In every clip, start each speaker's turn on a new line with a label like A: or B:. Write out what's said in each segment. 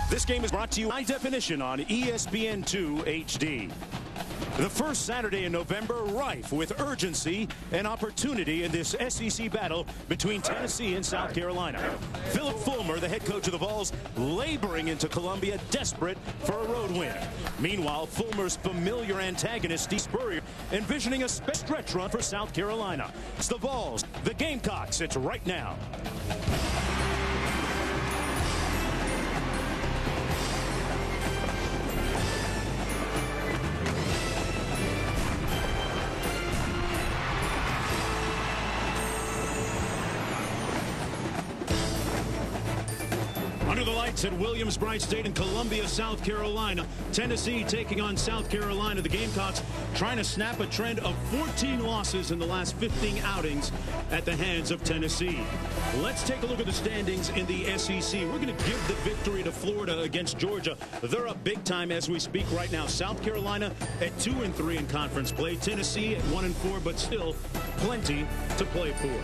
A: This game is brought to you high definition on ESPN2 HD. The first Saturday in November, rife with urgency and opportunity in this SEC battle between Tennessee and South Carolina. Phillip Fulmer, the head coach of the Vols, laboring into Columbia, desperate for a road win. Meanwhile, Fulmer's familiar antagonist, Steve Spurrier, envisioning a stretch run for South Carolina. It's the Vols, the Gamecocks. It's right now. Under the lights at Williams-Brice State in Columbia, South Carolina. Tennessee taking on South Carolina. The Gamecocks trying to snap a trend of 14 losses in the last 15 outings at the hands of Tennessee. Let's take a look at the standings in the SEC. We're going to give the victory to Florida against Georgia. They're up big time as we speak right now. South Carolina at 2-3 in conference play. Tennessee at 1-4, but still plenty to play for.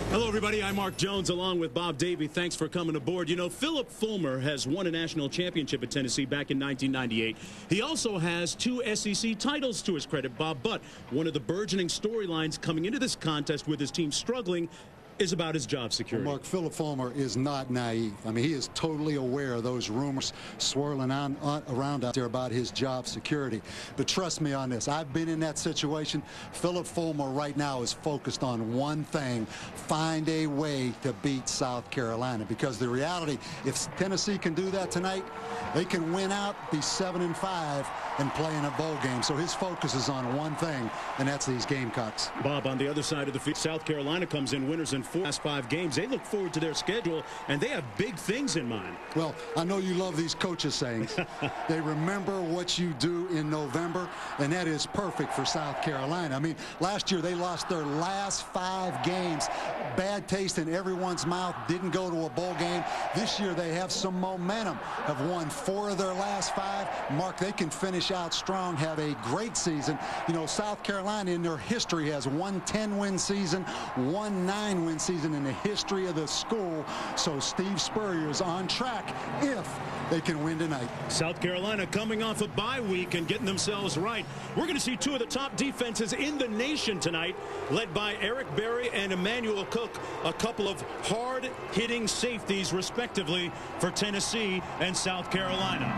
A: Hello, everybody. I'm Mark Jones along with Bob Davie. Thanks for coming aboard. You know, Phillip Fulmer has won a national championship at Tennessee back in 1998. He also has 2 SEC titles to his credit, Bob. But one of the burgeoning storylines coming into this contest with his team struggling is about his job security.
B: Well, Mark, Phillip Fulmer is not naive. I mean, he is totally aware of those rumors swirling around out there about his job security. But trust me on this. I've been in that situation. Phillip Fulmer right now is focused on one thing: find a way to beat South Carolina. Because the reality, if Tennessee can do that tonight, they can win out, be 7-5, and play in a bowl game. So his focus is on one thing, and that's these Gamecocks.
A: Bob, on the other side of the field, South Carolina comes in winners in 4 last 5 games. They look forward to their schedule, and they have big things in mind.
B: Well, I know you love these coaches' sayings. They remember what you do in November, and that is perfect for South Carolina. I mean, last year they lost their last 5 games. Bad taste in everyone's mouth, didn't go to a bowl game. This year they have some momentum, have won 4 of their last 5. Mark, they can finish out strong, have a great season. You know, South Carolina in their history has 1 10-win season, 1 9-win season in the history of the school. So Steve Spurrier is on track if they can win tonight.
A: South Carolina coming off a bye week and getting themselves right. We're going to see 2 of the top defenses in the nation tonight, led by Eric Berry and Emmanuel Cook, a couple of hard-hitting safeties, respectively, for Tennessee and South Carolina.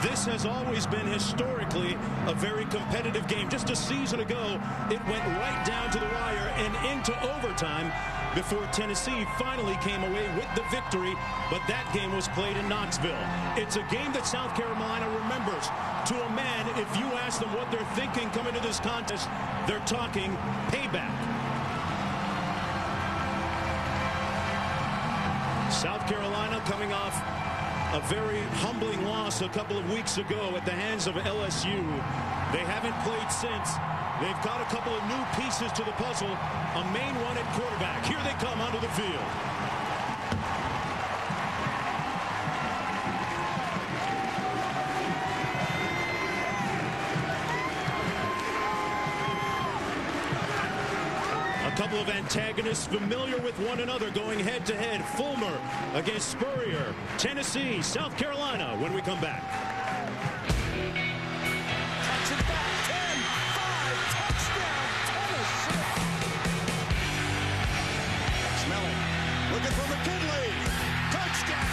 A: This has always been historically a very competitive game. Just a season ago, it went right down to the wire and into overtime before Tennessee finally came away with the victory, but that game was played in Knoxville. It's a game that South Carolina remembers. To a man, if you ask them what they're thinking coming to this contest, they're talking payback. South Carolina coming off a very humbling loss a couple of weeks ago at the hands of LSU. They haven't played since. They've got a couple of new pieces to the puzzle. A main one at quarterback. Here they come onto the field. A couple of antagonists familiar with one another going head-to-head. Fulmer against Spurrier. Tennessee, South Carolina when we come back.
C: Looking for McKinley. Touchdown.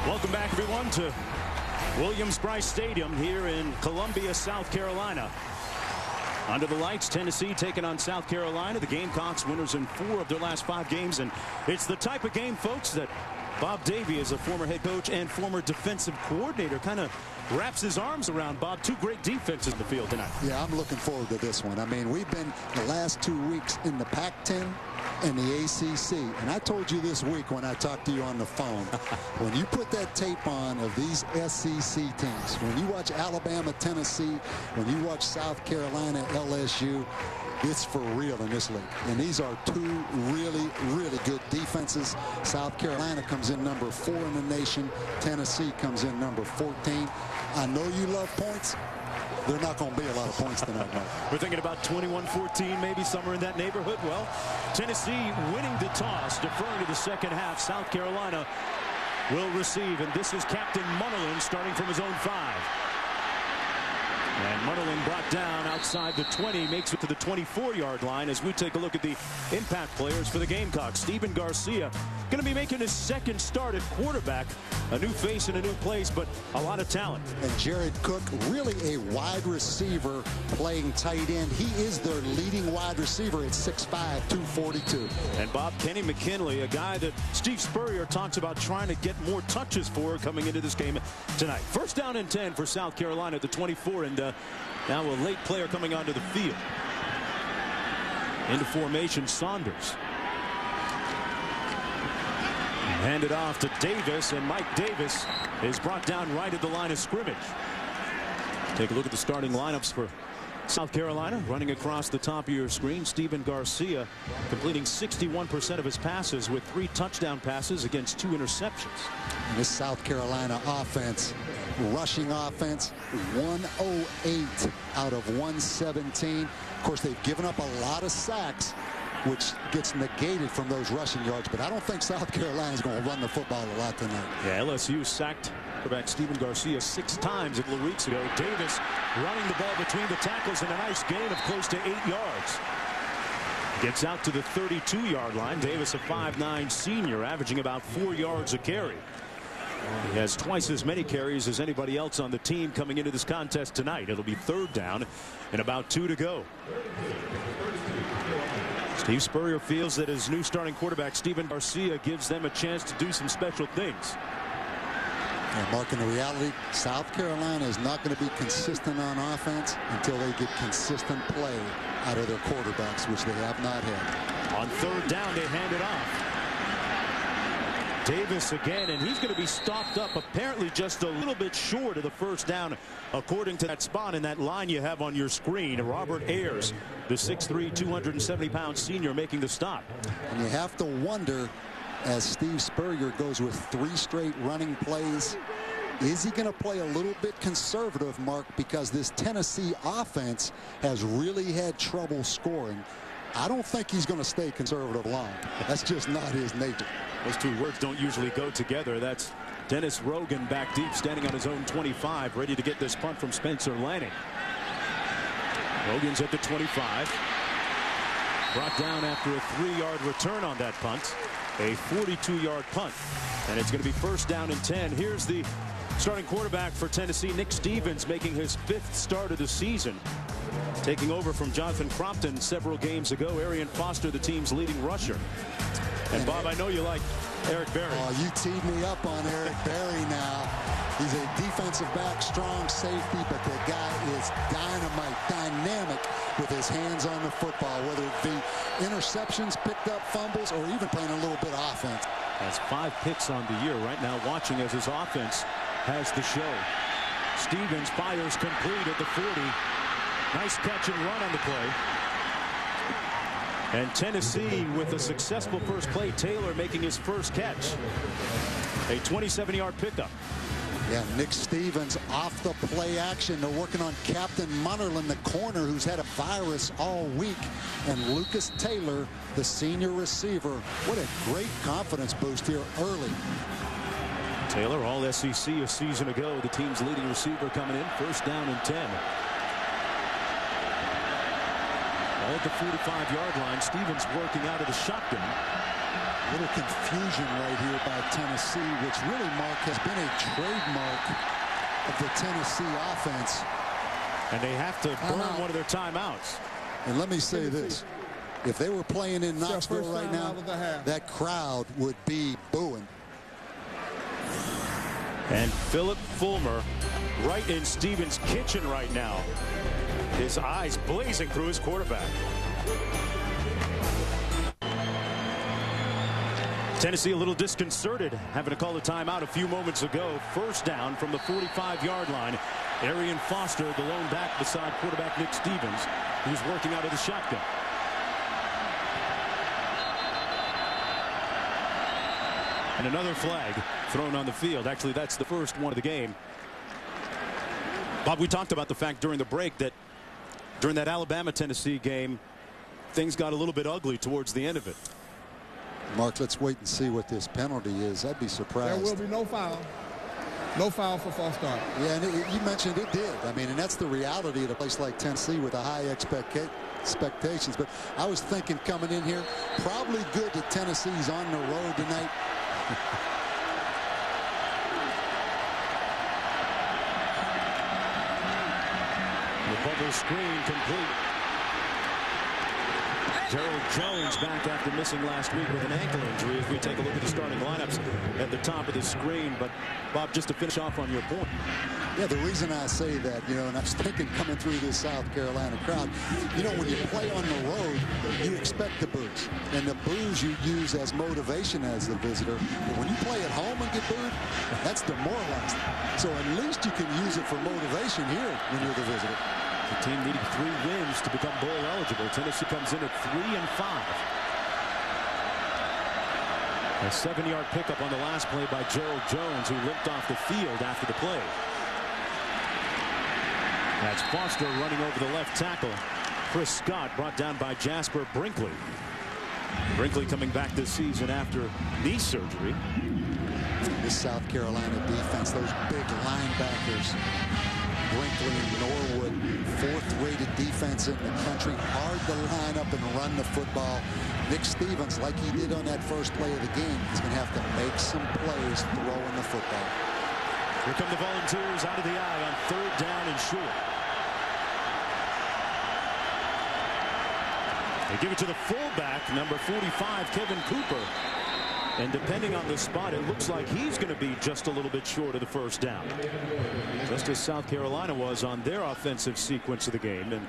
A: Welcome back, everyone, to Williams-Brice Stadium here in Columbia, South Carolina. Under the lights, Tennessee taking on South Carolina. The Gamecocks winners in 4 of their last 5 games. And it's the type of game, folks, that Bob Davie, as a former head coach and former defensive coordinator, kind of wraps his arms around. Bob, 2 great defenses in the field tonight.
B: Yeah, I'm looking forward to this one. I mean, we've been the last 2 weeks in the Pac-10 and the ACC. And I told you this week when I talked to you on the phone, when you put that tape on of these SEC teams, when you watch Alabama, Tennessee, when you watch South Carolina, LSU, it's for real in this league. And these are two really, really good defenses. South Carolina comes in number 4 in the nation. Tennessee comes in number 14. I know you love points. They're not going to be a lot of points tonight, Mike.
A: We're thinking about 21-14, maybe somewhere in that neighborhood. Well, Tennessee winning the toss, deferring to the second half. South Carolina will receive, and this is Captain Munnerlyn starting from his own 5. And Munnerlyn brought down outside the 20, makes it to the 24-yard line as we take a look at the impact players for the Gamecocks. Stephen Garcia going to be making his second start at quarterback. A new face in a new place, but a lot of talent.
B: And Jared Cook, really a wide receiver playing tight end. He is their leading wide receiver at 6'5", 242.
A: And Bob, Kenny McKinley, a guy that Steve Spurrier talks about trying to get more touches for coming into this game tonight. First down and 10 for South Carolina at the 24, and now a late player coming onto the field. Into formation, Saunders. Handed off to Davis, and Mike Davis is brought down right at the line of scrimmage. Take a look at the starting lineups for South Carolina. Running across the top of your screen, Stephen Garcia completing 61% of his passes with 3 touchdown passes against 2 interceptions.
B: And this South Carolina offense, rushing offense, 108 out of 117. Of course, they've given up a lot of sacks, which gets negated from those rushing yards. But I don't think South Carolina is going to run the football a lot tonight.
A: Yeah, LSU sacked quarterback Stephen Garcia 6 times a couple weeks ago. Davis running the ball between the tackles in a nice gain of close to 8 yards. Gets out to the 32-yard line. Davis, a 5'9" senior, averaging about 4 yards a carry. He has twice as many carries as anybody else on the team coming into this contest tonight. It'll be 3rd down and about 2 to go. Steve Spurrier feels that his new starting quarterback, Stephen Garcia, gives them a chance to do some special things.
B: And Mark, in the reality, South Carolina is not going to be consistent on offense until they get consistent play out of their quarterbacks, which they have not had.
A: On 3rd down, they hand it off. Davis again, and he's going to be stopped up apparently just a little bit short of the 1st down according to that spot in that line you have on your screen. Robert Ayers, the 6'3", 270-pound senior, making the stop.
B: And you have to wonder, as Steve Spurrier goes with 3 straight running plays, is he going to play a little bit conservative, Mark, because this Tennessee offense has really had trouble scoring. I don't think he's going to stay conservative long. That's just not his nature.
A: Those 2 words don't usually go together. That's Dennis Rogan back deep, standing on his own 25, ready to get this punt from Spencer Lanning. Rogan's at the 25. Brought down after a 3-yard return on that punt. A 42-yard punt. And it's going to be 1st down and 10. Here's the starting quarterback for Tennessee, Nick Stevens, making his 5th start of the season. Taking over from Jonathan Crompton several games ago. Arian Foster, the team's leading rusher. And Bob, I know you like Eric Berry.
B: Oh, you teed me up on Eric Berry now. He's a defensive back, strong safety, but the guy is dynamite, dynamic with his hands on the football, whether it be interceptions, picked up fumbles, or even playing a little bit of offense.
A: Has 5 picks on the year right now, watching as his offense has the show. Stevens fires complete at the 40. Nice catch and run on the play. And Tennessee with a successful first play. Taylor making his first catch. A 27-yard pickup.
B: Yeah, Nick Stevens off the play action. They're working on Captain Munnerlyn, the corner, who's had a virus all week. And Lucas Taylor, the senior receiver. What a great confidence boost here early.
A: Taylor, all SEC a season ago. The team's leading receiver coming in. 1st down and 10. All at the 45-yard line. Stevens working out of the shotgun.
B: A little confusion right here by Tennessee, which really, Mark, has been a trademark of the Tennessee offense.
A: And they have to burn one of their timeouts.
B: And let me say this. If they were playing in Knoxville right now, that crowd would be booing.
A: And Philip Fulmer right in Stevens' kitchen right now. His eyes blazing through his quarterback. Tennessee a little disconcerted, having to call a timeout a few moments ago. 1st down from the 45-yard line. Arian Foster, the lone back beside quarterback Nick Stevens, who's working out of the shotgun. And another flag thrown on the field. Actually, that's the first one of the game. Bob, we talked about the fact during the break that during that Alabama-Tennessee game, things got a little bit ugly towards the end of it.
B: Mark, let's wait and see what this penalty is. I'd be surprised.
D: There will be no foul. No foul for false start.
B: Yeah, and you mentioned it did. I mean, and that's the reality at a place like Tennessee with a high expectations. But I was thinking coming in here, probably good that Tennessee's on the road tonight.
A: The bubble screen complete. Gerald Jones back after missing last week with an ankle injury as we take a look at the starting lineups at the top of the screen. But, Bob, just to finish off on your point.
B: Yeah, the reason I say that, you know, and I was thinking coming through this South Carolina crowd, you know, when you play on the road, you expect the boos. And the boos you use as motivation as the visitor. But when you play at home and get booed, that's demoralizing. So at least you can use it for motivation here when you're the visitor.
A: The team needing 3 wins to become bowl eligible. Tennessee comes in at 3-5. A 7-yard pickup on the last play by Gerald Jones, who limped off the field after the play. That's Foster running over the left tackle. Chris Scott brought down by Jasper Brinkley. Brinkley coming back this season after knee surgery.
B: This South Carolina defense, those big linebackers, Brinkley and Norwood, 4th-rated defense in the country. Hard to line up and run the football. Nick Stevens, like he did on that first play of the game, is going to have to make some plays throwing the football.
A: Here come the Volunteers out of the eye on 3rd down and short. They give it to the fullback, number 45, Kevin Cooper. And depending on the spot, it looks like he's going to be just a little bit short of the first down. Just as South Carolina was on their offensive sequence of the game. And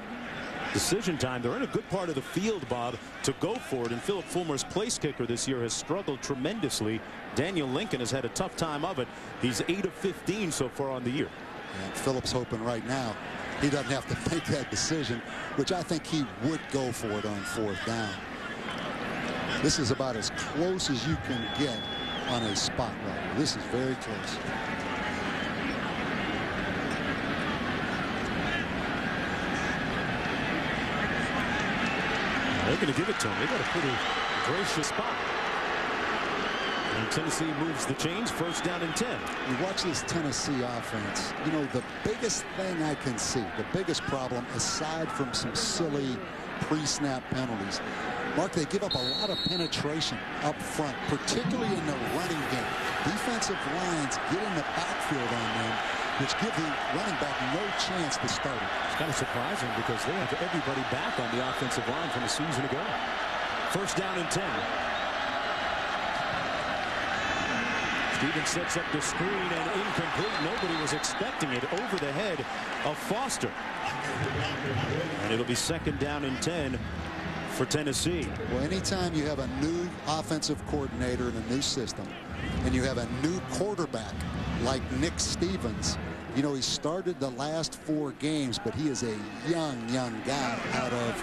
A: decision time, they're in a good part of the field, Bob, to go for it. And Philip Fulmer's place kicker this year has struggled tremendously. Daniel Lincoln has had a tough time of it. He's 8 of 15 so far on the year.
B: And Phillips hoping right now he doesn't have to make that decision, which I think he would go for it on 4th down. This is about as close as you can get on a spot right. This is very close.
A: They're going to give it to him. They got a pretty gracious spot. And Tennessee moves the chains. 1st down and 10.
B: You watch this Tennessee offense. You know, the biggest thing I can see, the biggest problem, aside from some silly pre-snap penalties, Mark, they give up a lot of penetration up front, particularly in the running game. Defensive lines get in the backfield on them, which give the running back no chance to start it.
A: It's kind of surprising because they have everybody back on the offensive line from a season ago. 1st down and 10. Stevens sets up the screen and incomplete. Nobody was expecting it over the head of Foster. And it'll be 2nd down and 10 for Tennessee.
B: Well, anytime you have a new offensive coordinator in a new system and you have a new quarterback like Nick Stevens, you know, he started the last 4 games, but he is a young guy out of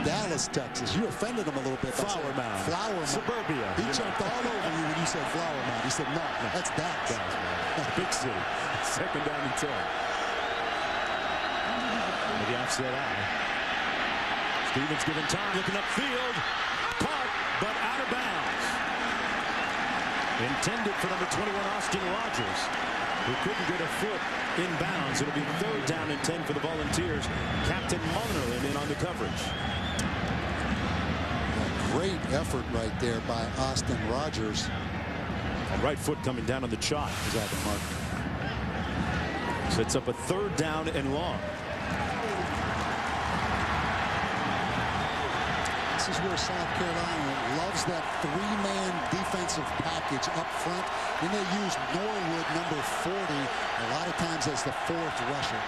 B: Dallas, Texas. You offended him a little bit.
A: Flower Mound. Suburbia.
B: He jumped all over you when you said Flower Mound. He said, no, that's Dallas.
A: Big city. 2nd down and 10. With the offset eye. Stevens given time, looking upfield. Caught, but out of bounds. Intended for number 21, Austin Rogers, who couldn't get a foot in bounds. It'll be 3rd down and 10 for the Volunteers. Captain Mulnerlin in on the coverage.
B: A great effort right there by Austin Rogers.
A: And right foot coming down on the chalk.
B: Exactly, Mark.
A: Sets up a 3rd down and long.
B: This is where South Carolina loves that 3-man defensive package up front. And they use Norwood, number 40, a lot of times as the 4th rusher.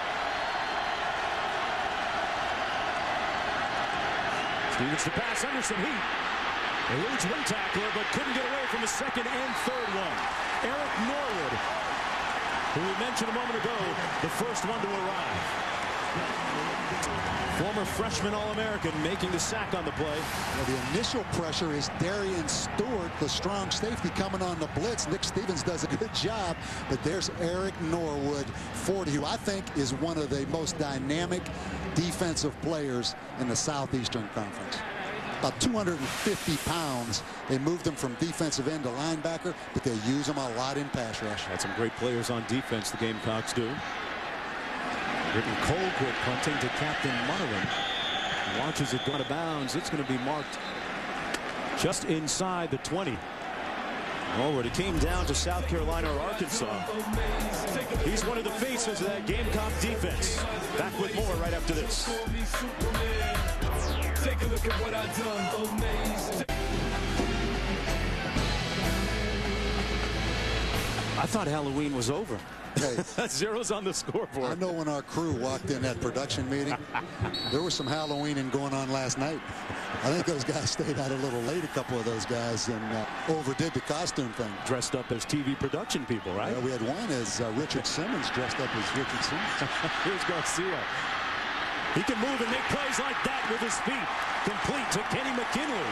A: Stevens to pass under some heat. Eludes one tackler, but couldn't get away from the 2nd and 3rd one. Eric Norwood, who we mentioned a moment ago, the first one to arrive. Former freshman All-American making the sack on the play.
B: Well, the initial pressure is Darian Stewart, the strong safety, coming on the blitz. Nick Stevens does a good job, but there's Eric Norwood, 40, who I think is one of the most dynamic defensive players in the Southeastern Conference. About 250 pounds. They moved him from defensive end to linebacker, but they use him a lot in pass rush.
A: Had some great players on defense, the Gamecocks do. Britton Colquitt punting to Captain Munnerin. Watches it go out of bounds. It's going to be marked just inside the 20. Forward. It came down to South Carolina or Arkansas. He's one of the faces of that Gamecock defense. Back with more right after this. Take a look at what I've done. I thought Halloween was over.
B: Hey,
A: zeros on the scoreboard.
B: I know when our crew walked in that production meeting, there was some Halloweening going on last night. I think those guys stayed out a little late, a couple of those guys, and overdid the costume thing.
A: Dressed up as TV production people, right?
B: We had one as Richard Simmons, dressed up as Richard Simmons.
A: Here's Garcia. He can move and make plays like that with his feet. Complete to Kenny McKinley,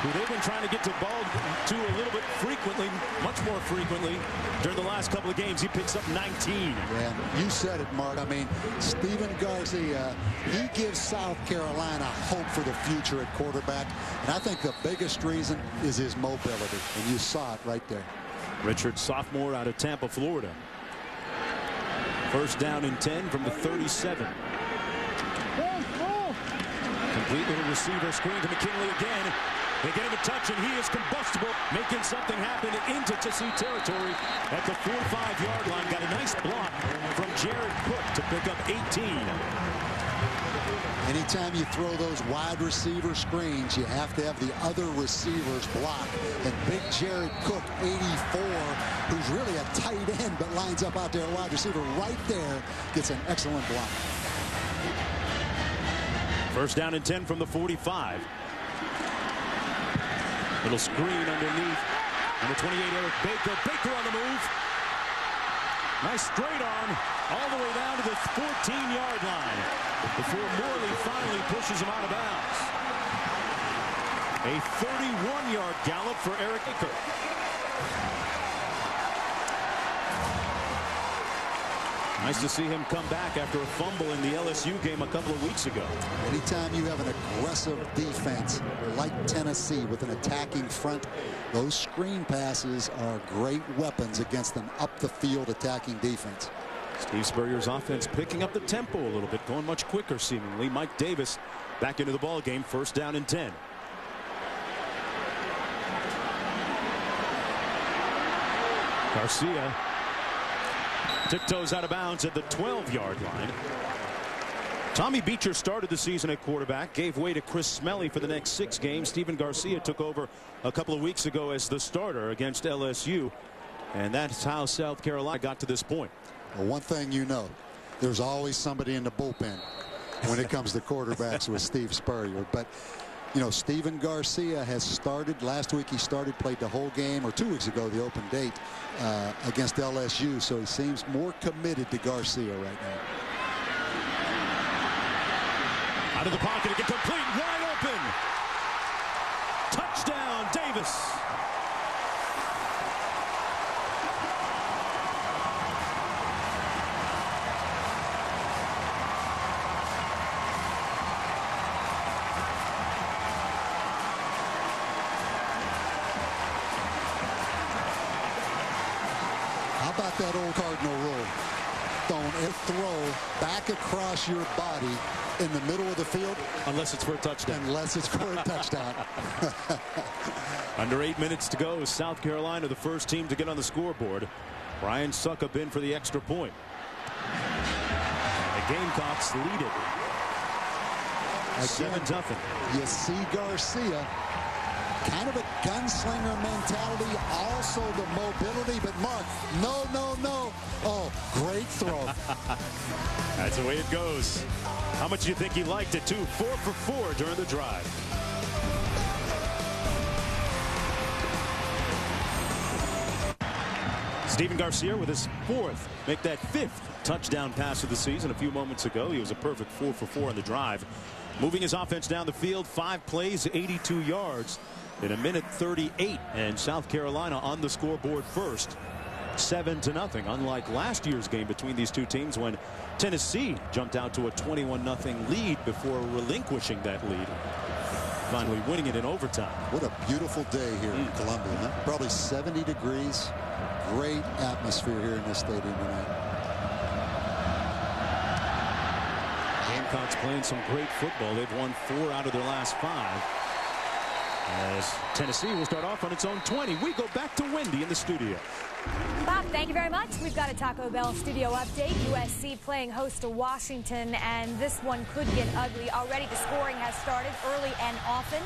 A: who they've been trying to get to ball to a little bit frequently, much more frequently during the last couple of games. He picks up 19.
B: Yeah, you said it, Mark. I mean, Stephen Garcia, he gives South Carolina hope for the future at quarterback. And I think the biggest reason is his mobility. And you saw it right there.
A: Richard, sophomore out of Tampa, Florida. First down and 10 from the 37. Complete little receiver screen to McKinley again. They get him a touch, and he is combustible, making something happen into Tennessee territory at the 45-yard line. Got a nice block from Jared Cook to pick up 18.
B: Anytime you throw those wide receiver screens, you have to have the other receivers block. And big Jared Cook, 84, who's really a tight end, but lines up out there, wide receiver right there, gets an excellent block.
A: First down and 10 from the 45. Little screen underneath. Number 28, Eric Baker. Baker on the move. Nice straight arm all the way down to the 14-yard line before Morley finally pushes him out of bounds. A 31-yard gallop for Eric Baker. Nice to see him come back after a fumble in the LSU game a couple of weeks ago.
B: Anytime you have an aggressive defense like Tennessee with an attacking front, those screen passes are great weapons against an up-the-field attacking defense.
A: Steve Spurrier's offense picking up the tempo a little bit, going much quicker seemingly. Mike Davis back into the ball game, first down and 10. Garcia tiptoes out of bounds at the 12-yard line. Tommy Beecher started the season at quarterback, gave way to Chris Smelly for the next 6 games. Stephen Garcia took over a couple of weeks ago as the starter against LSU, and that's how South Carolina got to this point.
B: Well, one thing you know, there's always somebody in the bullpen when it comes to quarterbacks with Steve Spurrier. But you know, Stephen Garcia has started. Last week he started, played the whole game, or 2 weeks ago, the open date against LSU. So he seems more committed to Garcia right now.
A: Out of the pocket, it gets complete, wide open. Touchdown, Davis.
B: How about that old Cardinal rule? Don't throw back across your body in the middle of the field.
A: Unless it's for a touchdown.
B: Unless it's for a touchdown.
A: Under 8 minutes to go. South Carolina, the first team to get on the scoreboard. Brian Suckup in for the extra point. The Gamecocks lead it. 7-0.
B: You see Garcia, kind of a gunslinger mentality, also the mobility, but Mark, no. Oh, great throw.
A: That's the way it goes. How much do you think he liked it, too? 4 for 4 during the drive. Stephen Garcia with his 4th, make that 5th touchdown pass of the season. A few moments ago, he was a perfect 4 for 4 on the drive. Moving his offense down the field, 5 plays, 82 yards in 1:38. And South Carolina on the scoreboard first, 7-0. Unlike last year's game between these two teams when Tennessee jumped out to a 21-0 lead before relinquishing that lead, finally winning it in overtime.
B: What a beautiful day here in Columbia. Huh? Probably 70 degrees. Great atmosphere here in this stadium tonight.
A: Gamecocks playing some great football. They've won 4 out of their last 5. As Tennessee will start off on its own 20. We go back to Wendy in the studio.
E: Bob, thank you very much. We've got a Taco Bell studio update. USC playing host to Washington, and this one could get ugly. Already the scoring has started early and often.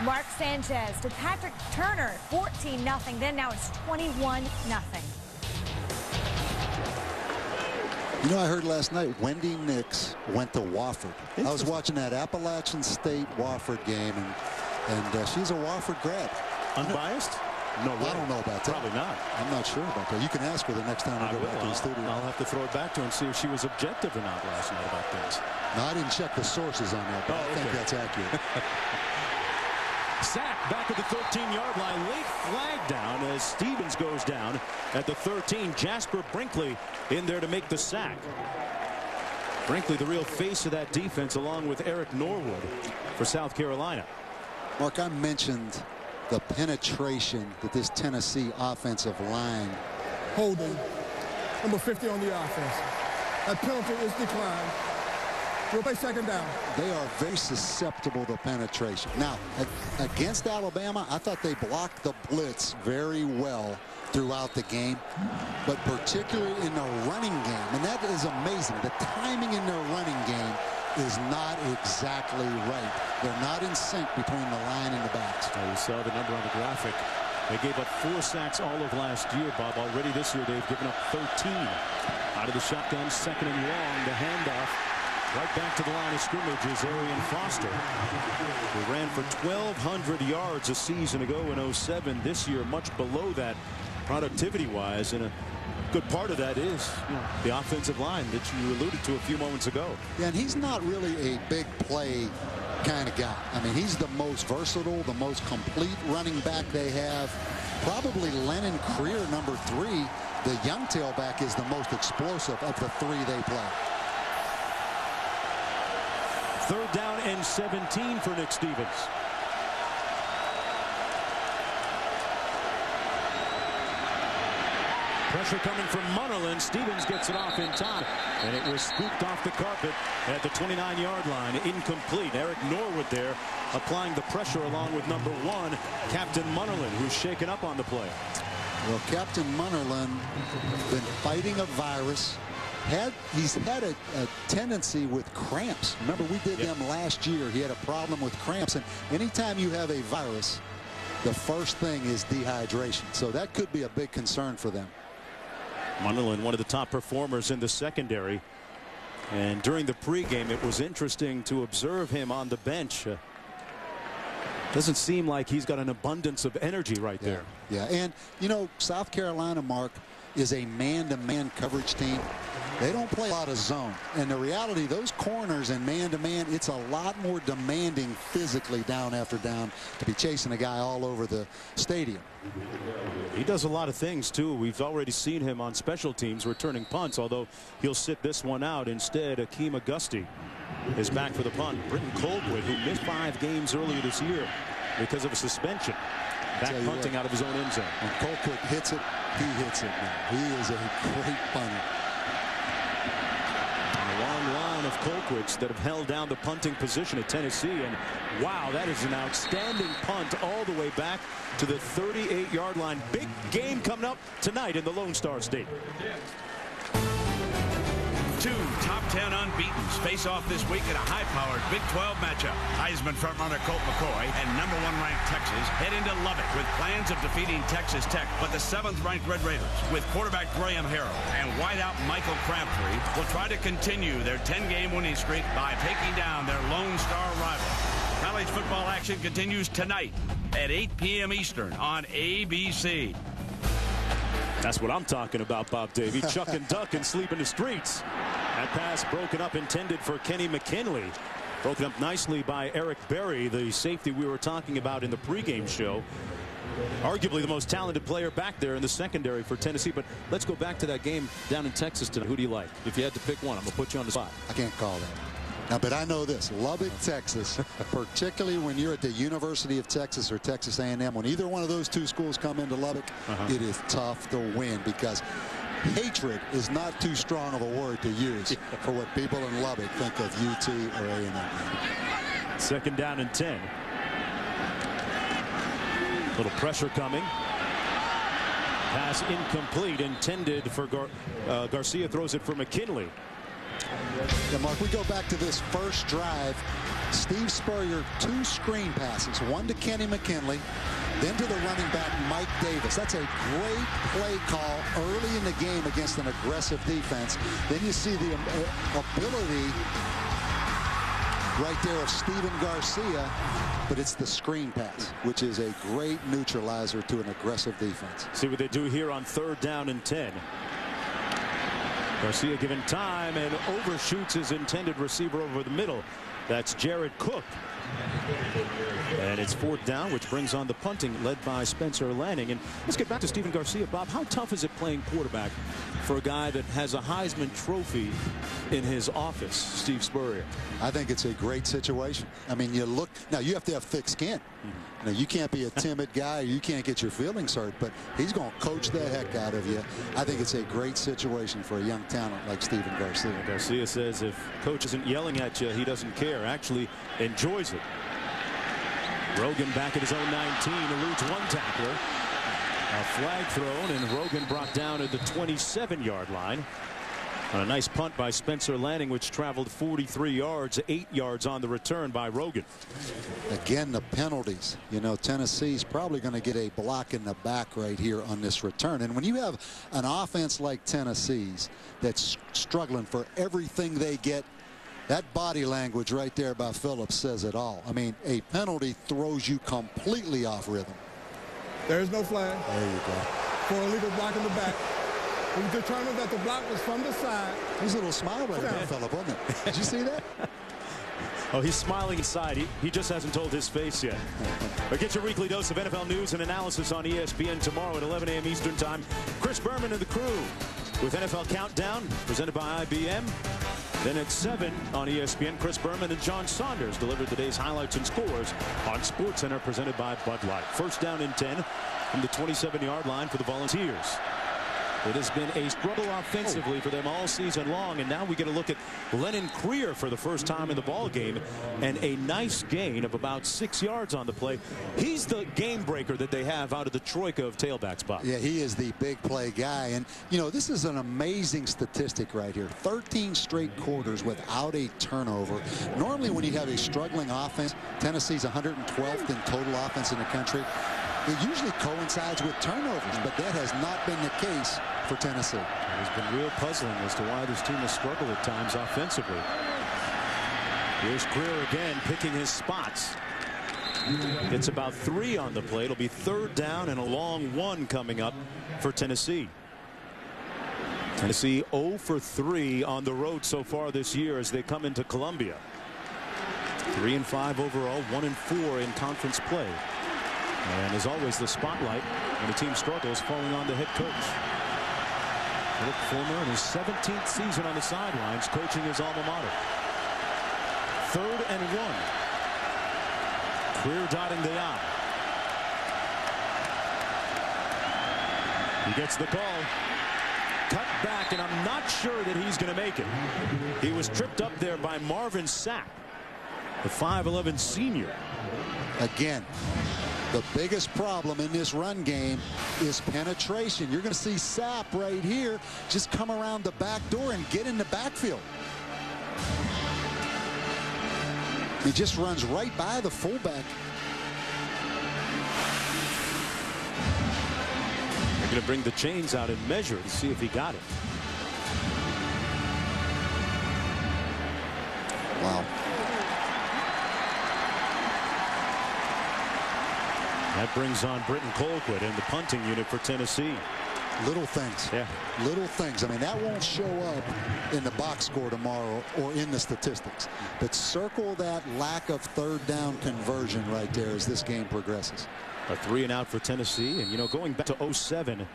E: Mark Sanchez to Patrick Turner, 14-0. Then now it's 21-0.
B: You know, I heard last night Wendy Nix went to Wofford. I was watching that Appalachian State Wofford game, and she's a Wofford grad.
A: Unbiased? No way.
B: I don't know about that.
A: Probably not.
B: I'm not sure about that. You can ask her the next time we go back to the studio.
A: I'll have to throw it back to her and see if she was objective or not last night about things.
B: No, I didn't check the sources on that, but I think that's accurate.
A: Sack back at the 13-yard line. Late flag down as Stevens goes down at the 13. Jasper Brinkley in there to make the sack. Brinkley, the real face of that defense, along with Eric Norwood for South Carolina.
B: Mark, I mentioned the penetration that this Tennessee offensive line.
D: Holding. Number 50 on the offense. That penalty is declined. We'll play second down.
B: They are very susceptible to penetration. Now, against Alabama, I thought they blocked the blitz very well throughout the game, but particularly in the running game. And that is amazing. The timing in their running game is not exactly right. They're not in sync between the line and the backs.
A: You saw the number on the graphic. They gave up 4 sacks all of last year, Bob. Already this year, they've given up 13. Out of the shotgun, 2nd and long, the handoff. Right back to the line of scrimmage is Arian Foster, who ran for 1,200 yards a season ago in 07. This year, much below that productivity-wise, and a good part of that is the offensive line that you alluded to a few moments ago.
B: Yeah, and he's not really a big play kind of guy. I mean, he's the most versatile, the most complete running back they have. Probably Lennon Creer, number 3, the young tailback, is the most explosive of the 3 they play.
A: 3rd down and 17 for Nick Stevens. Pressure coming from Munnerlyn. Stevens gets it off in time, and it was scooped off the carpet at the 29-yard line. Incomplete. Eric Norwood there applying the pressure along with number 1, Captain Munnerlyn, who's shaken up on the play.
B: Well, Captain Munnerlyn been fighting a virus. He's had a tendency with cramps. Remember, we did them last year. He had a problem with cramps, and anytime you have a virus, the first thing is dehydration. So that could be a big concern for them.
A: Munnerlyn, one of the top performers in the secondary, and during the pregame, it was interesting to observe him on the bench. Doesn't seem like he's got an abundance of energy right there.
B: Yeah, and you know, South Carolina, Mark, is a man-to-man coverage team. They don't play a lot of zone. And the reality, those corners and man-to-man, it's a lot more demanding physically down after down to be chasing a guy all over the stadium.
A: He does a lot of things, too. We've already seen him on special teams returning punts, although he'll sit this one out. Instead, Akeem Auguste is back for the punt. Britton Colquitt, who missed 5 games earlier this year because of a suspension, back punting out of his own end zone.
B: When Colquitt hits it, he hits it now. He is a great punter.
A: A long line of Colquitts that have held down the punting position at Tennessee, and wow, that is an outstanding punt all the way back to the 38-yard line. Big game coming up tonight in the Lone Star State.
C: 2 top 10 unbeatens face off this week in a high-powered Big 12 matchup. Heisman frontrunner Colt McCoy and number 1 ranked Texas head into Lubbock with plans of defeating Texas Tech, but the 7th ranked Red Raiders with quarterback Graham Harrell and wideout Michael Crabtree will try to continue their 10-game winning streak by taking down their Lone Star rival. College football action continues tonight at 8 p.m. Eastern on ABC.
A: That's what I'm talking about, Bob Davey. Chuck and duck and sleep in the streets. That pass broken up, intended for Kenny McKinley. Broken up nicely by Eric Berry, the safety we were talking about in the pregame show. Arguably the most talented player back there in the secondary for Tennessee. But let's go back to that game down in Texas tonight. Who do you like? If you had to pick one, I'm going to put you on the spot.
B: I can't call that. Now, but I know this. Lubbock, Texas, particularly when you're at the University of Texas or Texas A&M, when either one of those two schools come into Lubbock, it is tough to win because hatred is not too strong of a word to use for what people in Lubbock think of UT or A&M.
A: Second down and 10. Little pressure coming. Pass incomplete, intended for Garcia. Throws it for McKinley.
B: Yeah, Mark, we go back to this first drive. Steve Spurrier, 2 screen passes, one to Kenny McKinley, then to the running back Mike Davis. That's a great play call early in the game against an aggressive defense. Then you see the ability right there of Steven Garcia, but it's the screen pass, which is a great neutralizer to an aggressive defense.
A: See what they do here on 3rd down and 10. Garcia given time and overshoots his intended receiver over the middle. That's Jared Cook. And it's 4th down, which brings on the punting, led by Spencer Lanning. And let's get back to Steven Garcia. Bob, how tough is it playing quarterback for a guy that has a Heisman Trophy in his office, Steve Spurrier?
B: I think it's a great situation. I mean, you look now, you have to have thick skin. Now, you can't be a timid guy, or you can't get your feelings hurt, but he's going to coach the heck out of you. I think it's a great situation for a young talent like Steven Garcia.
A: Garcia says if coach isn't yelling at you, he doesn't care, actually enjoys it. Rogan back at his own 19, eludes one tackler. A flag thrown, and Rogan brought down at the 27-yard line. On a nice punt by Spencer Lanning, which traveled 43 yards, 8 yards on the return by Rogan.
B: Again, the penalties. You know, Tennessee's probably going to get a block in the back right here on this return. And when you have an offense like Tennessee's that's struggling for everything they get, that body language right there by Phillips says it all. I mean, a penalty throws you completely off rhythm.
D: There's no flag.
B: There you go.
D: For illegal block in the back. We determined that the block was from the side.
B: There's a little smile right there, Phillip, wasn't it? Did you see that?
A: Oh, he's smiling inside. He just hasn't told his face yet. But get your weekly dose of NFL news and analysis on ESPN tomorrow at 11 a.m. Eastern Time. Chris Berman and the crew with NFL Countdown, presented by IBM. Then at 7 on ESPN, Chris Berman and John Saunders delivered the day's highlights and scores on SportsCenter, presented by Bud Light. 1st down and 10 from the 27-yard line for the Volunteers. It has been a struggle offensively for them all season long, and now we get a look at Lennon Creer for the first time in the ball game, and a nice gain of about 6 yards on the play. He's the game breaker that they have out of the troika of tailbacks, Bob.
B: Yeah, he is the big play guy, and you know, this is an amazing statistic right here. 13 straight quarters without a turnover. Normally when you have a struggling offense, Tennessee's 112th in total offense in the country. It usually coincides with turnovers, but that has not been the case for Tennessee.
A: It has been real puzzling as to why this team has struggled at times offensively. Here's Creer again, picking his spots. It's about 3 on the play. It'll be 3rd down and a long 1 coming up for Tennessee. Tennessee 0 for 3 on the road so far this year as they come into Columbia. 3-5 overall, 1-4 in conference play. And as always, the spotlight when a team struggles falling on the head coach. Philip Fulmer in his 17th season on the sidelines coaching his alma mater. 3rd and 1. Creer dotting the I. He gets the call. Cut back, and I'm not sure that he's going to make it. He was tripped up there by Marvin Sapp, the 5'11 senior.
B: Again, the biggest problem in this run game is penetration. You're going to see Sapp right here just come around the back door and get in the backfield. He just runs right by the fullback.
A: They're going to bring the chains out and measure to see if he got it.
B: Wow.
A: That brings on Britton Colquitt and the punting unit for Tennessee.
B: Little things.
A: Yeah.
B: Little things. I mean, that won't show up in the box score tomorrow or in the statistics. But circle that lack of third down conversion right there as this game progresses.
A: A 3-and-out for Tennessee. And, you know, going back to 2007,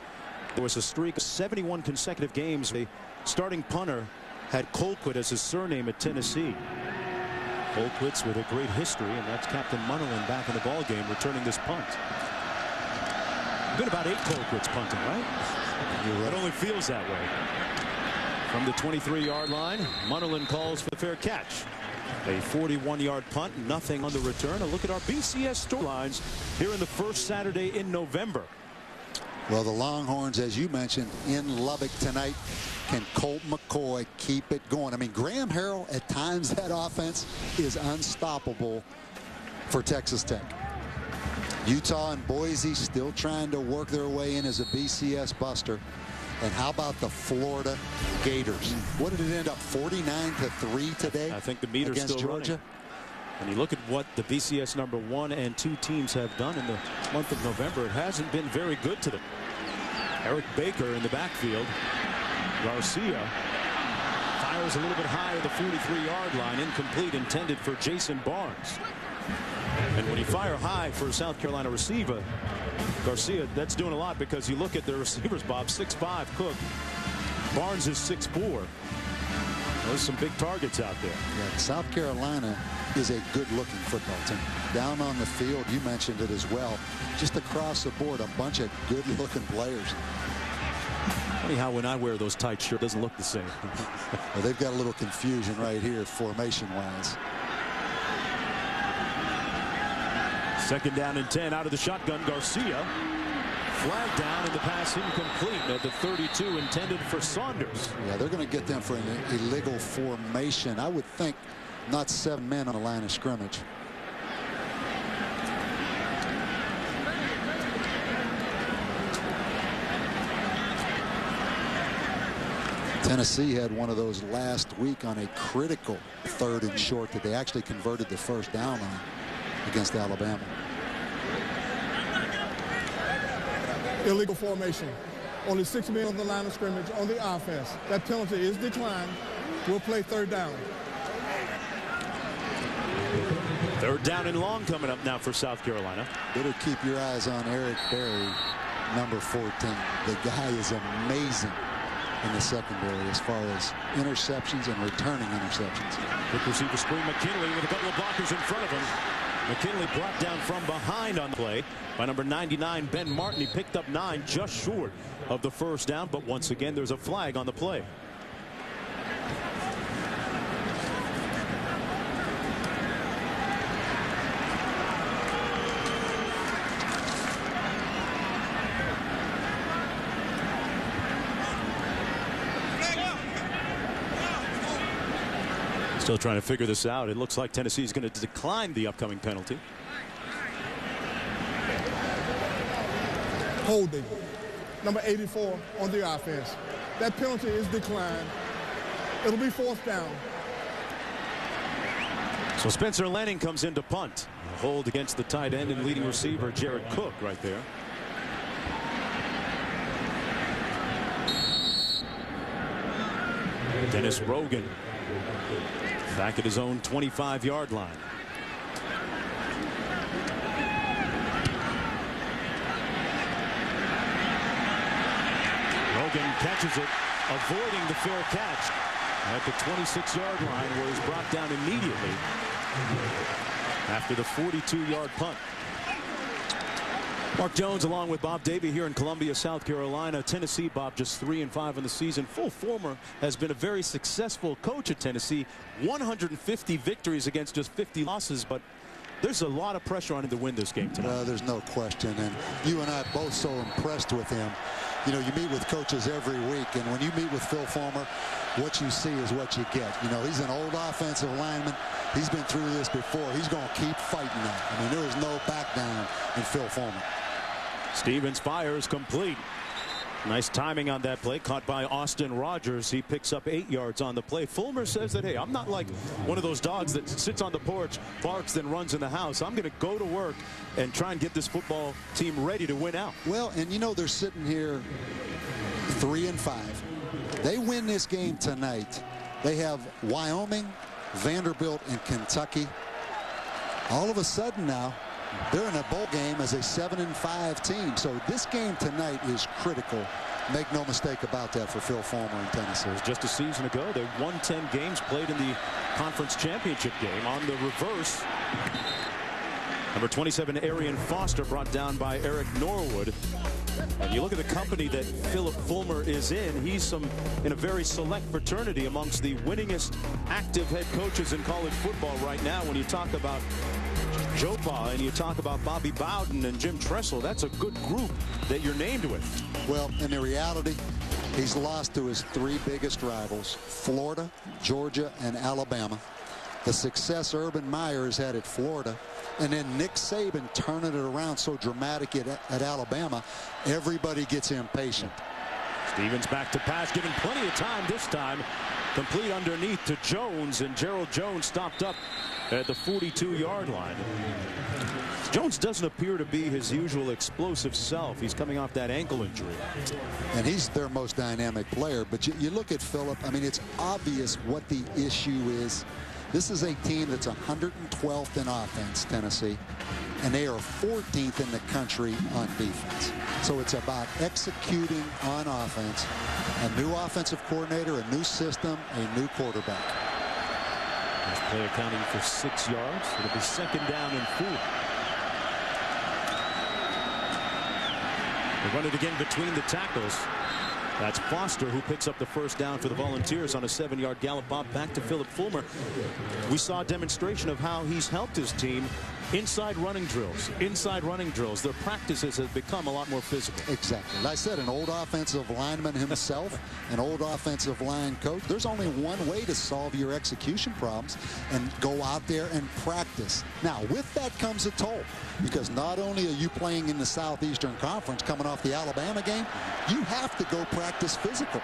A: there was a streak of 71 consecutive games. The starting punter had Colquitt as his surname at Tennessee. Colquitt's with a great history, and that's Captain Munnerlyn back in the ball game returning this punt. Been about 8 Colquitts punting, right? It only feels that way. From the 23-yard line, Munnerlyn calls for the fair catch. A 41-yard punt, nothing on the return. A look at our BCS storylines here in the first Saturday in November.
B: Well, the Longhorns, as you mentioned, in Lubbock tonight. Can Colt McCoy keep it going? I mean, Graham Harrell, at times that offense is unstoppable for Texas Tech. Utah and Boise still trying to work their way in as a BCS buster. And how about the Florida Gators? What did it end up, 49-3 today?
A: I think the meter's
B: against
A: still
B: Georgia.
A: Running. And you look at what the BCS number 1 and 2 teams have done in the month of November. It hasn't been very good to them. Eric Baker in the backfield. Garcia fires a little bit high at the 43-yard line. Incomplete, intended for Jason Barnes. And when you fire high for a South Carolina receiver, Garcia, that's doing a lot, because you look at the receivers, Bob, 6'5", Cook. Barnes is 6'4". There's some big targets out there.
B: Yeah, South Carolina is a good-looking football team. Down on the field, you mentioned it as well. Just across the board, a bunch of good-looking players.
A: Funny how when I wear those tight shirts, it doesn't look the same.
B: Well, they've got a little confusion right here, formation-wise.
A: 2nd down and 10 out of the shotgun. Garcia. Flag down, and the pass incomplete at the 32, intended for Saunders.
B: Yeah, they're going to get them for an illegal formation. I would think not 7 men on the line of scrimmage. Tennessee had one of those last week on a critical 3rd and short that they actually converted the 1st down on against Alabama.
D: Illegal formation. Only 6 men on the line of scrimmage on the offense. That penalty is declined. We'll play 3rd down.
A: 3rd down and long coming up now for South Carolina.
B: Better keep your eyes on Eric Berry, number 14. The guy is amazing in the secondary as far as interceptions and returning interceptions.
A: Quick receiver screen. McKinley with a couple of blockers in front of him. McKinley brought down from behind on the play by number 99, Ben Martin. He picked up 9, just short of the 1st down, but once again there's a flag on the play. Still trying to figure this out. It looks like Tennessee is going to decline the upcoming penalty.
D: Holding. Number 84 on the offense. That penalty is declined. It'll be 4th down.
A: So Spencer Lanning comes in to punt. A hold against the tight end and leading receiver Jared Cook right there. Dennis Rogan back at his own 25-yard line. Rogan catches it, avoiding the fair catch at the 26-yard line, where he's brought down immediately after the 42-yard punt. Mark Jones along with Bob Davie here in Columbia, South Carolina. Tennessee, Bob, just 3-5 in the season. Full Former has been a very successful coach at Tennessee. 150 victories against just 50 losses, but there's a lot of pressure on him to win this game tonight.
B: There's no question, and you and I are both so impressed with him. You know, you meet with coaches every week, and when you meet with Phil Fulmer, what you see is what you get. You know, he's an old offensive lineman. He's been through this before. He's going to keep fighting that. I mean, there is no back down in Phil Fulmer.
A: Stevens fires complete. Nice timing on that play, caught by Austin Rogers. He picks up 8 yards on the play. Fulmer says that, hey, I'm not like one of those dogs that sits on the porch, barks, then runs in the house. I'm going to go to work and try and get this football team ready to win out.
B: Well, and you know, they're sitting here 3-5. They win this game tonight. They have Wyoming, Vanderbilt, and Kentucky. All of a sudden now, they're in a bowl game as a 7-5 team. So this game tonight is critical. Make no mistake about that for Phil Fulmer in Tennessee.
A: It was just a season ago. They won 10 games, played in the conference championship game. On the reverse, number 27, Arian Foster, brought down by Eric Norwood. And you look at the company that Philip Fulmer is in. He's in a very select fraternity amongst the winningest active head coaches in college football right now. When you talk about Joe Pa and you talk about Bobby Bowden and Jim Tressel, that's a good group that you're named with.
B: Well, in the reality, he's lost to his 3 biggest rivals, Florida, Georgia, and Alabama. The success Urban Meyer has had at Florida, and then Nick Saban turning it around so dramatic at Alabama, everybody gets impatient.
A: Stevens back to pass, given plenty of time this time. Complete underneath to Jones, and Gerald Jones stopped up at the 42-yard line. Jones doesn't appear to be his usual explosive self. He's coming off that ankle injury.
B: And he's their most dynamic player. But you look at Phillip, I mean, it's obvious what the issue is. This is a team that's 112th in offense, Tennessee, and they are 14th in the country on defense. So it's about executing on offense. A new offensive coordinator, a new system, a new quarterback.
A: This play accounting for 6 yards. It'll be 2nd down and 4. They run it again between the tackles. That's Foster, who picks up the 1st down for the Volunteers on a 7-yard gallop. Bob, back to Philip Fulmer. We saw a demonstration of how he's helped his team. Inside running drills. Their practices have become a lot more physical.
B: Exactly. Like I said, an old offensive lineman himself, an old offensive line coach. There's only one way to solve your execution problems, and go out there and practice. Now, with that comes a toll, because not only are you playing in the Southeastern Conference coming off the Alabama game, you have to go practice physical.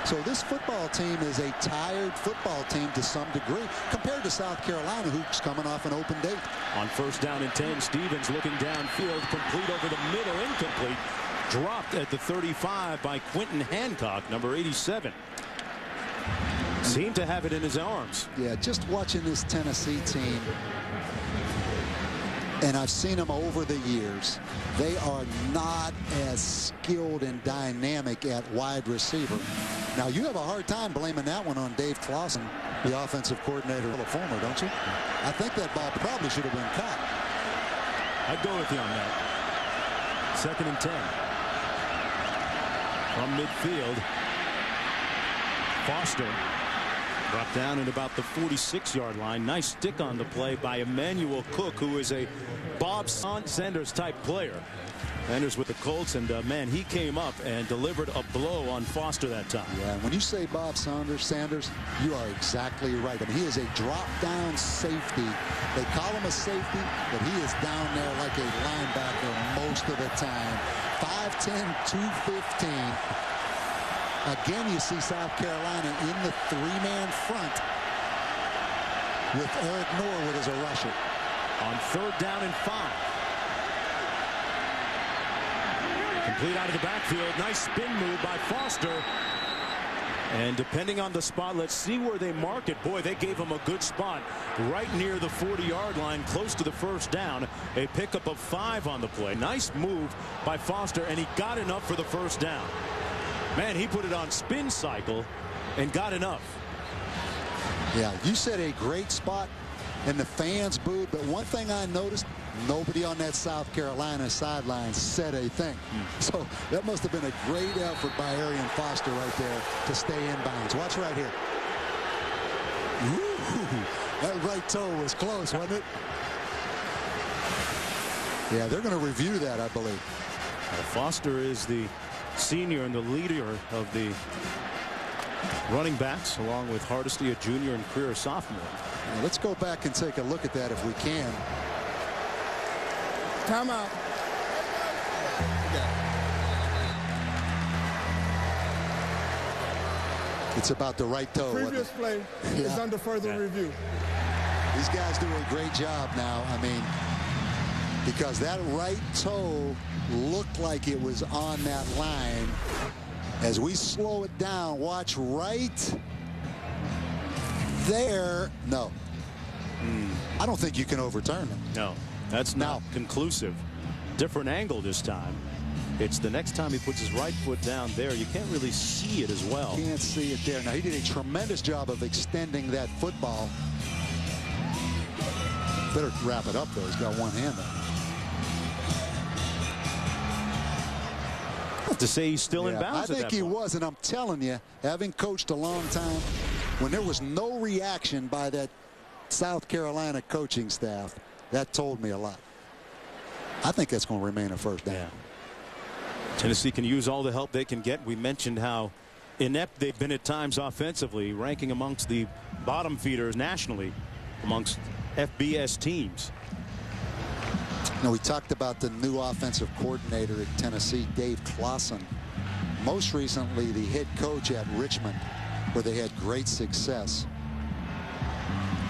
B: So this football team is a tired football team to some degree compared to South Carolina, who's coming off an open date.
A: On 1st down and 10, Stevens looking downfield, complete over the middle, incomplete. Dropped at the 35 by Quentin Hancock, number 87. Seemed to have it in his arms.
B: Yeah, just watching this Tennessee team, and I've seen them over the years, they are not as skilled and dynamic at wide receiver. Now, you have a hard time blaming that one on Dave Clawson, the offensive coordinator of Fulmer, don't you? I think that ball probably should have been caught.
A: I'd go with you on that. 2nd and 10. From midfield, Foster brought down at about the 46-yard line. Nice stick on the play by Emmanuel Cook, who is a Bob Sanders type player. Sanders with the Colts, and man, he came up and delivered a blow on Foster that time.
B: Yeah, when you say Bob Sanders, you are exactly right. I mean, he is a drop-down safety. They call him a safety, but he is down there like a linebacker most of the time. 5'10", 215. Again, you see South Carolina in the 3-man front with Eric Norwood as a rusher.
A: On 3rd down and 5. Complete out of the backfield. Nice spin move by Foster. And depending on the spot, let's see where they mark it. Boy, they gave him a good spot right near the 40-yard line, close to the 1st down. A pickup of 5 on the play. Nice move by Foster, and he got enough for the 1st down. Man, he put it on spin cycle and got enough.
B: Yeah, you said a great spot, and the fans booed. But one thing I noticed, nobody on that South Carolina sideline said a thing. So that must have been a great effort by Arian Foster right there to stay in bounds. Watch right here. Ooh, that right toe was close, wasn't it? Yeah, they're going to review that, I believe.
A: Well, Foster is the senior and the leader of the running backs, along with Hardesty, a junior and career sophomore.
B: Now, let's go back and take a look at that if we can.
D: Timeout.
B: It's about the right toe.
D: Previous play is under further review.
B: These guys do a great job now. I mean, because that right toe looked like it was on that line. As we slow it down, watch right there. No. I don't think you can overturn it.
A: No, that's not conclusive. Different angle this time. It's the next time he puts his right foot down there. You can't really see it as well.
B: Can't see it there. Now, he did a tremendous job of extending that football. Better wrap it up, though. He's got one hand on it.
A: To say he's still in bounds.
B: I think he was, and I'm telling you, having coached a long time, when there was no reaction by that South Carolina coaching staff, that told me a lot. I think that's going to remain a first down.
A: Yeah. Tennessee can use all the help they can get. We mentioned how inept they've been at times offensively, ranking amongst the bottom feeders nationally amongst FBS teams.
B: Now, we talked about the new offensive coordinator at Tennessee, Dave Clawson. Most recently, the head coach at Richmond, where they had great success.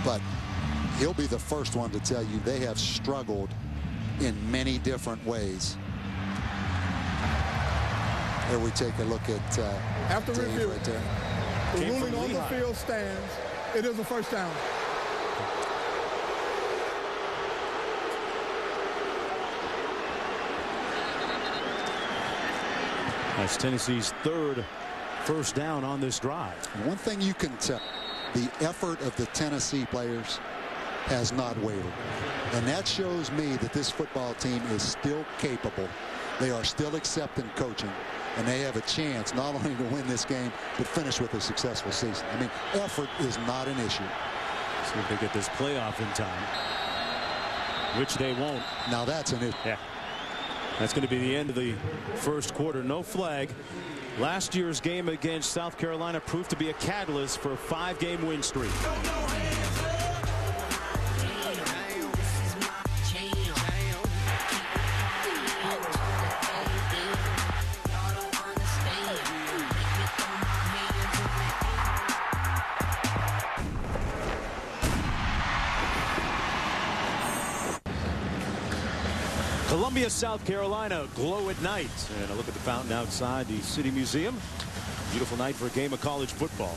B: But he'll be the first one to tell you they have struggled in many different ways. Here we take a look at
D: after
B: Dave
D: review,
B: right there.
D: The ruling on the field stands. It is a first down.
A: That's Tennessee's third first down on this drive.
B: One thing you can tell, the effort of the Tennessee players has not wavered. And that shows me that this football team is still capable. They are still accepting coaching. And they have a chance not only to win this game, but finish with a successful season. I mean, effort is not an issue.
A: See if they get this playoff in time, which they won't.
B: Now that's an issue.
A: Yeah. That's going to be the end of the first quarter. No flag. Last year's game against South Carolina proved to be a catalyst for a 5-game win streak. Columbia, South Carolina, glow at night. And a look at the fountain outside the City Museum. Beautiful night for a game of college football.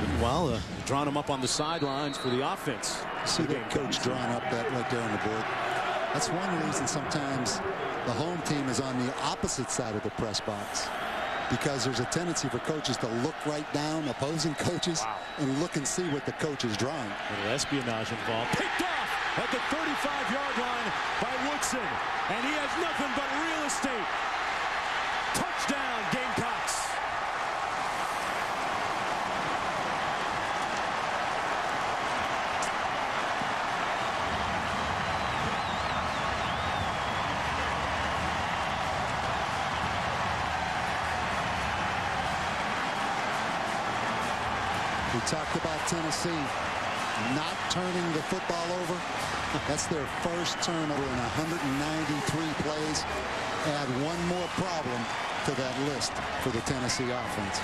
A: Meanwhile, drawing them up on the sidelines for the offense.
B: See that coach drawing up that right there on the board. That's one reason sometimes the home team is on the opposite side of the press box, because there's a tendency for coaches to look right down opposing coaches and look and see what the coach is drawing.
A: A little espionage involved. Picked off at the 35-yard line by Woodson, and he has nothing but real estate. Touchdown, Gamecocks.
B: We talked about Tennessee not turning the football over. That's their first turnover in 193 plays. Add one more problem to that list for the Tennessee offense.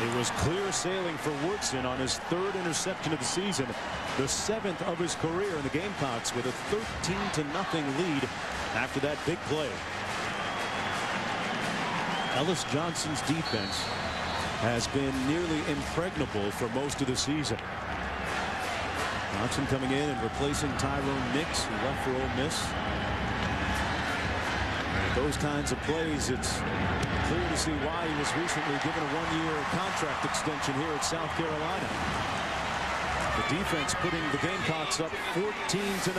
A: It was clear sailing for Woodson on his third interception of the season, the 7th of his career, in the Gamecocks with a 13-0 lead after that big play. Ellis Johnson's defense has been nearly impregnable for most of the season. Johnson coming in and replacing Tyrone Nix, who left for Ole Miss. And with those kinds of plays, it's clear to see why he was recently given a 1-year contract extension here at South Carolina. The defense putting the Gamecocks up 14-0.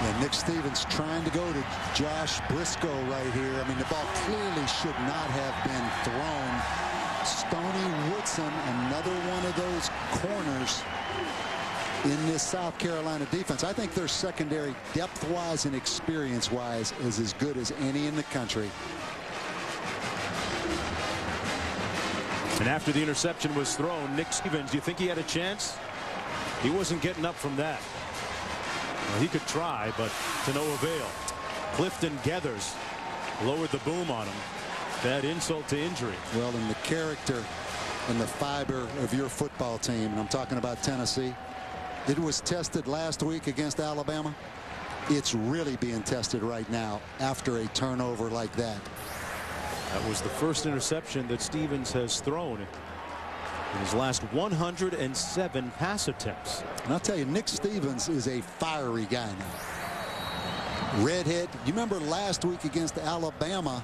B: And Nick Stevens trying to go to Josh Briscoe right here. I mean, the ball clearly should not have been thrown. Stoney Woodson, another one of those corners in this South Carolina defense. I think their secondary, depth-wise and experience-wise, is as good as any in the country.
A: And after the interception was thrown, Nick Stevens, do you think he had a chance? He wasn't getting up from that. Well, he could try, but to no avail. Clifton Geathers lowered the boom on him. Bad insult to injury.
B: Well, in the character and the fiber of your football team, and I'm talking about Tennessee, it was tested last week against Alabama. it's really being tested right now after a turnover like that.
F: That was the first interception that Stevens has thrown in his last 107 pass attempts.
B: And I'll tell you, Nick Stevens is a fiery guy now. Redhead. You remember last week against Alabama,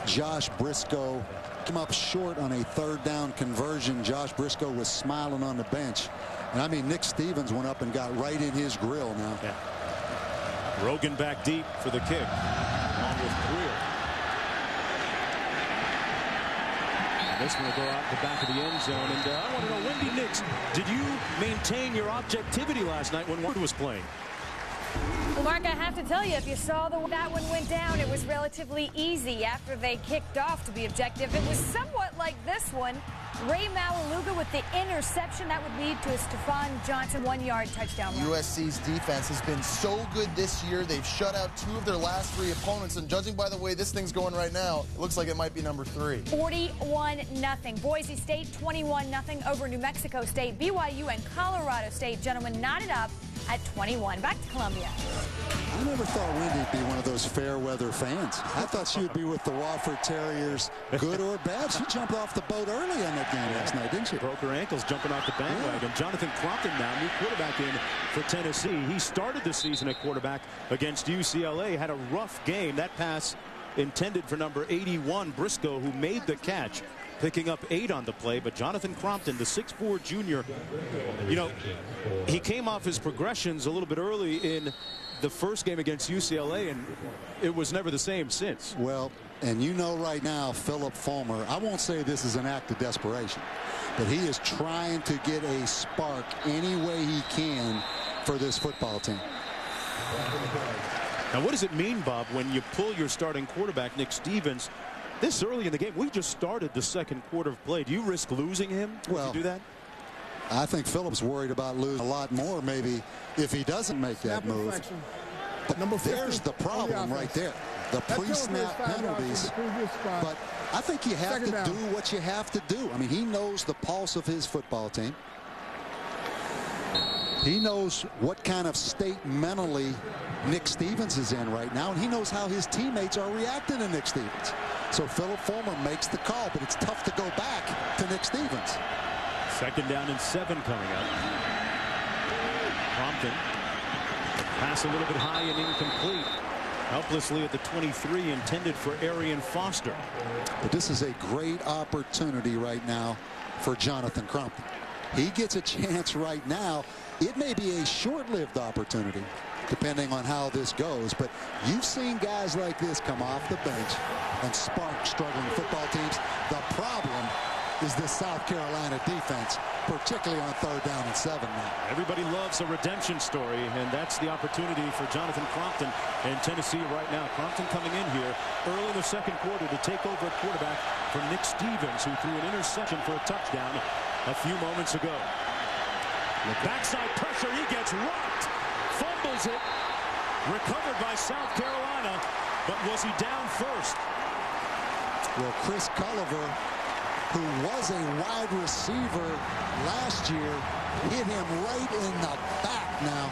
B: Josh Briscoe came up short on a third down conversion. Josh Briscoe was smiling on the bench. And I mean, Nick Stevens went up and got right in his grill now.
F: Yeah. Rogan back deep for the kick, along with Greer. And this one will go out the back of the end zone. And I want to know, Wendy Nix, did you maintain your objectivity last night when Ward was playing?
E: Well, Mark, I have to tell you, if you saw that one went down, it was relatively easy after they kicked off, to be objective. It was somewhat like this one. Ray Malaluga with the interception that would lead to a Stephon Johnson 1-yard touchdown run.
G: USC's defense has been so good this year. They've shut out 2 of their last 3 opponents, and judging by the way this thing's going right now, it looks like it might be number 3.
E: 41-0. Boise State 21-0 over New Mexico State. BYU and Colorado State, gentlemen, knotted up at 21. Back to Columbia.
B: I never thought Wendy'd be one of those fair weather fans. I thought she would be with the Wofford Terriers, good or bad. She jumped off the boat early on that game last night, didn't she?
F: Broke her ankles jumping off the bandwagon. Yeah. Jonathan Crompton now, new quarterback in for Tennessee. He started the season at quarterback against UCLA, had a rough game. That pass intended for number 81, Briscoe, who made the catch, picking up 8 on the play. But Jonathan Crompton, the 6'4" junior, you know, he came off his progressions a little bit early in the first game against UCLA, and it was never the same since.
B: Well, and you know right now, Philip Fulmer, I won't say this is an act of desperation, but he is trying to get a spark any way he can for this football team.
F: Now, what does it mean, Bob, when you pull your starting quarterback, Nick Stevens, this early in the game? We just started the second quarter of play. Do you risk losing him if you do that?
B: I think Phillips worried about losing a lot more maybe if he doesn't make that move. But there's the problem right there. The pre-snap penalties. But I think you have to do what you have to do. I mean, he knows the pulse of his football team. He knows what kind of state mentally Nick Stevens is in right now, and he knows how his teammates are reacting to Nick Stevens. So Philip Fulmer makes the call, but it's tough to go back to Nick Stevens.
F: 2nd down and 7 coming up. Crompton, pass a little bit high and incomplete. Helplessly at the 23, intended for Arian Foster.
B: But this is a great opportunity right now for Jonathan Crompton. He gets a chance right now. It may be a short-lived opportunity, depending on how this goes. But you've seen guys like this come off the bench and spark struggling football teams. The problem is this South Carolina defense, particularly on 3rd down and 7 now.
F: Everybody loves a redemption story, and that's the opportunity for Jonathan Crompton in Tennessee right now. Crompton coming in here early in the second quarter to take over at quarterback from Nick Stevens, who threw an interception for a touchdown a few moments ago. The backside pressure, he gets rocked, fumbles it, recovered by South Carolina, but was he down first?
B: Well, Chris Culliver, who was a wide receiver last year, hit him right in the back now.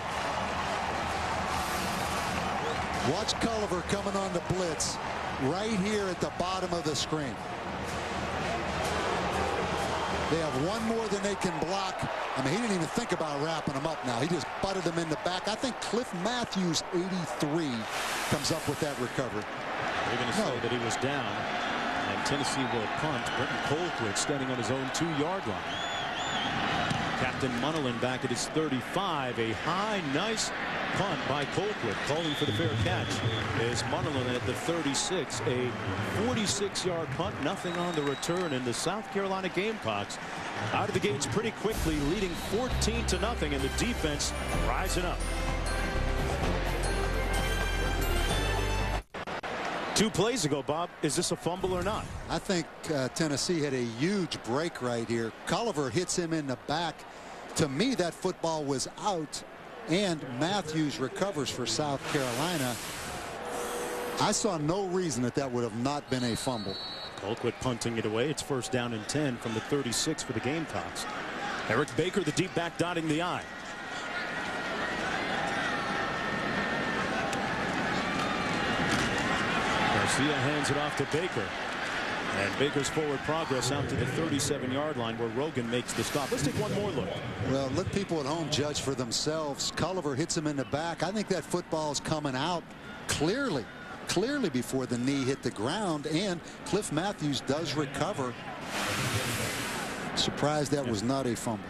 B: Watch Culliver coming on the blitz right here at the bottom of the screen. They have one more than they can block. I mean, he didn't even think about wrapping him up now. He just butted him in the back. I think Cliff Matthews, 83, comes up with that recovery.
F: They're going to say that he was down. And Tennessee will punt. Brenton Colquitt standing on his own 2-yard line. Captain Munnerlyn back at his 35. A high, nice punt by Colquitt. Calling for the fair catch is Munnerlyn at the 36. A 46-yard punt. Nothing on the return. And the South Carolina Gamecocks out of the gates pretty quickly, leading 14-0. And the defense rising up. 2 plays ago, Bob, is this a fumble or not?
B: I think Tennessee had a huge break right here. Culliver hits him in the back. To me, that football was out, and Matthews recovers for South Carolina. I saw no reason that would have not been a fumble.
F: Colquitt punting it away. It's 1st down and 10 from the 36 for the Gamecocks. Eric Baker, the deep back, dotting the I. Garcia hands it off to Baker. And Baker's forward progress out to the 37-yard line where Rogan makes the stop. Let's take one more look.
B: Well, let people at home judge for themselves. Culliver hits him in the back. I think that football is coming out clearly before the knee hit the ground, and Cliff Matthews does recover. Surprised that was not a fumble.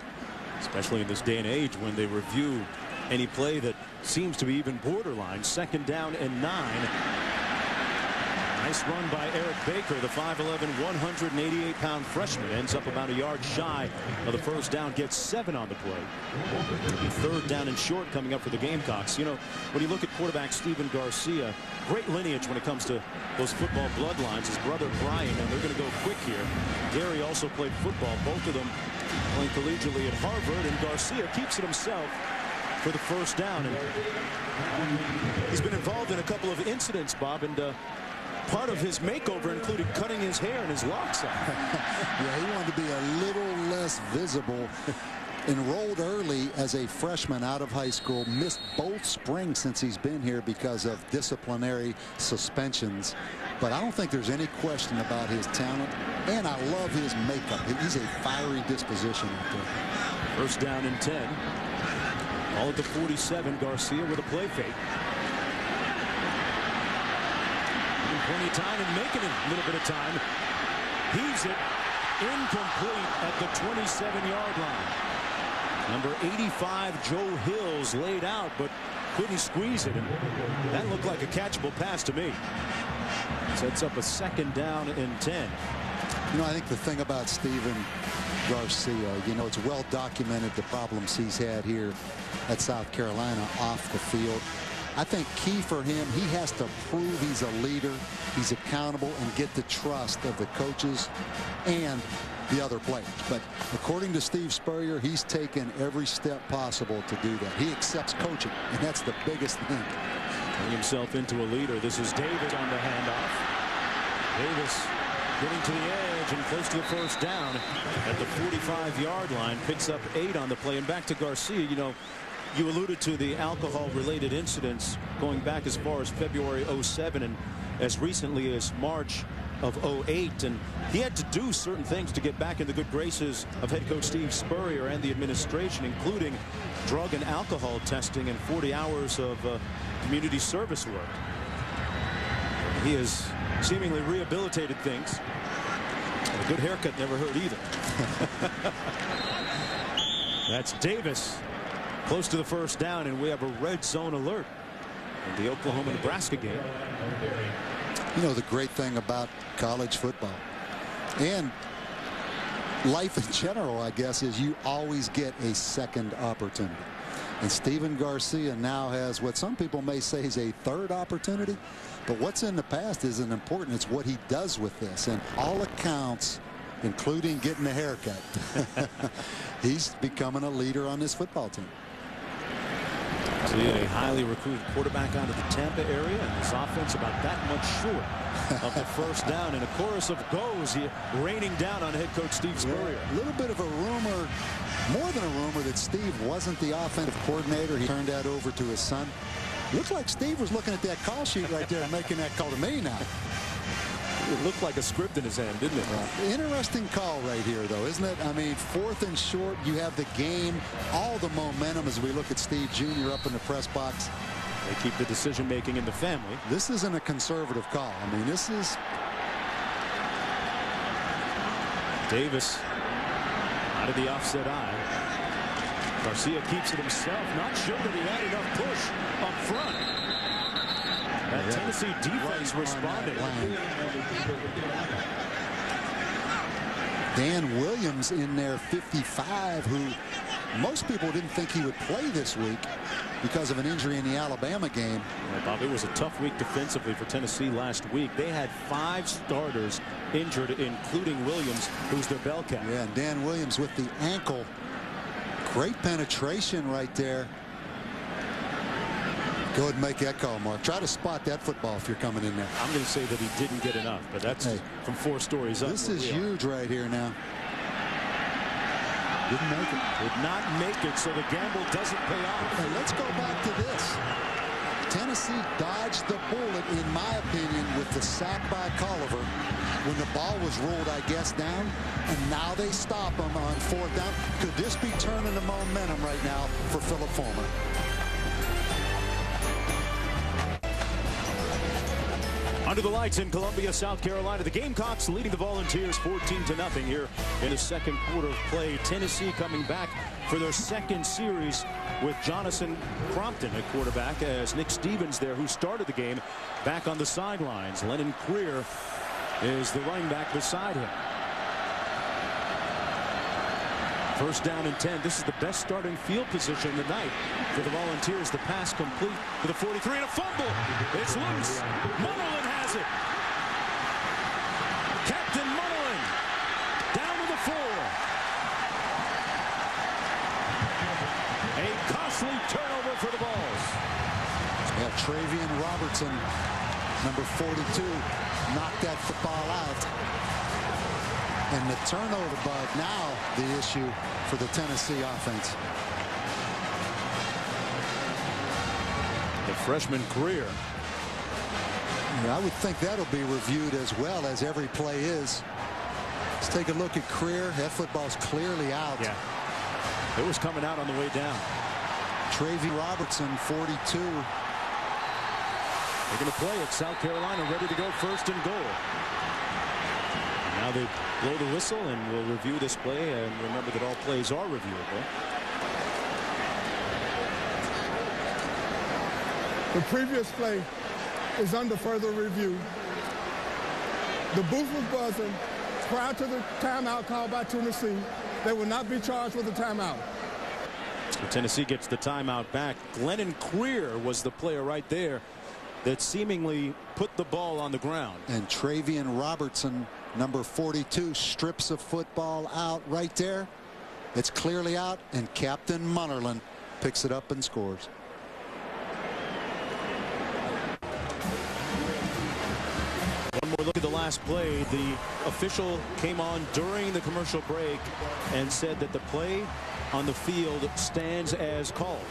F: Especially in this day and age when they review any play that seems to be even borderline. 2nd down and 9. Nice run by Eric Baker, the 5'11", 188-pound freshman. Ends up about a yard shy of the first down, gets 7 on the play. 3rd down and short coming up for the Gamecocks. You know, when you look at quarterback Stephen Garcia, great lineage when it comes to those football bloodlines. His brother Brian, and they're going to go quick here. Gary also played football, both of them playing collegiately at Harvard, and Garcia keeps it himself for the first down. And he's been involved in a couple of incidents, Bob, and part of his makeover included cutting his hair and his locks out.
B: Yeah, he wanted to be a little less visible. Enrolled early as a freshman out of high school. Missed both springs since he's been here because of disciplinary suspensions. But I don't think there's any question about his talent. And I love his makeup. He's a fiery disposition out there.
F: 1st down and 10. All at the 47. Garcia with a play fake. Plenty of time and making it a little bit of time. Heaves it incomplete at the 27-yard line. Number 85, Joe Hills, laid out but couldn't squeeze it, and that looked like a catchable pass to me. Sets up a 2nd down and 10.
B: You know, I think the thing about Stephen Garcia, you know, it's well documented the problems he's had here at South Carolina off the field. I think key for him, he has to prove he's a leader, he's accountable, and get the trust of the coaches and the other players. But according to Steve Spurrier, he's taken every step possible to do that. He accepts coaching, and that's the biggest thing.
F: Turning himself into a leader. This is Davis on the handoff. Davis getting to the edge and close to the first down at the 45-yard line. Picks up 8 on the play. And back to Garcia, you know, you alluded to the alcohol-related incidents going back as far as February '07 and as recently as March of '08, and he had to do certain things to get back in the good graces of head coach Steve Spurrier and the administration, including drug and alcohol testing and 40 hours of community service work. He has seemingly rehabilitated things. And a good haircut never hurt either. That's Davis. Close to the first down, and we have a red zone alert in the Oklahoma-Nebraska game.
B: You know, the great thing about college football and life in general, I guess, is you always get a second opportunity. And Stephen Garcia now has what some people may say is a 3rd opportunity. But what's in the past isn't important. It's what he does with this. And all accounts, including getting a haircut, he's becoming a leader on this football team.
F: So you had a highly recruited quarterback out of the Tampa area, and his offense about that much short of the first down. And a chorus of goes here, raining down on head coach Steve Spurrier.
B: A little bit of a rumor, more than a rumor, that Steve wasn't the offensive coordinator. He turned that over to his son. Looks like Steve was looking at that call sheet right there and making that call to me now.
F: It looked like a script in his hand, didn't it?
B: Interesting call right here, though, isn't it? I mean, 4th and short, you have the game, all the momentum as we look at Steve Jr. up in the press box.
F: They keep the decision-making in the family.
B: This isn't a conservative call. I mean, this is...
F: Davis out of the offset eye. Garcia keeps it himself. Not sure that he had enough push up front. That Tennessee defense responded. Dan Williams in there, 55, who most people didn't think he would play this week because of an injury in the Alabama game. Well, Bob, it was a tough week defensively for Tennessee last week. They had 5 starters injured, including Williams, who's their bell cow.
B: Yeah, and Dan Williams with the ankle. Great penetration right there. Go ahead and make that call, Mark. Try to spot that football if you're coming in there.
F: I'm going to say that he didn't get enough, but that's from 4 stories up.
B: This is huge right here now. Didn't make it.
F: Did not make it, so the gamble doesn't pay off.
B: And let's go back to this. Tennessee dodged the bullet, in my opinion, with the sack by Culliver when the ball was ruled, I guess, down, and now they stop him on 4th down. Could this be turning the momentum right now for Phillip Fulmer?
F: Under the lights in Columbia, South Carolina, the Gamecocks leading the Volunteers 14-0 here in the second quarter of play. Tennessee coming back for their second series with Jonathan Crompton at quarterback, as Nick Stevens there, who started the game, back on the sidelines. Lennon Creer is the running back beside him. First down and 10. This is the best starting field position tonight for the Volunteers. The pass complete to the 43 and a fumble. It's loose. Munnerlyn has it. Captain Munnerlyn down to the 4. A costly turnover for the Vols.
B: Yeah, Travian Robertson, number 42, knocked that football out. And the turnover bug now the issue for the Tennessee offense.
F: The freshman Creer.
B: Yeah, I would think that'll be reviewed as well as every play is. Let's take a look at Creer. That football's clearly out.
F: Yeah, it was coming out on the way down.
B: Travian Robertson, 42.
F: They're going to play it. South Carolina ready to go, 1st and goal. Now they blow the whistle, and we'll review this play, and remember that all plays are reviewable.
D: The previous play is under further review. The booth was buzzing prior to the timeout called by Tennessee. They will not be charged with a timeout.
F: So Tennessee gets the timeout back. Glennon Creer was the player right there that seemingly put the ball on the ground.
B: And Travian Robertson, number 42, strips a football out right there. It's clearly out, and Captain Munnerlyn picks it up and scores.
F: One more look at the last play. The official came on during the commercial break and said that the play on the field stands as called.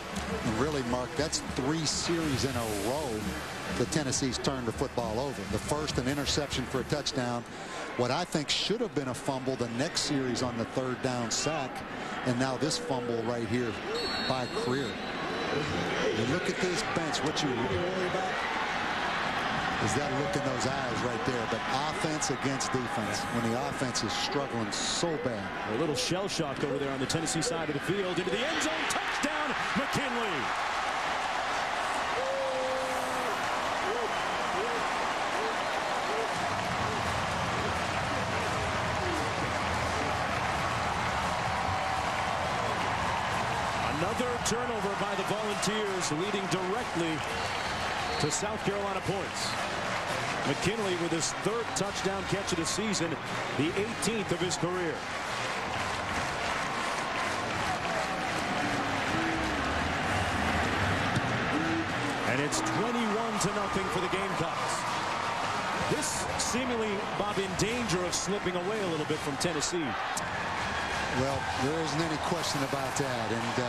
B: And really, Mark, that's 3 series in a row that Tennessee's turned the football over. The first, an interception for a touchdown. What I think should have been a fumble the next series on the 3rd down sack. And now this fumble right here by Creer. You look at this bench, what you really worry about is that look in those eyes right there. But offense against defense, when the offense is struggling so bad.
F: A little shell shock over there on the Tennessee side of the field. Into the end zone. Touchdown, McKinley. Another turnover by the Volunteers, leading directly to South Carolina points. McKinley with his 3rd touchdown catch of the season, the 18th of his career. And it's 21-0 for the Gamecocks. This seemingly, Bob, in danger of slipping away a little bit from Tennessee.
B: Well, there isn't any question about that. And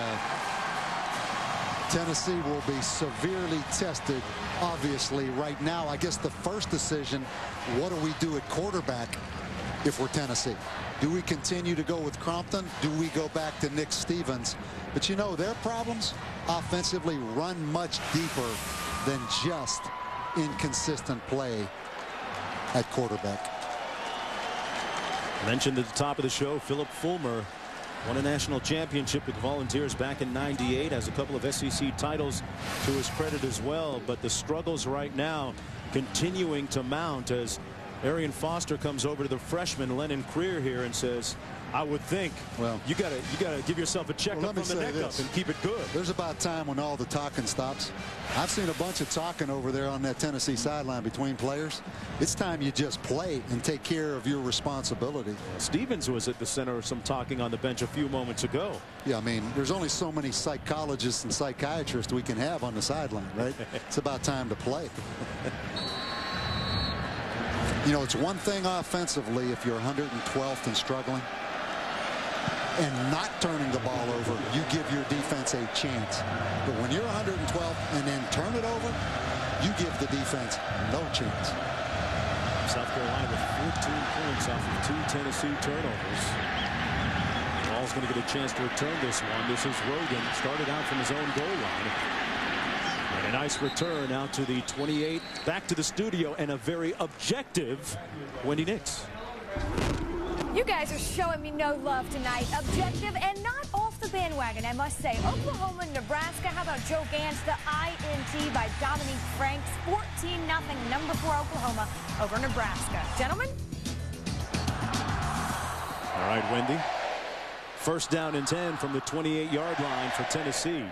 B: Tennessee will be severely tested, obviously, right now. I guess the first decision, what do we do at quarterback if we're Tennessee? Do we continue to go with Crompton? Do we go back to Nick Stevens? But, you know, their problems offensively run much deeper than just inconsistent play at quarterback.
F: Mentioned at the top of the show, Phillip Fulmer won a national championship with the Volunteers back in '98, has a couple of SEC titles to his credit as well. But the struggles right now continuing to mount as Arian Foster comes over to the freshman Lennon Creer here and says, I would think, well, you gotta give yourself a checkup from the neck up and keep it good.
B: There's about time when all the talking stops. I've seen a bunch of talking over there on that Tennessee sideline between players. It's time you just play and take care of your responsibility.
F: Stevens was at the center of some talking on the bench a few moments ago.
B: Yeah, I mean, there's only so many psychologists and psychiatrists we can have on the sideline, right? It's about time to play. You know, it's one thing offensively if you're 112th and struggling. and not turning the ball over, you give your defense a chance. But when you're 112 and then turn it over, you give the defense no chance.
F: South Carolina with 14 points off of 2 Tennessee turnovers. Ball's going to get a chance to return this one. This is Rogan, started out from his own goal line. And a nice return out to the 28. Back to the studio and a very objective Wendy Nix.
E: You guys are showing me no love tonight. Objective and not off the bandwagon, I must say. Oklahoma, Nebraska. How about Joe Gans, the INT by Dominique Franks. 14-0, number 4 Oklahoma over Nebraska. Gentlemen?
F: All right, Wendy. First down and 10 from the 28-yard line for Tennessee.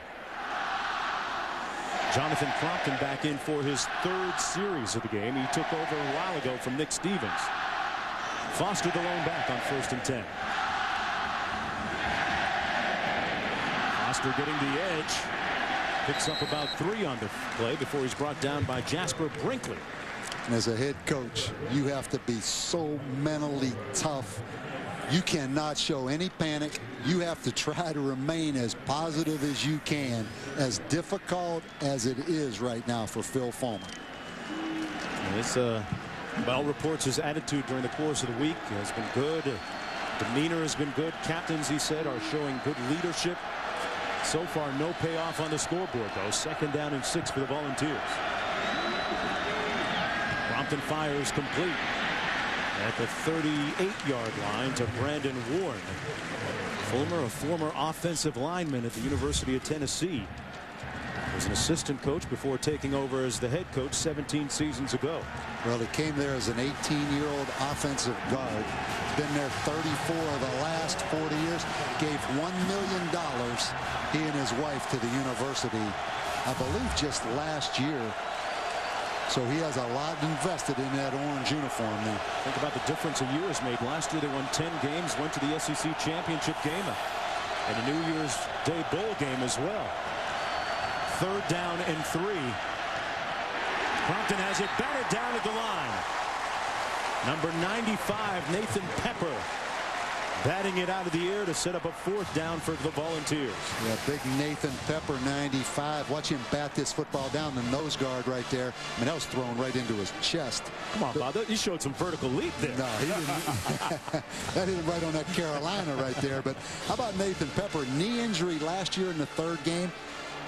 F: Jonathan Crompton back in for his 3rd series of the game. He took over a while ago from Nick Stevens. Foster the lone back on 1st and 10. Foster getting the edge. Picks up about 3 on the play before he's brought down by Jasper Brinkley.
B: And as a head coach, you have to be so mentally tough. You cannot show any panic. You have to try to remain as positive as you can, as difficult as it is right now for Phil Fulmer.
F: Bell reports his attitude during the course of the week has been good. Demeanor has been good. Captains, he said, are showing good leadership. So far, no payoff on the scoreboard, though. 2nd down and 6 for the Volunteers. Crompton fires complete at the 38-yard line to Brandon Warren. Fulmer, a former offensive lineman at the University of Tennessee, was an assistant coach before taking over as the head coach 17 seasons ago.
B: Well, he came there as an 18-year-old offensive guard. Been there 34 of the last 40 years. Gave $1 million, he and his wife, to the university, I believe just last year. So he has a lot invested in that orange uniform now.
F: Think about the difference a year has made. Last year they won 10 games, went to the SEC championship game, and a New Year's Day bowl game as well. 3rd down and 3. Crompton has it batted down at the line. Number 95, Nathan Pepper, batting it out of the air to set up a 4th down for the Volunteers.
B: Yeah, big Nathan Pepper, 95. Watch him bat this football down the nose guard right there. I mean, that was thrown right into his chest.
F: Come on, Bob. He showed some vertical leap there.
B: No, he didn't. That hit him right on that Carolina right there. But how about Nathan Pepper? Knee injury last year in the 3rd game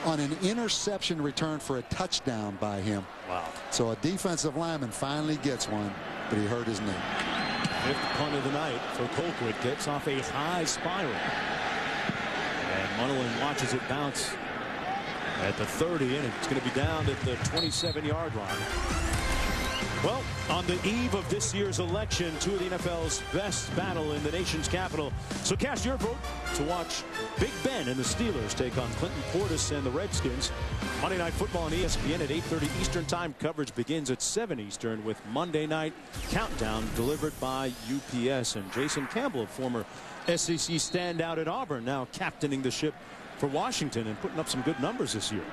B: on an interception return for a touchdown by him.
F: Wow.
B: So a defensive lineman finally gets one, but he hurt his knee.
F: 5th punt of the night for Colquitt. Gets off a high spiral. And Munnerlyn watches it bounce at the 30, and it's going to be down at the 27-yard line. Well, on the eve of this year's election, 2 of the NFL's best battle in the nation's capital. So cast your vote to watch Big Ben and the Steelers take on Clinton Portis and the Redskins. Monday Night Football on ESPN at 8:30 Eastern Time. Coverage begins at 7 Eastern with Monday Night Countdown delivered by UPS. And Jason Campbell, former SEC standout at Auburn, now captaining the ship for Washington and putting up some good numbers this year.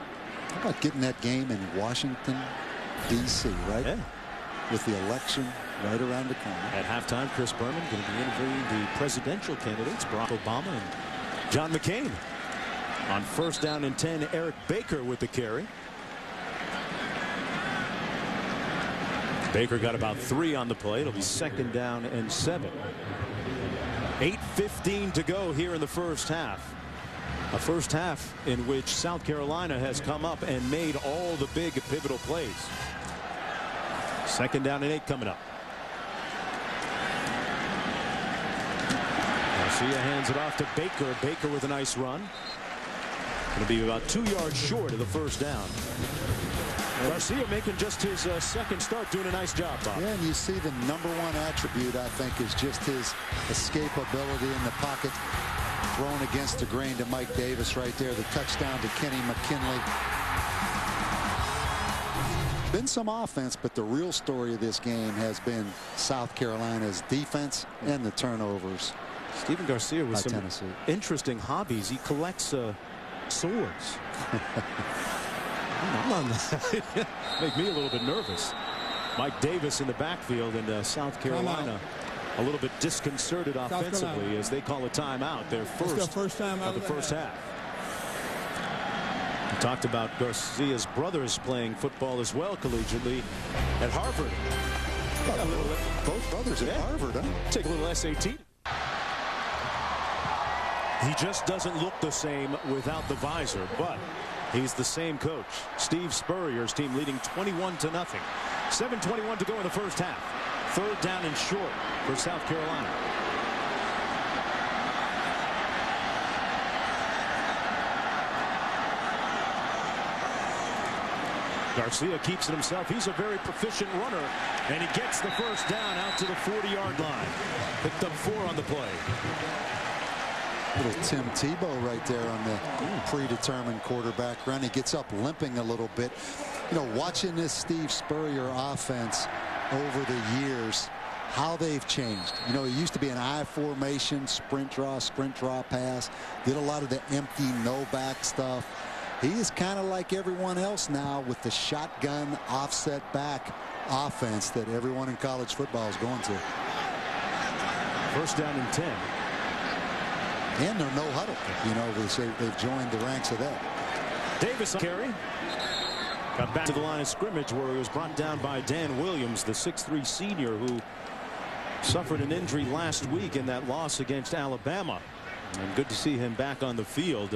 B: How about getting that game in Washington, D.C., right?
F: Yeah.
B: With the election right around the corner.
F: At halftime, Chris Berman going to be interviewing the presidential candidates, Barack Obama and John McCain. On 1st down and 10, Eric Baker with the carry. Baker got about 3 on the play. It'll be 2nd down and 7. 8:15 to go here in the first half. A first half in which South Carolina has come up and made all the big pivotal plays. 2nd down and 8 coming up. Garcia hands it off to Baker. Baker with a nice run. Going to be about 2 yards short of the 1st down. Garcia making just his 2nd start, doing a nice job, Bob.
B: Yeah, and you see the #1 attribute, I think, is just his escapability in the pocket. Thrown against the grain to Mike Davis right there. The touchdown to Kenny McKinley. Been some offense, but the real story of this game has been South Carolina's defense and the turnovers.
F: Stephen Garcia with some
B: Tennessee.
F: Interesting hobbies. He collects swords. Make me a little bit nervous. Mike Davis in the backfield, and South Carolina a little bit disconcerted offensively as they call a timeout. Their first
D: time out
F: of the first half. We talked about Garcia's brothers playing football as well collegiately at Harvard.
B: Both brothers at Harvard, huh?
F: Take a little SAT. He just doesn't look the same without the visor, but he's the same coach. Steve Spurrier's team leading 21-0. 7:21 to go in the first half. Third down and short for South Carolina. Garcia keeps it himself. He's a very proficient runner, and he gets the first down out to the 40-yard line. Picked up 4 on the play.
B: Little Tim Tebow right there on the predetermined quarterback run. He gets up limping a little bit. You know, watching this Steve Spurrier offense over the years, how they've changed. You know, it used to be an I formation, sprint draw, pass. Did a lot of the empty no back stuff. He is kind of like everyone else now with the shotgun offset back offense that everyone in college football is going to.
F: First down and 10.
B: And they're no huddle. You know, they've joined the ranks of that.
F: Davis on carry. Got back to the line of scrimmage where he was brought down by Dan Williams, the 6'3 senior who suffered an injury last week in that loss against Alabama. And good to see him back on the field.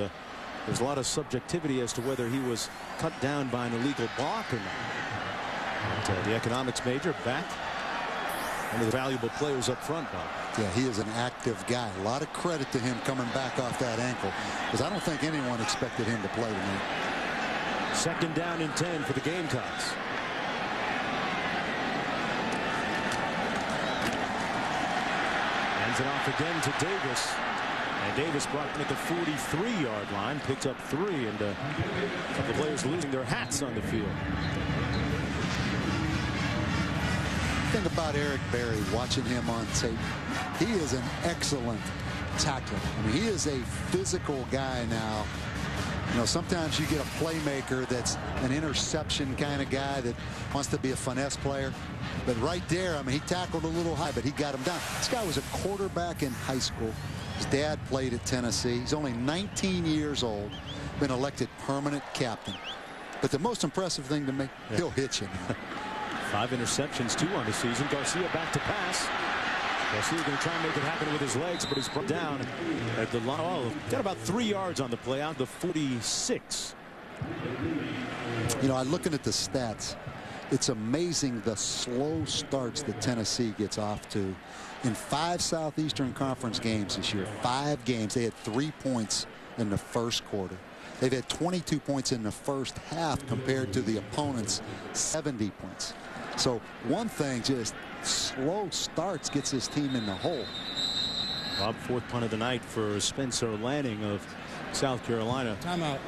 F: There's a lot of subjectivity as to whether he was cut down by an illegal block or not. But, the economics major back. One of the valuable players up front, Bob.
B: Yeah, he is an active guy. A lot of credit to him coming back off that ankle, because I don't think anyone expected him to play tonight.
F: Second down and 10 for the Gamecocks. Hands it off again to Davis. And Davis brought it at the 43-yard line, picked up 3, and a couple of players losing their hats on the field.
B: Think about Eric Berry, watching him on tape. He is an excellent tackler. I mean, he is a physical guy now. You know, sometimes you get a playmaker that's an interception kind of guy that wants to be a finesse player. But right there, I mean, he tackled a little high, but he got him down. This guy was a quarterback in high school. His dad played at Tennessee. He's only 19 years old, been elected permanent captain. But the most impressive thing to me, he'll hit you now.
F: 5 interceptions, 2 on the season. Garcia back to pass. Garcia going to try and make it happen with his legs, but he's brought down at the line. Oh, got about 3 yards on the play out the 46.
B: You know, I'm looking at the stats. It's amazing the slow starts that Tennessee gets off to. In 5 Southeastern Conference games this year, 5 games, they had 3 points in the first quarter. They've had 22 points in the first half compared to the opponent's 70 points. So one thing, just slow starts gets his team in the hole.
F: Bob, 4th punt of the night for Spencer Lanning of South Carolina.
D: Timeout.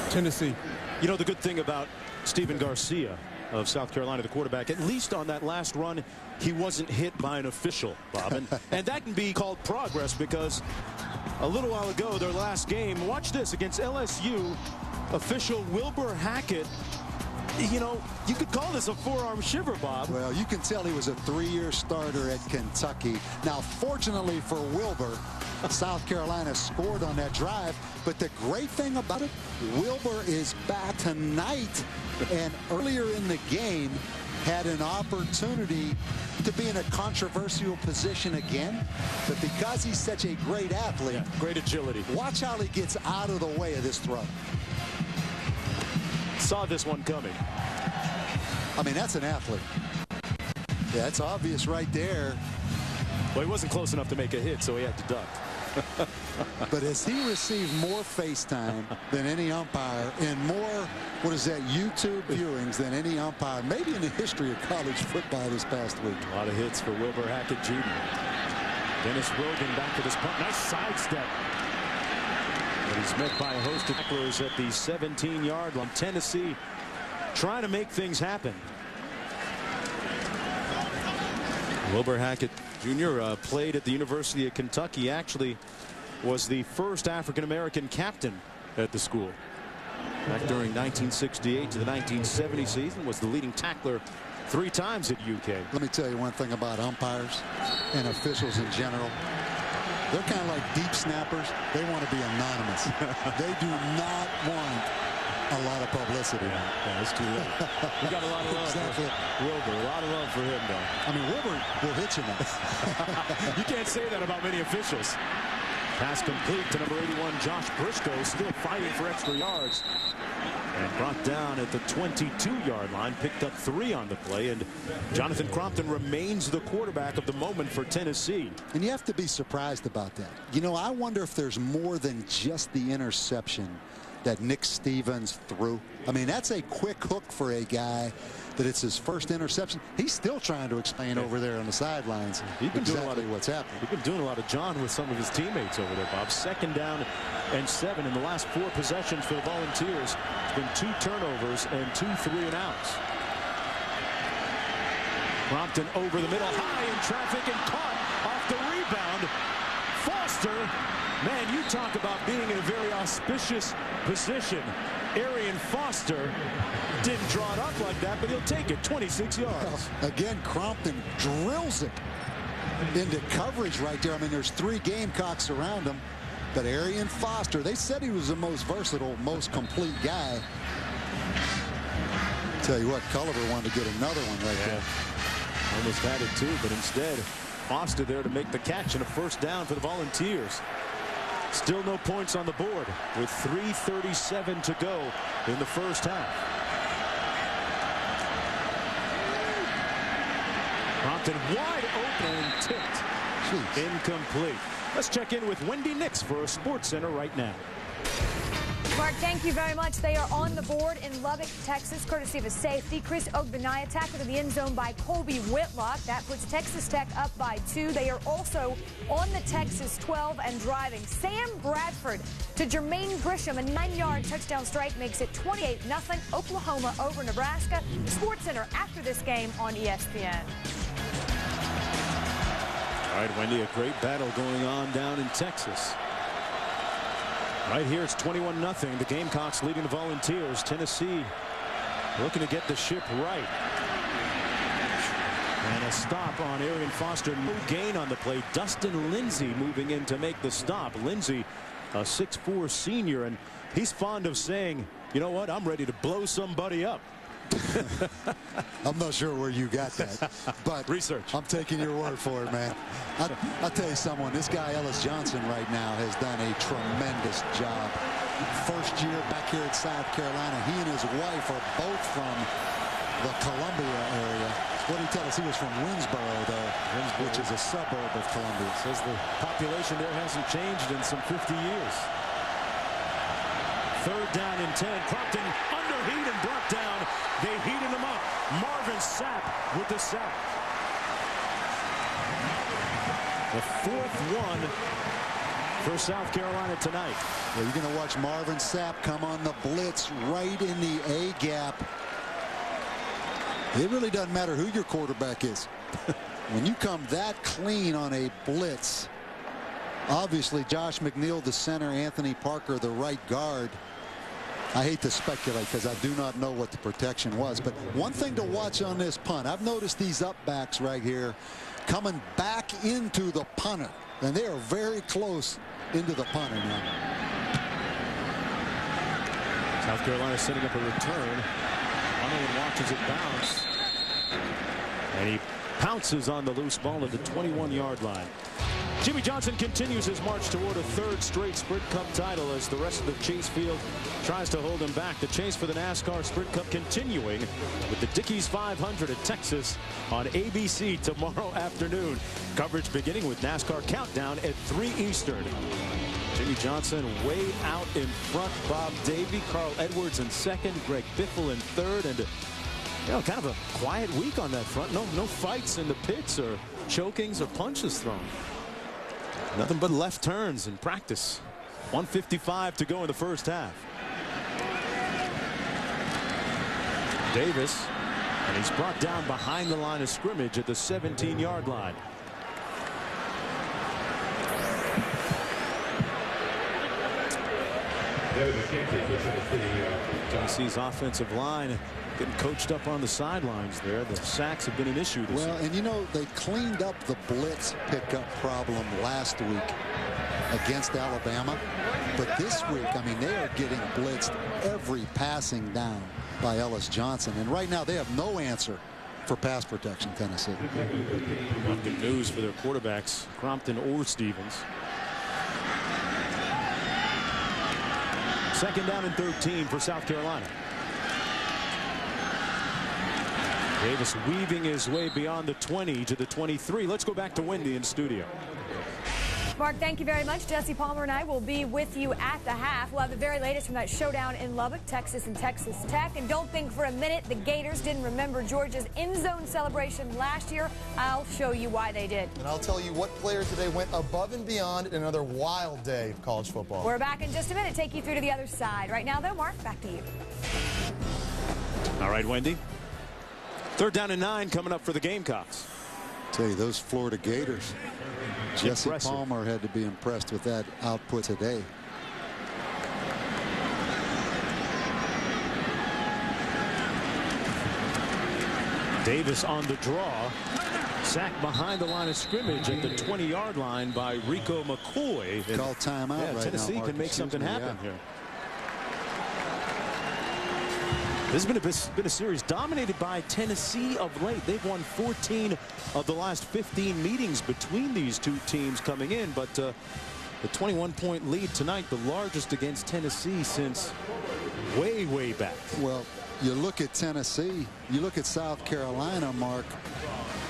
D: Tennessee.
F: You know, the good thing about Stephen Garcia of South Carolina, the quarterback, at least on that last run, he wasn't hit by an official, Bob. And that can be called progress, because a little while ago, their last game, watch this, against LSU, official Wilbur Hackett, you know, you could call this a forearm shiver, Bob.
B: Well, you can tell he was a 3-year starter at Kentucky. Now, fortunately for Wilbur, South Carolina scored on that drive. But the great thing about it, Wilbur is back tonight. And earlier in the game, had an opportunity to be in a controversial position again. But because he's such a great athlete,
F: great agility.
B: Watch how he gets out of the way of this throw.
F: Saw this one coming.
B: I mean, that's an athlete. Yeah, it's obvious right there.
F: Well, he wasn't close enough to make a hit, so he had to duck.
B: But has he received more FaceTime than any umpire, and more, what is that, YouTube viewings than any umpire, maybe in the history of college football this past week?
F: A lot of hits for Wilbur Hackett Jr. Dennis Rogan back to this punt. Nice sidestep. But he's met by a host of tacklers at the 17-yard line. Tennessee trying to make things happen. Wilbur Hackett Jr. Played at the University of Kentucky. Actually was the first African-American captain at the school. Back during 1968 to the 1970 season, was the leading tackler 3 times at UK.
B: Let me tell you one thing about umpires and officials in general. They're kind of like deep snappers. They want to be anonymous. They do not want a lot of publicity.
F: Yeah, that's too late. We got a lot of love for Wilber. A lot of love for him, though.
B: I mean, Wilber will hit you now.
F: You can't say that about many officials. Pass complete to number 81, Josh Briscoe, still fighting for extra yards. And brought down at the 22-yard line, picked up 3 on the play, and Jonathan Crompton remains the quarterback of the moment for Tennessee.
B: And you have to be surprised about that. You know, I wonder if there's more than just the interception that Nick Stevens threw. I mean, that's a quick hook for a guy that it's his first interception. He's still trying to explain over there on the sidelines exactly what's happening.
F: We've been doing a lot of John with some of his teammates over there, Bob. 2nd down and 7 in the last 4 possessions for the Volunteers. It's been 2 turnovers and 2 3-and-outs. Crompton over the middle, high in traffic and caught off the rebound. Foster, man, you talk about being in a very auspicious position. Arian Foster didn't draw it up like that, but he'll take it. 26 yards.
B: Again, Crompton drills it into coverage right there. I mean, there's 3 Gamecocks around him, but Arian Foster, they said he was the most versatile, most complete guy. Tell you what, Culliver wanted to get another one right there.
F: Almost had it too, but instead Foster there to make the catch and a 1st down for the Volunteers. Still no points on the board with 3:37 to go in the first half. Crompton wide open and tipped. Incomplete. Let's check in with Wendy Nix for a Sports Center right now.
E: Mark, thank you very much. They are on the board in Lubbock, Texas, courtesy of a safety. Chris Ogbenaya tackled in the end zone by Colby Whitlock. That puts Texas Tech up by 2. They are also on the Texas 12 and driving. Sam Bradford to Jermaine Grisham. A 9-yard touchdown strike makes it 28-0. Oklahoma over Nebraska. Sports Center after this game on ESPN.
F: All right, Wendy, a great battle going on down in Texas. Right here, it's 21-0. The Gamecocks leading the Volunteers. Tennessee looking to get the ship right. And a stop on Arian Foster. No gain on the play. Dustin Lindsey moving in to make the stop. Lindsey, a 6'4" senior, and he's fond of saying, you know what, I'm ready to blow somebody up.
B: I'm not sure where you got that, but
F: research.
B: I'm taking your word for it, man. I'll tell you someone, this guy Ellis Johnson right now has done a tremendous job. First year back here at South Carolina. He and his wife are both from the Columbia area. What did he tell us? He was from Winsboro, though, which is a suburb of Columbia.
F: Says the population there hasn't changed in some 50 years. 3rd down and 10. Crompton under heat and brought down. They heated him up. Marvin Sapp with the sack. The 4th one for South Carolina tonight.
B: Well, you're going to watch Marvin Sapp come on the blitz right in the A gap. It really doesn't matter who your quarterback is. When you come that clean on a blitz, obviously Josh McNeil, the center, Anthony Parker, the right guard. I hate to speculate because I do not know what the protection was, but one thing to watch on this punt, I've noticed these up backs right here coming back into the punter, and they are very close into the punter now.
F: South Carolina setting up a return. Munnerlyn watches it bounce, and he pounces on the loose ball at the 21-yard line. Jimmy Johnson continues his march toward a 3rd straight Sprint Cup title as the rest of the Chase field tries to hold him back. The chase for the NASCAR Sprint Cup continuing with the Dickies 500 at Texas on ABC tomorrow afternoon. Coverage beginning with NASCAR Countdown at 3 Eastern. Jimmy Johnson way out in front. Bob Davey, Carl Edwards in 2nd, Greg Biffle in 3rd, and you know, kind of a quiet week on that front. No fights in the pits or chokings or punches thrown. Nothing but left turns in practice. 1:55 to go in the first half. Davis, and he's brought down behind the line of scrimmage at the 17-yard line. Tennessee's offensive line getting coached up on the sidelines there. The sacks have been an issue this year.
B: And you know, they cleaned up the blitz pickup problem last week against Alabama. But this week, I mean, they are getting blitzed every passing down by Ellis Johnson. And right now, they have no answer for pass protection, Tennessee.
F: Not good news for their quarterbacks, Crompton or Stevens. Second down and 13 for South Carolina. Davis weaving his way beyond the 20 to the 23. Let's go back to Wendy in studio.
E: Mark, thank you very much. Jesse Palmer and I will be with you at the half. We'll have the very latest from that showdown in Lubbock, Texas and Texas Tech. And don't think for a minute the Gators didn't remember Georgia's end zone celebration last year. I'll show you why they did.
G: And I'll tell you what players today went above and beyond in another wild day of college football.
E: We're back in just a minute. Take you through to the other side. Right now, though, Mark, back to you.
F: All right, Wendy. Third down and 9 coming up for the Gamecocks.
B: Tell you, those Florida Gators. Jesse
F: Impressive.
B: Palmer had to be impressed with that output today.
F: Davis on the draw. Sacked behind the line of scrimmage at the 20-yard line by Rico McCoy.
B: Call timeout right now.
F: Tennessee can make something happen here. This has been a series dominated by Tennessee of late. They've won 14 of the last 15 meetings between these two teams coming in. But the 21-point lead tonight, the largest against Tennessee since way, way back.
B: Well, you look at Tennessee, you look at South Carolina, Mark.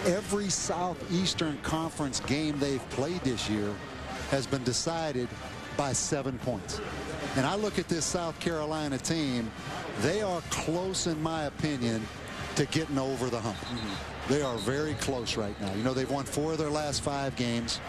B: Every Southeastern Conference game they've played this year has been decided by 7 points. And I look at this South Carolina team. They are close, in my opinion, to getting over the hump. They are very close right now. You know, they've won 4 of their last 5 games.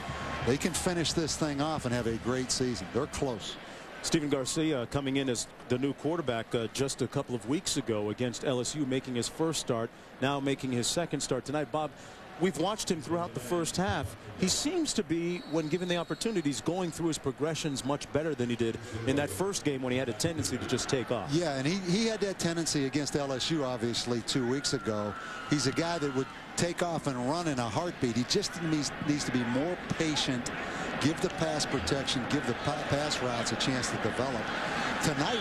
B: They can finish this thing off and have a great season. They're close.
F: Stephen Garcia coming in as the new quarterback just a couple of weeks ago against LSU, making his first start, now making his second start tonight. Bob, we've watched him throughout the first half. He seems to be, when given the opportunities, going through his progressions much better than he did in that first game when he had a tendency to just take off.
B: Yeah, and he had that tendency against LSU, obviously, 2 weeks ago. He's a guy that would take off and run in a heartbeat. He just needs to be more patient, give the pass protection, give the pass routes a chance to develop. Tonight,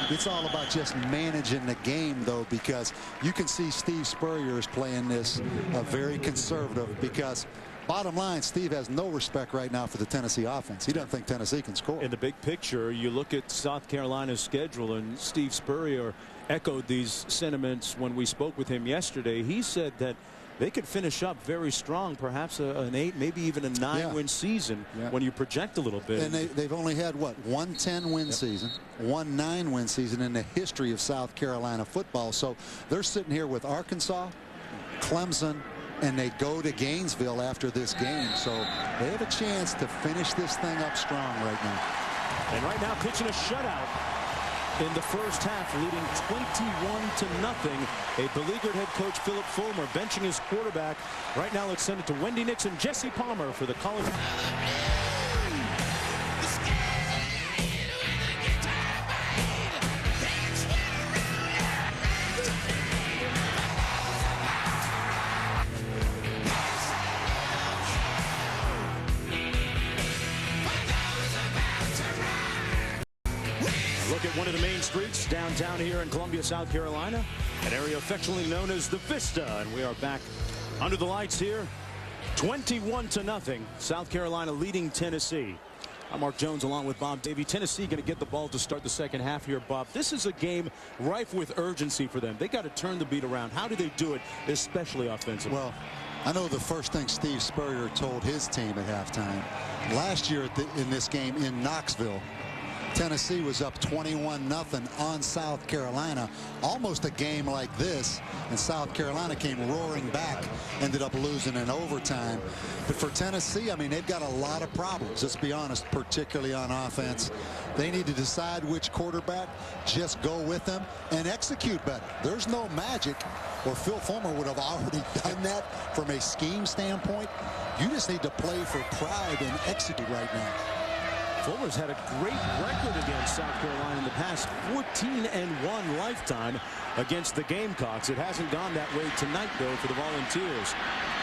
B: it's all about just managing the game, though, because you can see Steve Spurrier is playing this very conservative because, bottom line, Steve has no respect right now for the Tennessee offense. He doesn't think Tennessee can score.
F: In the big picture, you look at South Carolina's schedule, and Steve Spurrier echoed these sentiments when we spoke with him yesterday. He said that they could finish up very strong, perhaps an 8, maybe even a 9-win season when you project a little bit.
B: And they've only had, what, one 10-win season, one 9-win season in the history of South Carolina football. So they're sitting here with Arkansas, Clemson, and they go to Gainesville after this game. So they have a chance to finish this thing up strong right now.
F: And right now, pitching a shutout in the first half, leading 21-0. A beleaguered head coach, Philip Fulmer, benching his quarterback. Right now, let's send it to Wendy Nixon, Jesse Palmer for the college. Look at one of the main streets downtown here in Columbia, South Carolina, an area affectionately known as the Vista, and we are back under the lights here. 21-0, South Carolina leading Tennessee. I'm Mark Jones along with Bob Davie. Tennessee going to get the ball to start the second half here, Bob. This is a game rife with urgency for them. They got to turn the beat around. How do they do it, especially offensively?
B: Well, I know the first thing Steve Spurrier told his team at halftime. Last year in this game in Knoxville, Tennessee was up 21-0 on South Carolina. Almost a game like this, and South Carolina came roaring back, ended up losing in overtime. But for Tennessee, I mean, they've got a lot of problems, let's be honest, particularly on offense. They need to decide which quarterback, just go with them and execute better. There's no magic, or Phil Fulmer would have already done that from a scheme standpoint. You just need to play for pride and execute right now.
F: Fulmer's had a great record against South Carolina in the past, 14-1 lifetime against the Gamecocks. It hasn't gone that way tonight, though, for the Volunteers.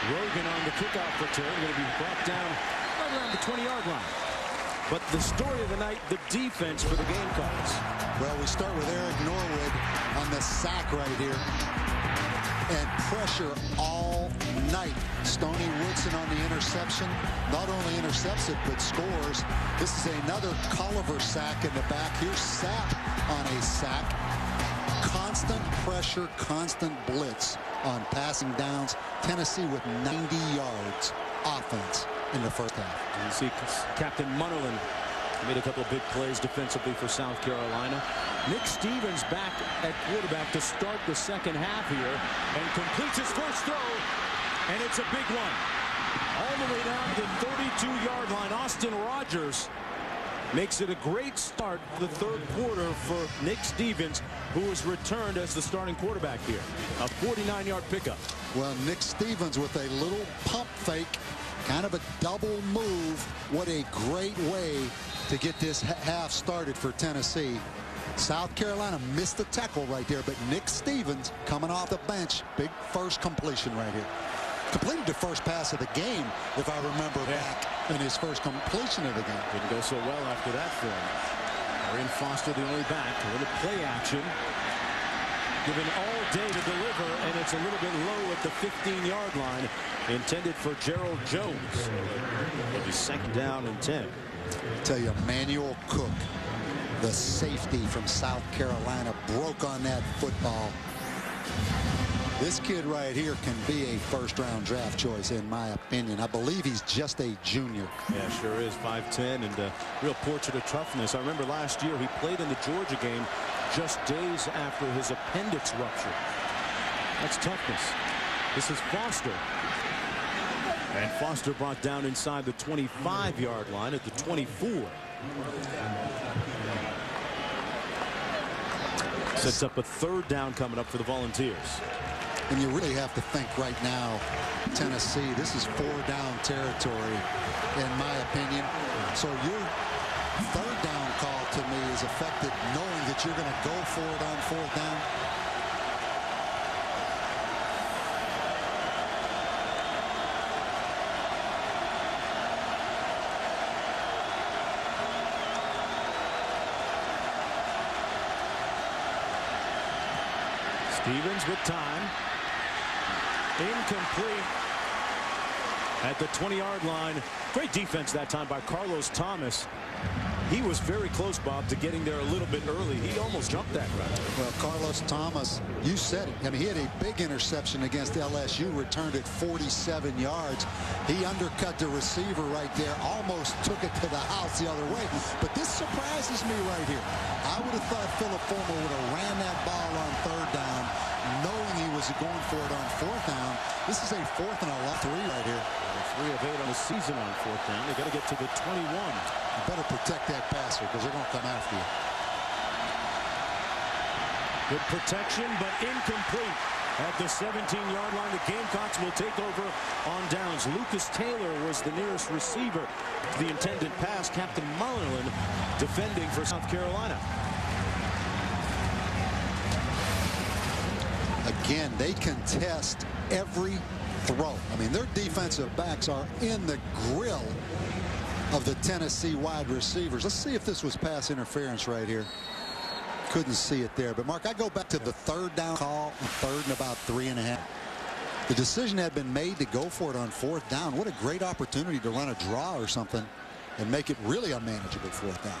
F: Rogan on the kickoff return, going to be brought down right around the 20-yard line. But the story of the night, the defense for the Gamecocks.
B: Well, we start with Eric Norwood on the sack right here. And pressure all night. Stoney Woodson on the interception. Not only intercepts it, but scores. This is another Culliver sack in the back. Here's Sapp on a sack. Constant pressure, constant blitz on passing downs. Tennessee with 90 yards offense in the first half.
F: You see Captain Munnerlyn made a couple of big plays defensively for South Carolina. Nick Stevens back at quarterback to start the second half here and completes his first throw, and it's a big one. All the way down to the 32-yard line. Austin Rogers makes it a great start for the third quarter for Nick Stevens, who is returned as the starting quarterback here. A 49-yard pickup.
B: Well, Nick Stevens with a little pump fake, kind of a double move. What a great way to get this half started for Tennessee. South Carolina missed the tackle right there, but Nick Stevens coming off the bench, big first completion right here. Completed the first pass of the game, if I remember back in his first completion of the game.
F: Didn't go so well after that for him. Arian Foster, the only back. A little play action. Given all day to deliver, and it's a little bit low at the 15-yard line. Intended for Gerald Jones. It'll be second down and 10.
B: I tell you, Emmanuel Cook, the safety from South Carolina, broke on that football. This kid right here can be a first-round draft choice, in my opinion. I believe he's just a junior.
F: Yeah, sure is. 5'10", and a real portrait of toughness. I remember last year he played in the Georgia game just days after his appendix rupture. That's toughness. This is Foster. And Foster brought down inside the 25-yard line at the 24. Sets up a third down coming up for the Volunteers.
B: And you really have to think right now, Tennessee, this is four-down territory, in my opinion. So your third down call to me is affected knowing that you're going to go for it on fourth down.
F: Stevens with time. Incomplete at the 20-yard line. Great defense that time by Carlos Thomas. He was very close, Bob, to getting there a little bit early. He almost jumped that route.
B: Well, Carlos Thomas, you said it. I mean, he had a big interception against LSU, returned it 47 yards. He undercut the receiver right there, almost took it to the house the other way. But this surprises me right here. I would have thought Philip Fulmer would have ran that ball on third down, knowing he was going for it on fourth down. This is a 4th and 3 right here.
F: 3 of 8 on the season on fourth down. They got to get to the 21.
B: You better protect that passer because they're going to come after you.
F: Good protection, but incomplete at the 17-yard line. The Gamecocks will take over on downs. Lucas Taylor was the nearest receiver to the intended pass. Captain Munnerlyn defending for South Carolina.
B: Again, they contest every throw. I mean, their defensive backs are in the grill of the Tennessee wide receivers. Let's see if this was pass interference right here. Couldn't see it there. But, Mark, I go back to the third down call, third and about 3.5. The decision had been made to go for it on fourth down. What a great opportunity to run a draw or something and make it really a manageable fourth down.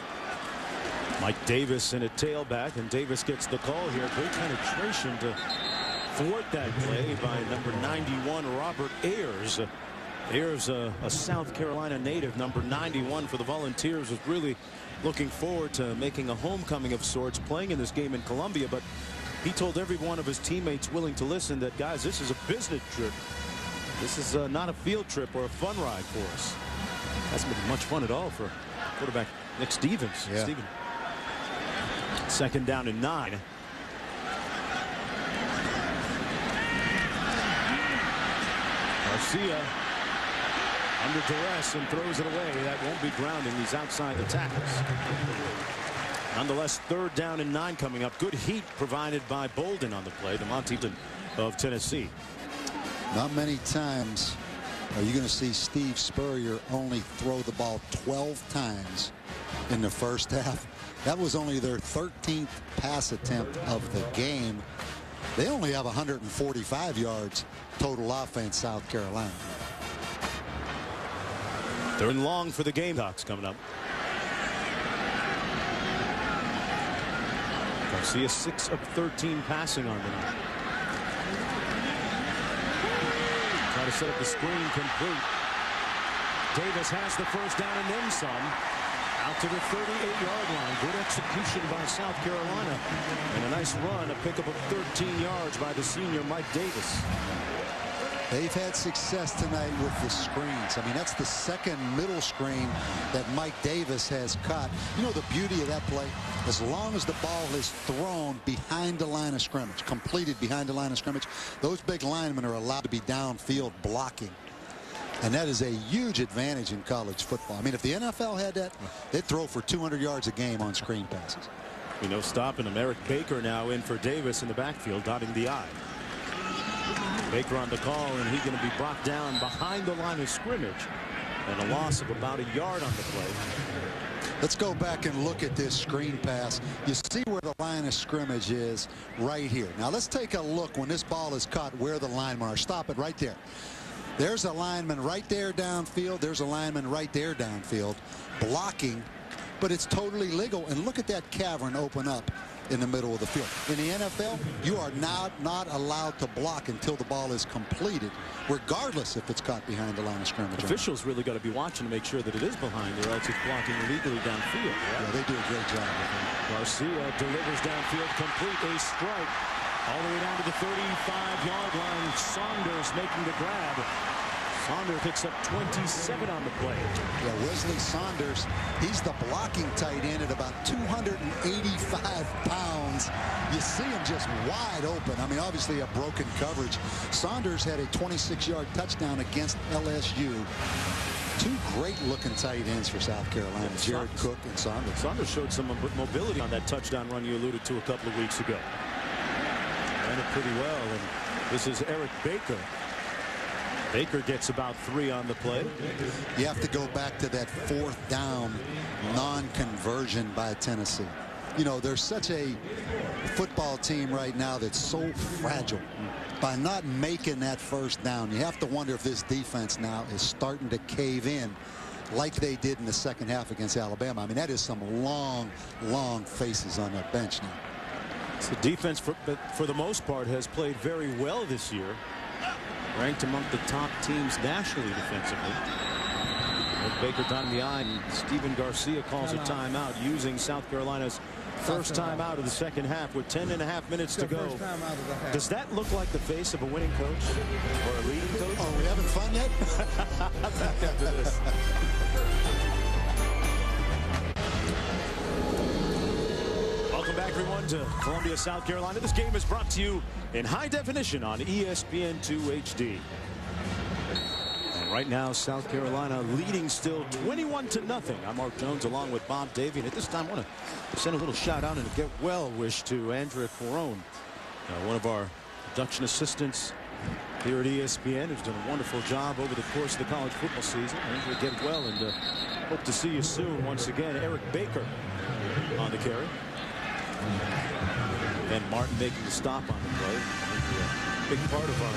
F: Mike Davis in a tailback, and Davis gets the call here. Great penetration to thwart that play by number 91, Robert Ayers. Ayers, a South Carolina native, number 91 for the Volunteers, was really looking forward to making a homecoming of sorts, playing in this game in Columbia. But he told every one of his teammates willing to listen that, guys, this is a business trip. This is not a field trip or a fun ride for us. Hasn't been much fun at all for quarterback Nick Stevens.
B: Yeah.
F: Stevens. Second down and 9. Garcia under duress and throws it away. That won't be grounding. He's outside the tackles. Nonetheless, 3rd down and 9 coming up. Good heat provided by Bolden on the play. The Monty of Tennessee.
B: Not many times are you going to see Steve Spurrier only throw the ball 12 times in the first half. That was only their 13th pass attempt of the game. They only have 145 yards total offense, South Carolina.
F: 3rd and long for the Gamecocks coming up. Garcia 6 of 13 passing on the night. Try to set up the screen, complete. Davis has the 1st down and then some. Out to the 38-yard line. Good execution by South Carolina. And a nice run, a pickup of 13 yards by the senior Mike Davis.
B: They've had success tonight with the screens. I mean, that's the 2nd middle screen that Mike Davis has caught. You know the beauty of that play? As long as the ball is thrown behind the line of scrimmage, completed behind the line of scrimmage, those big linemen are allowed to be downfield blocking. And that is a huge advantage in college football. I mean, if the NFL had that, they'd throw for 200 yards a game on screen passes.
F: No stopping him. Eric Baker now in for Davis in the backfield, dotting the I. Baker on the call, and he's going to be brought down behind the line of scrimmage. And a loss of about a yard on the play.
B: Let's go back and look at this screen pass. You see where the line of scrimmage is right here. Now let's take a look when this ball is caught where the linemen are. Stop it right there. There's a lineman right there downfield. There's a lineman right there downfield blocking, but it's totally legal. And look at that cavern open up in the middle of the field. In the NFL, you are not allowed to block until the ball is completed, regardless if it's caught behind the line of scrimmage.
F: Officials really got to be watching to make sure that it is behind, or else it's blocking illegally downfield. Right?
B: Yeah, they do a great job with that.
F: Garcia delivers downfield, complete, a strike. All the way down to the 35-yard line. Saunders making the grab. Saunders picks up 27 on the play.
B: Yeah, Wesley Saunders, he's the blocking tight end at about 285 pounds. You see him just wide open. I mean, obviously a broken coverage. Saunders had a 26-yard touchdown against LSU. 2 great-looking tight ends for South Carolina, Jared Cook and Saunders.
F: Saunders showed some mobility on that touchdown run you alluded to a couple of weeks ago. Ran it pretty well, and this is Eric Baker. Baker gets about 3 on the play.
B: You have to go back to that 4th down non-conversion by Tennessee. You know, there's such a football team right now that's so fragile. By not making that 1st down, you have to wonder if this defense now is starting to cave in like they did in the 2nd half against Alabama. I mean, that is some long faces on that bench now.
F: The defense, for the most part, has played very well this year. Ranked among the top teams nationally defensively. With Baker dotting the I, and Stephen Garcia calls a timeout, using South Carolina's first timeout of the 2nd half with 10.5 minutes to go. Does that look like the face of a winning coach or a leading coach?
B: Are we having fun yet?
F: Back after this. Welcome back, everyone, to Columbia, South Carolina. This game is brought to you in high definition on ESPN2 HD. And right now, South Carolina leading still 21-0. I'm Mark Jones along with Bob Davie. And at this time, I want to send a little shout out and a get well wish to Andrea Corone, one of our production assistants here at ESPN, who's done a wonderful job over the course of the college football season. Andrea, get well, and hope to see you soon once again. Eric Baker on the carry. And Martin making the stop on the play. A big part of our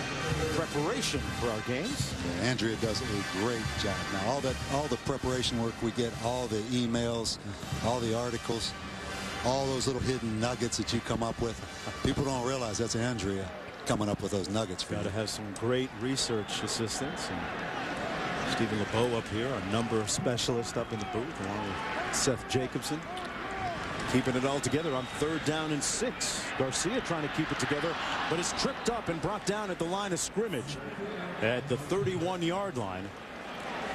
F: preparation for our games.
B: Yeah, Andrea does a great job. Now, all the preparation work we get, all the emails, all the articles, all those little hidden nuggets that you come up with. People don't realize that's Andrea coming up with those nuggets for you.
F: Got to have some great research assistants. And Stephen LeBeau up here, our number specialist up in the booth, along with Seth Jacobson. Keeping it all together on 3rd down and 6. Garcia trying to keep it together, but is tripped up and brought down at the line of scrimmage at the 31-yard line.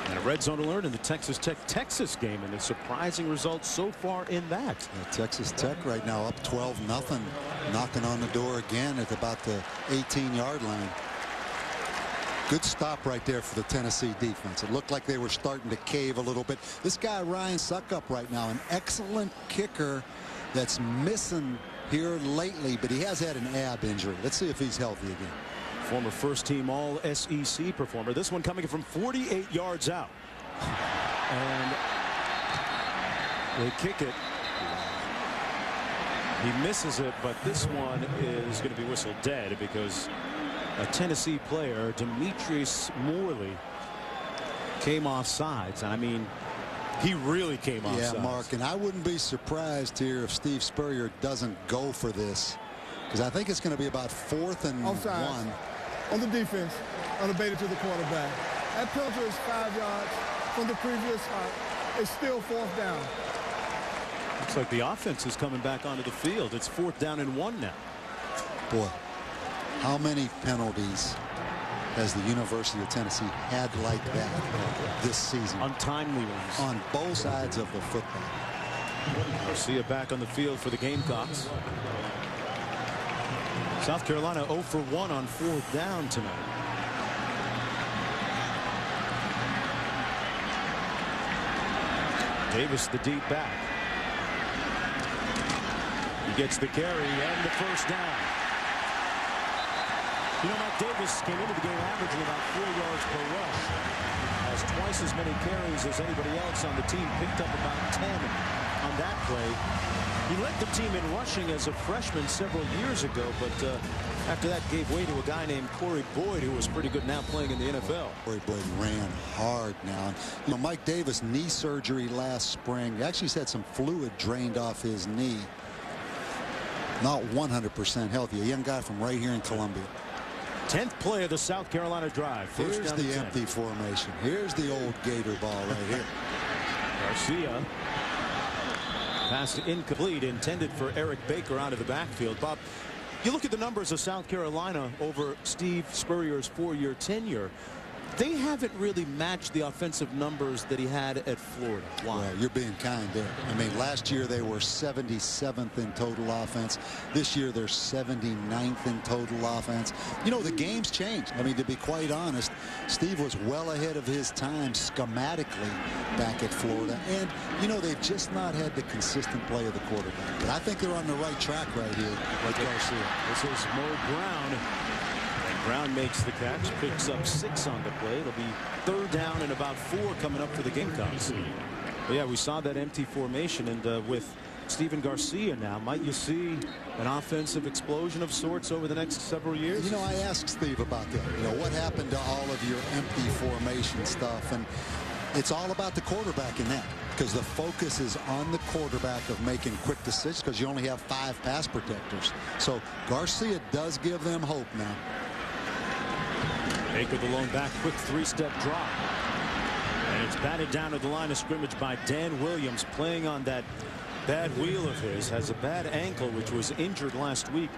F: And a red zone alert in the Texas Tech-Texas game, and the surprising results so far in that.
B: Yeah, Texas Tech right now up 12-0, knocking on the door again at about the 18-yard line. Good stop right there for the Tennessee defense. It looked like they were starting to cave a little bit. This guy, Ryan Succop, right now, an excellent kicker that's missing here lately, but he has had an ab injury. Let's see if he's healthy again.
F: Former first-team All-SEC performer. This one coming from 48 yards out. And they kick it. He misses it, but this one is going to be whistled dead because a Tennessee player, Demetrius Morley, came off sides. I mean, he really came off sides.
B: Yeah, Mark, and I wouldn't be surprised here if Steve Spurrier doesn't go for this, because I think it's going to be about 4th and 1.
D: On the defense, unabated to the quarterback. That penalty is 5 yards from the previous spot. It's still 4th down.
F: Looks like the offense is coming back onto the field. It's 4th down and 1 now.
B: Boy, how many penalties has the University of Tennessee had like that this season?
F: Untimely ones.
B: On both sides of the football.
F: Garcia back on the field for the Gamecocks. South Carolina 0 for 1 on 4th down tonight. Davis, the deep back. He gets the carry and the first down. You know, Mike Davis came into the game averaging about 4 yards per rush. Has twice as many carries as anybody else on the team. Picked up about 10 on that play. He led the team in rushing as a freshman several years ago, but after that gave way to a guy named Corey Boyd, who was pretty good now playing in the NFL.
B: Corey Boyd ran hard now. You know, Mike Davis, knee surgery last spring. He actually had some fluid drained off his knee. Not 100% healthy. A young guy from right here in Columbia.
F: 10th play of the South Carolina drive.
B: Here's the empty formation. Here's the old Gator ball right here.
F: Garcia. Pass incomplete, intended for Eric Baker out of the backfield. Bob, you look at the numbers of South Carolina over Steve Spurrier's 4-year tenure. They haven't really matched the offensive numbers that he had at Florida. Why?
B: Well, you're being kind there. I mean, last year they were 77th in total offense. This year they're 79th in total offense. You know, the game's changed. I mean, to be quite honest, Steve was well ahead of his time schematically back at Florida. And, you know, they've just not had the consistent play of the quarterback. But I think they're on the right track right here with Garcia.
F: This is Mo Brown. Brown makes the catch, picks up 6 on the play. It'll be 3rd down and about 4 coming up for the Gamecocks. But yeah, we saw that empty formation, and with Stephen Garcia now, might you see an offensive explosion of sorts over the next several years?
B: You know, I asked Steve about that. You know, what happened to all of your empty formation stuff? And it's all about the quarterback in that, because the focus is on the quarterback of making quick decisions, because you only have 5 pass protectors. So Garcia does give them hope now.
F: Baker the lone back, quick 3-step drop. And it's batted down to the line of scrimmage by Dan Williams, playing on that bad wheel of his. Has a bad ankle, which was injured last week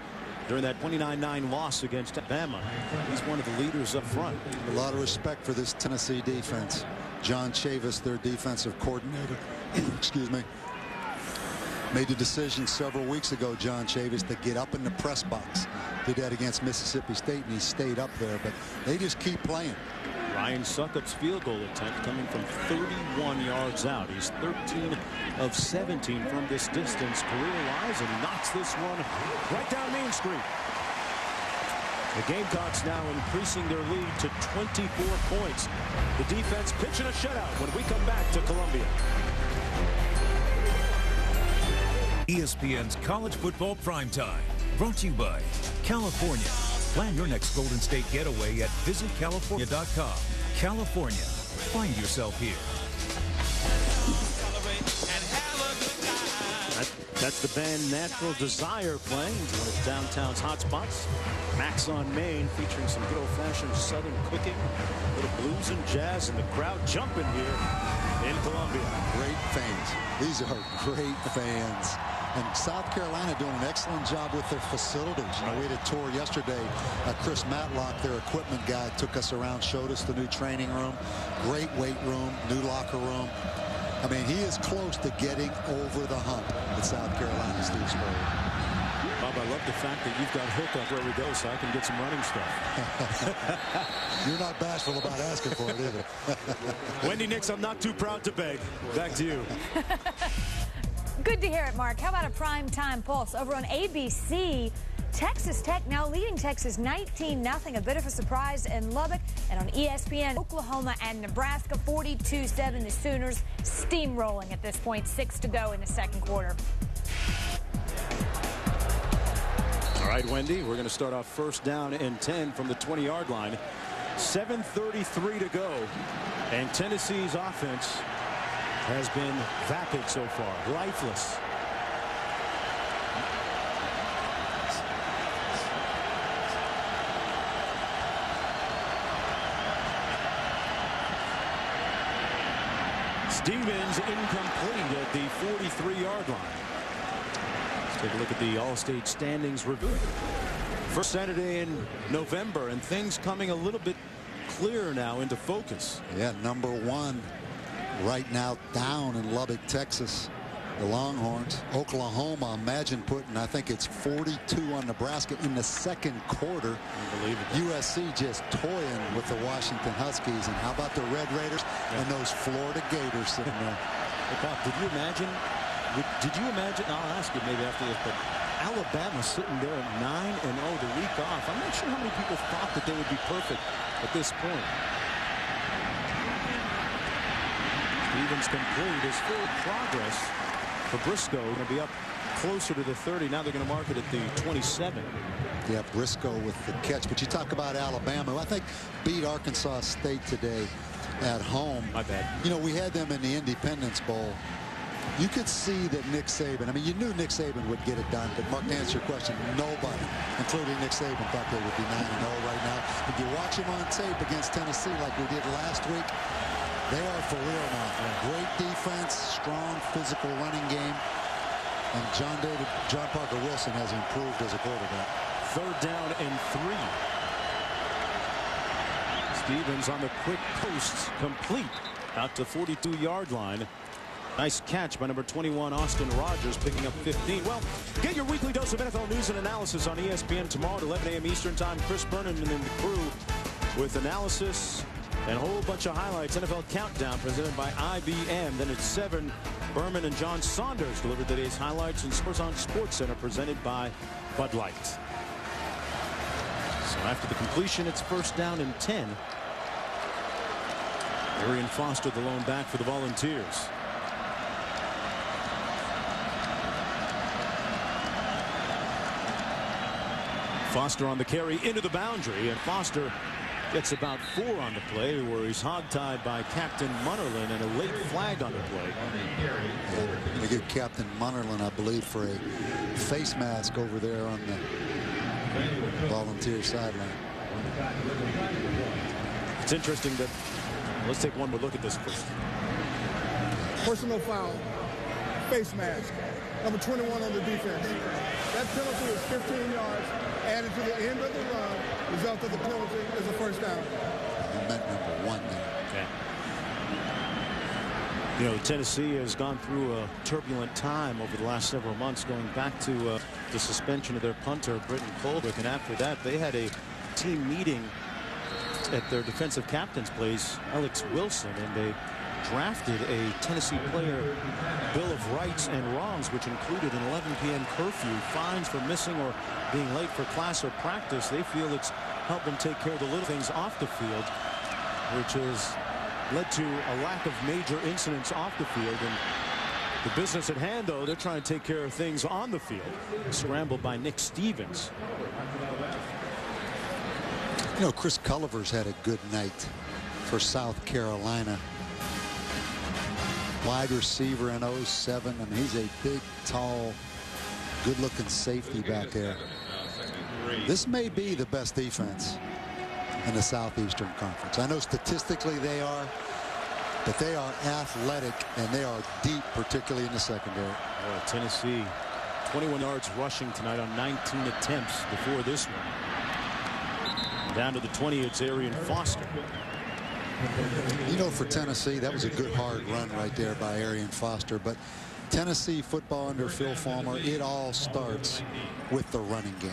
F: during that 29-9 loss against Alabama. He's one of the leaders up front.
B: A lot of respect for this Tennessee defense. John Chavis, their defensive coordinator, excuse me, made the decision several weeks ago, John Chavis, to get up in the press box. Did that against Mississippi State, and he stayed up there, but they just keep playing.
F: Ryan Succop's field goal attempt coming from 31 yards out. He's 13 of 17 from this distance career-wise, and knocks this one right down Main Street. The Gamecocks now increasing their lead to 24 points. The defense pitching a shutout when we come back to Columbia.
H: ESPN's College Football Primetime, brought to you by California. Plan your next Golden State getaway at visitcalifornia.com. California, find yourself here.
F: That's the band Natural Desire playing. It's one of downtown's hot spots. Max on Main, featuring some good old-fashioned southern cooking, a little blues and jazz, and the crowd jumping here in Columbia.
B: Great fans. These are great fans. And South Carolina doing an excellent job with their facilities. You know, we had a tour yesterday. Chris Matlock, their equipment guy, took us around, showed us the new training room, great weight room, new locker room. I mean, he is close to getting over the hump at South Carolina, Steve Spurrier.
F: Bob, I love the fact that you've got Hook up where we go so I can get some running stuff.
B: You're not bashful about asking for it either.
F: Wendy Nix, I'm not too proud to beg. Back to you.
E: Good to hear it, Mark. How about a primetime pulse over on ABC? Texas Tech now leading Texas 19-0, a bit of a surprise in Lubbock. And on ESPN, Oklahoma and Nebraska 42-7. The Sooners steamrolling at this point, 6 to go in the second quarter.
F: All right, Wendy, we're going to start off first down and 10 from the 20-yard line. 7:33 to go. And Tennessee's offense has been vapid so far, lifeless. Stevens incomplete at the 43-yard line. Let's take a look at the All-State standings review. First Saturday in November, and things coming a little bit clearer now into focus.
B: Yeah, number 1 right now down in Lubbock, Texas. The Longhorns. Oklahoma, imagine putting, I think it's 42 on Nebraska in the second quarter.
F: Unbelievable.
B: USC just toying with the Washington Huskies. And how about the Red Raiders and those Florida Gators sitting there?
F: Hey, Bob, did you imagine, I'll ask you maybe after this, but Alabama sitting there at 9-0 the week off. I'm not sure how many people thought that they would be perfect at this point. Stevens complete his full progress for Briscoe. Going to be up closer to the 30. Now they're going to mark it at the 27.
B: Yeah, Briscoe with the catch. But you talk about Alabama, who I think beat Arkansas State today at home.
F: My bad.
B: You know, we had them in the Independence Bowl. You could see that Nick Saban, I mean, you knew Nick Saban would get it done, but Mark, to answer your question, nobody, including Nick Saban, thought they would be 9-0 right now. If you watch him on tape against Tennessee like we did last week, they are for real now. Great defense, strong physical running game, and John Parker Wilson has improved as a quarterback.
F: Third down and 3. Stevens on the quick post, complete out to 42-yard line. Nice catch by number 21, Austin Rogers, picking up 15. Well, get your weekly dose of NFL news and analysis on ESPN tomorrow at 11 a.m. Eastern Time. Chris Berman and the crew with analysis and a whole bunch of highlights. NFL Countdown presented by IBM. Then at 7, Berman and John Saunders deliver today's highlights, and Sports on Sports Center presented by Bud Light. So after the completion, it's first down and 10. Arian Foster, the lone back for the Volunteers. Foster on the carry into the boundary, and Foster gets about 4 on the play, where he's hogtied by Captain Munnerlyn, and a late flag on the play.
B: Going to give Captain Munnerlyn, I believe, for a face mask over there on the Volunteer sideline.
F: It's interesting that, let's take one more look at this first.
D: Personal foul, face mask, number 21 on the defense. That penalty is 15 yards. Added to the end of the run, result of the penalty is a first down.
B: He meant number 1 there.
F: Okay. You know, Tennessee has gone through a turbulent time over the last several months, going back to the suspension of their punter, Britton Colwick, and after that, they had a team meeting at their defensive captain's place, Alex Wilson, and they drafted a Tennessee player Bill of Rights and Wrongs, which included an 11 p.m. curfew, fines for missing or being late for class or practice. They feel it's helped them take care of the little things off the field, which has led to a lack of major incidents off the field. And the business at hand, though, they're trying to take care of things on the field. Scrambled by Nick Stevens.
B: You know, Chris Culliver's had a good night for South Carolina. Wide receiver in 07. I mean, he's a big, tall, good-looking safety back there. This may be the best defense in the Southeastern Conference. I know statistically they are, but they are athletic and they are deep, particularly in the secondary.
F: Well, Tennessee, 21 yards rushing tonight on 19 attempts before this one. Down to the 20, it's Arian Foster.
B: You know, for Tennessee, that was a good hard run right there by Arian Foster, but Tennessee football under Phil Fulmer, it all starts with the running game.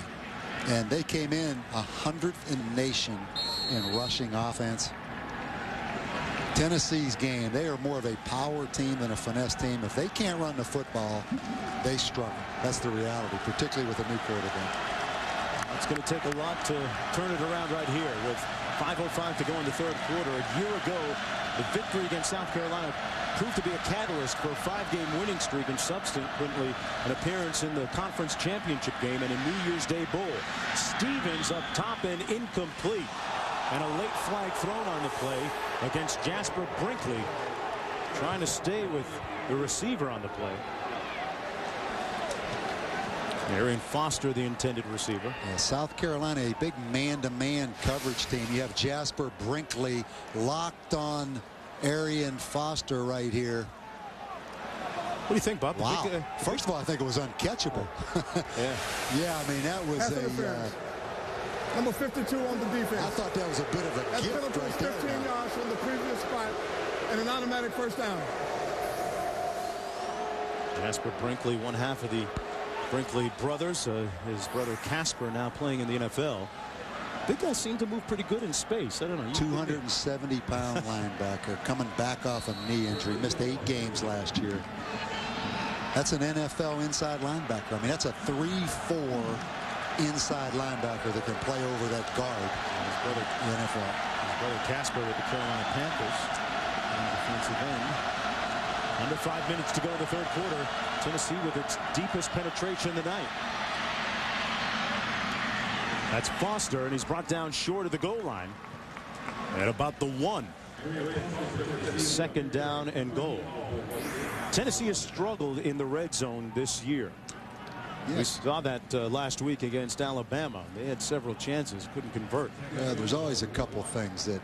B: And they came in 100th in the nation in rushing offense. Tennessee's game, they are more of a power team than a finesse team. If they can't run the football, they struggle. That's the reality, particularly with a new quarterback.
F: It's going to take a lot to turn it around right here with 5:05 to go in the third quarter. A year ago, the victory against South Carolina proved to be a catalyst for a 5-game winning streak and subsequently an appearance in the conference championship game and a New Year's Day bowl. Stevens up top and incomplete. And a late flag thrown on the play against Jasper Brinkley, trying to stay with the receiver on the play. Arian Foster, the intended receiver.
B: Yeah, South Carolina, a big man-to-man coverage team. You have Jasper Brinkley locked on Arian Foster right here.
F: What do you think, Bob?
B: Wow. First of all, I think it was uncatchable. Yeah, I mean, that was
D: Number 52 on the defense.
B: I thought that was a bit of a gift
D: penalty
B: right
D: was 15
B: there.
D: yards from the previous spot and an automatic first down.
F: Jasper Brinkley, one half of the Brinkley brothers. His brother Casper now playing in the NFL. Big guys seem to move pretty good in space. I don't know.
B: 270-pound linebacker coming back off a knee injury. Missed 8 games last year. That's an NFL inside linebacker. I mean, that's a 3-4 inside linebacker that can play over that guard.
F: His brother, his brother Casper with the Carolina Panthers on defensive end. Under 5 minutes to go in the third quarter. Tennessee with its deepest penetration of the night. That's Foster, and he's brought down short of the goal line at about the 1. Second down and goal. Tennessee has struggled in the red zone this year. Yes. We saw that last week against Alabama. They had several chances, couldn't convert.
B: Yeah, there's always a couple things that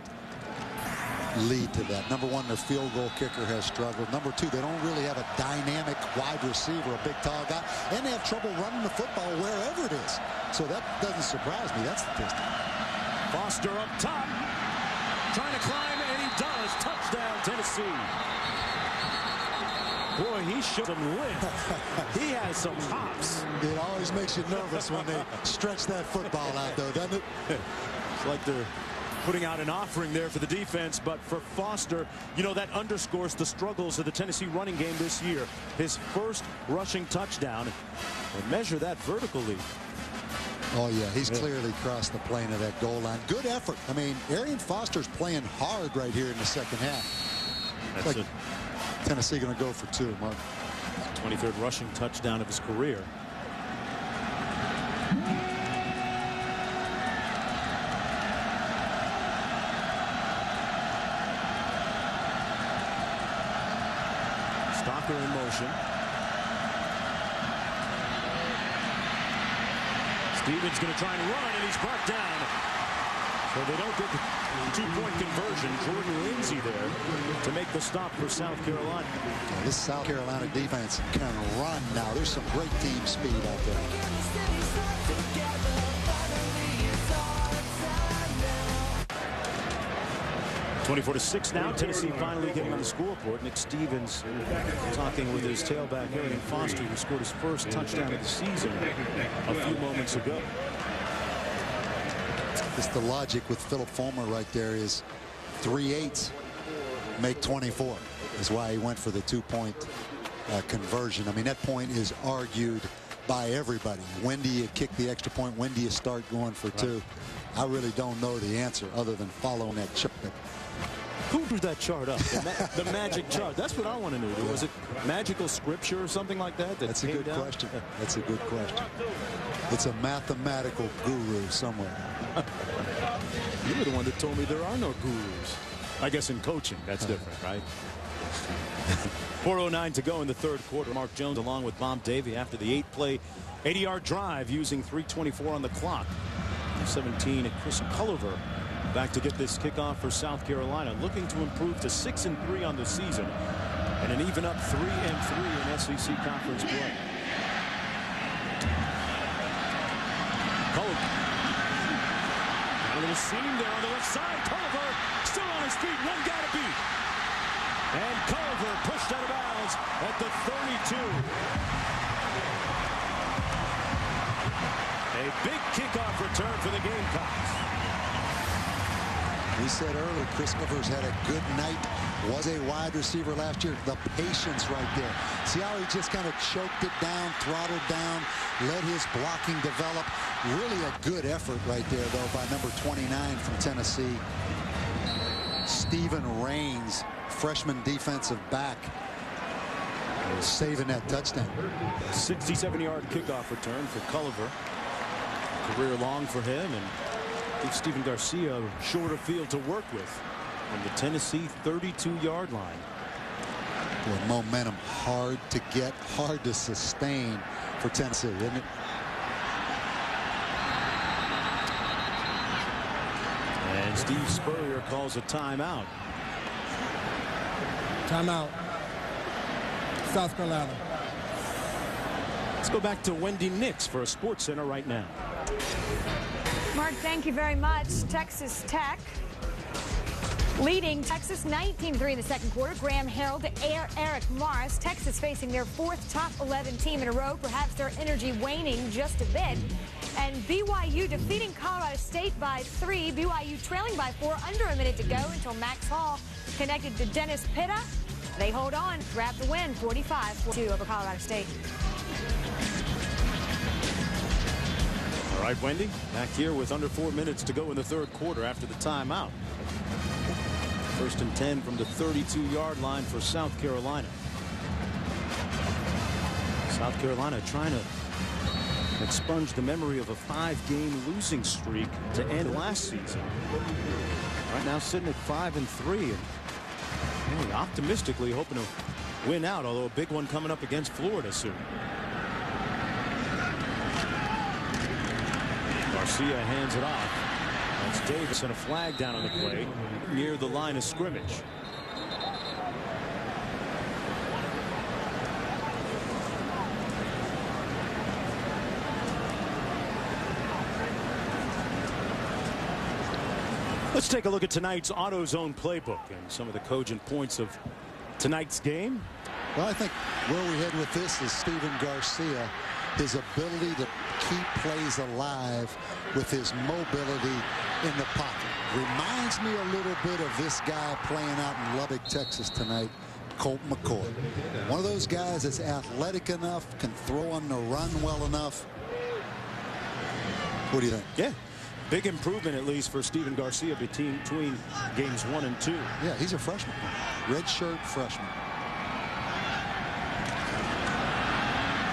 B: lead to that. Number one, their field goal kicker has struggled. Number two, they don't really have a dynamic wide receiver, a big tall guy, and they have trouble running the football wherever it is. So that doesn't surprise me. That's statistic.
F: Foster up top, trying to climb, and he does. Touchdown, Tennessee. Boy, he showed some lift. He has some hops.
B: It always makes you nervous when they stretch that football out, though, doesn't it?
F: It's like they're putting out an offering there for the defense, but for Foster, you know, that underscores the struggles of the Tennessee running game this year. His first rushing touchdown, and measure that vertical leap.
B: Oh, yeah, he's clearly crossed the plane of that goal line. Good effort. I mean, Arian Foster's playing hard right here in the second half.
F: That's
B: like Tennessee going to go for 2, Mark.
F: 23rd rushing touchdown of his career. Stocker in motion. Stevens going to try and run, and he's brought down. So they don't get the 2-point conversion. Jordan Lindsay there to make the stop for South Carolina.
B: Yeah, this South Carolina defense can run now. There's some great team speed out there.
F: 24-6 now. Tennessee finally getting on the scoreboard. Nick Stevens talking with his tailback Arian Foster, who scored his first touchdown of the season a few moments ago.
B: Just the logic with Philip Fulmer right there is 3/8 make 24 is why he went for the 2-point conversion. I mean, that point is argued by everybody. When do you kick the extra point? When do you start going for 2? I really don't know the answer other than following that chip.
F: Who drew that chart up? The magic chart. That's what I want to know. Was it magical scripture or something like that?
B: That's a good question. That's a good question. It's a mathematical guru somewhere.
F: You were the one that told me there are no gurus. I guess in coaching, that's different, right? 4:09 to go in the third quarter. Mark Jones along with Bob Davie after the 8-play, 80-yard drive using 3:24 on the clock. 17 and Chris Culliver back to get this kickoff for South Carolina, looking to improve to 6-3 on the season and an even up 3-3 in SEC conference play. Culliver. A little seam there on the left side. Culliver still on his feet. One guy to beat. And Culliver pushed out of bounds at the 32. A big kickoff return for the Gamecocks.
B: We said earlier, Chris Rivers had a good night. Was a wide receiver last year. The patience right there. See how he just kind of choked it down, throttled down, let his blocking develop. Really a good effort right there, though, by number 29 from Tennessee. Stephen Rains, freshman defensive back, saving that touchdown.
F: 67-yard kickoff return for Culliver. Career long for him, and gives Stephen Garcia a shorter field to work with on the Tennessee 32-yard line.
B: Boy, momentum hard to get, hard to sustain for Tennessee, isn't it?
F: And Steve Spurrier calls a timeout.
D: Timeout. South Carolina.
F: Let's go back to Wendy Nix for a Sports Center right now.
E: Mark, thank you very much. Texas Tech leading Texas 19-3 in the second quarter. Graham Harrell to Eric Morris. Texas facing their fourth top 11 team in a row. Perhaps their energy waning just a bit. And BYU defeating Colorado State by 3. BYU trailing by 4. Under a minute to go until Max Hall connected to Dennis Pitta. They hold on, grab the win, 45-42 over Colorado State.
F: All right, Wendy, back here with under 4 minutes to go in the third quarter after the timeout. 1st and 10 from the 32-yard line for South Carolina. South Carolina trying to expunge the memory of a 5-game losing streak to end last season. Right now sitting at 5-3 and really optimistically hoping to win out, although a big one coming up against Florida soon. Garcia hands it off. That's Davis, and a flag down on the play near the line of scrimmage. Let's take a look at tonight's AutoZone playbook and some of the cogent points of tonight's game.
B: Well, I think where we head with this is Stephen Garcia. His ability to keep plays alive with his mobility in the pocket. Reminds me a little bit of this guy playing out in Lubbock, Texas tonight, Colt McCoy. One of those guys that's athletic enough, can throw on the run well enough. What do you think?
F: Yeah. Big improvement, at least, for Stephen Garcia between games 1 and 2.
B: Yeah, he's a freshman. Redshirt freshman.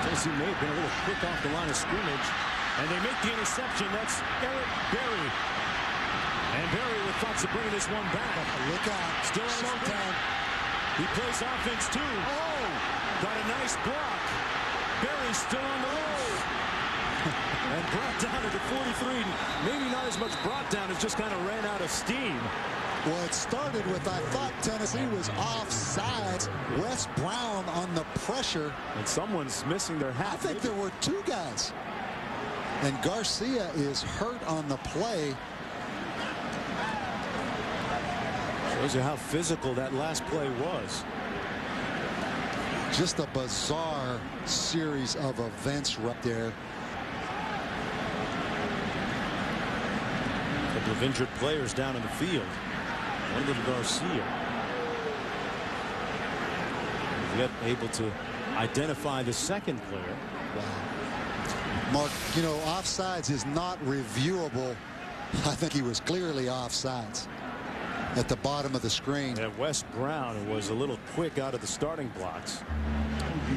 F: Tennessee may have been a little quick off the line of scrimmage, and they make the interception. That's Eric Berry. And Berry with thoughts of bringing this one back.
B: Look out.
F: Still on showtime. He plays offense, too. Oh! Got a nice block. Berry's still on the road. And brought down at the 43. Maybe not as much brought down as just kind of ran out of steam.
B: Well, it started with, I thought Tennessee was offsides. Wes Brown on the pressure.
F: And someone's missing their hat.
B: I think there were 2 guys. And Garcia is hurt on the play.
F: Shows you how physical that last play was.
B: Just a bizarre series of events right there.
F: A couple of injured players down in the field. One of them Garcia. Yet able to identify the second player.
B: Wow. Mark, you know, offsides is not reviewable. I think he was clearly offsides at the bottom of the screen.
F: And Wes Brown was a little quick out of the starting blocks.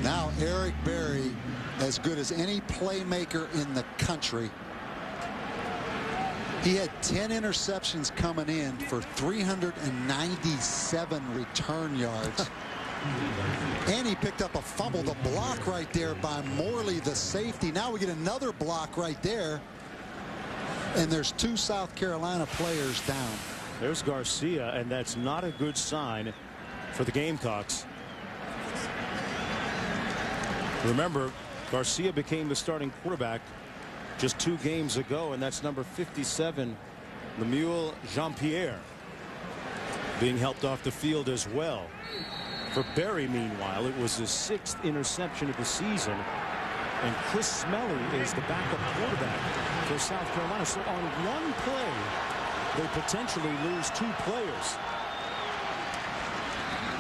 B: Now Eric Berry, as good as any playmaker in the country. He had 10 interceptions coming in for 397 return yards. And he picked up a fumble. The block right there by Morley, the safety. Now we get another block right there. And there's 2 South Carolina players down.
F: There's Garcia, and that's not a good sign for the Gamecocks. Remember, Garcia became the starting quarterback just 2 games ago, and that's number 57, Lemuel Jean-Pierre, being helped off the field as well. For Berry, meanwhile, it was his 6th interception of the season, and Chris Smelly is the backup quarterback for South Carolina. So on one play, they potentially lose 2 players.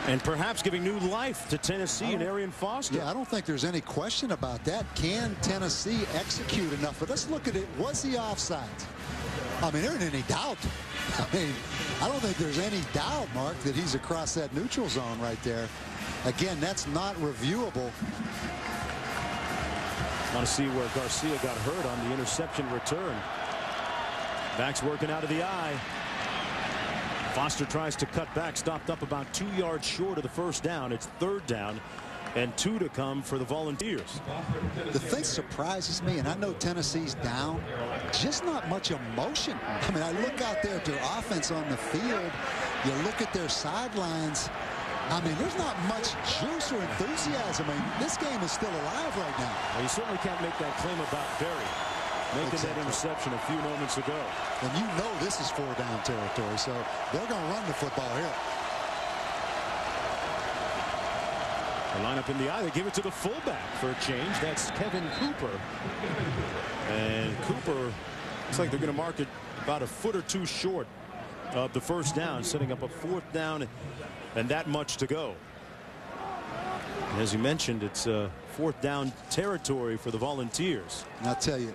F: And perhaps giving new life to Tennessee and Arian Foster.
B: Yeah, I don't think there's any question about that. Can Tennessee execute enough? But let's look at it. Was he offside? I mean, there isn't any doubt. I mean, I don't think there's any doubt, Mark, that he's across that neutral zone right there. Again, that's not reviewable.
F: Want to see where Garcia got hurt on the interception return. Back's working out of the eye. Foster tries to cut back, stopped up about 2 yards short of the first down. It's 3rd down and 2 to come for the Volunteers.
B: The thing surprises me, and I know Tennessee's down, just not much emotion. I mean, I look out there at their offense on the field. You look at their sidelines. I mean, there's not much juice or enthusiasm. I mean, this game is still alive right now.
F: Well, you certainly can't make that claim about Berry making that interception a few moments ago.
B: And you know this is 4-down territory, so they're going to run the football here.
F: They line up in the eye. They give it to the fullback for a change. That's Kevin Cooper. And Cooper looks like they're going to mark it about a foot or 2 short of the first down, setting up a 4th down and that much to go. And as you mentioned, it's 4th down territory for the Volunteers.
B: And I'll tell you,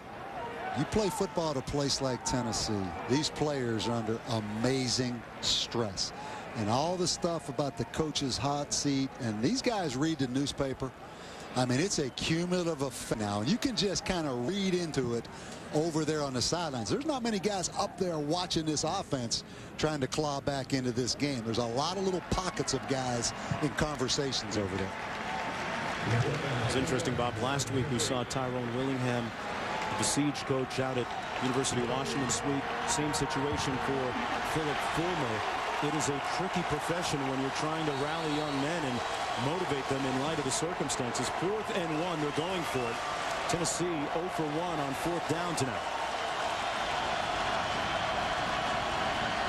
B: you play football at a place like Tennessee, these players are under amazing stress. And all the stuff about the coach's hot seat, and these guys read the newspaper. I mean, it's a cumulative effect now. And you can just kind of read into it over there on the sidelines. There's not many guys up there watching this offense trying to claw back into this game. There's a lot of little pockets of guys in conversations over there.
F: It's interesting, Bob. Last week we saw Tyrone Willingham, the Siege coach out at University of Washington Sweet. Same situation for Philip Fulmer. It is a tricky profession when you're trying to rally young men and motivate them in light of the circumstances. 4th and 1, they're going for it. Tennessee 0 for 1 on 4th down tonight.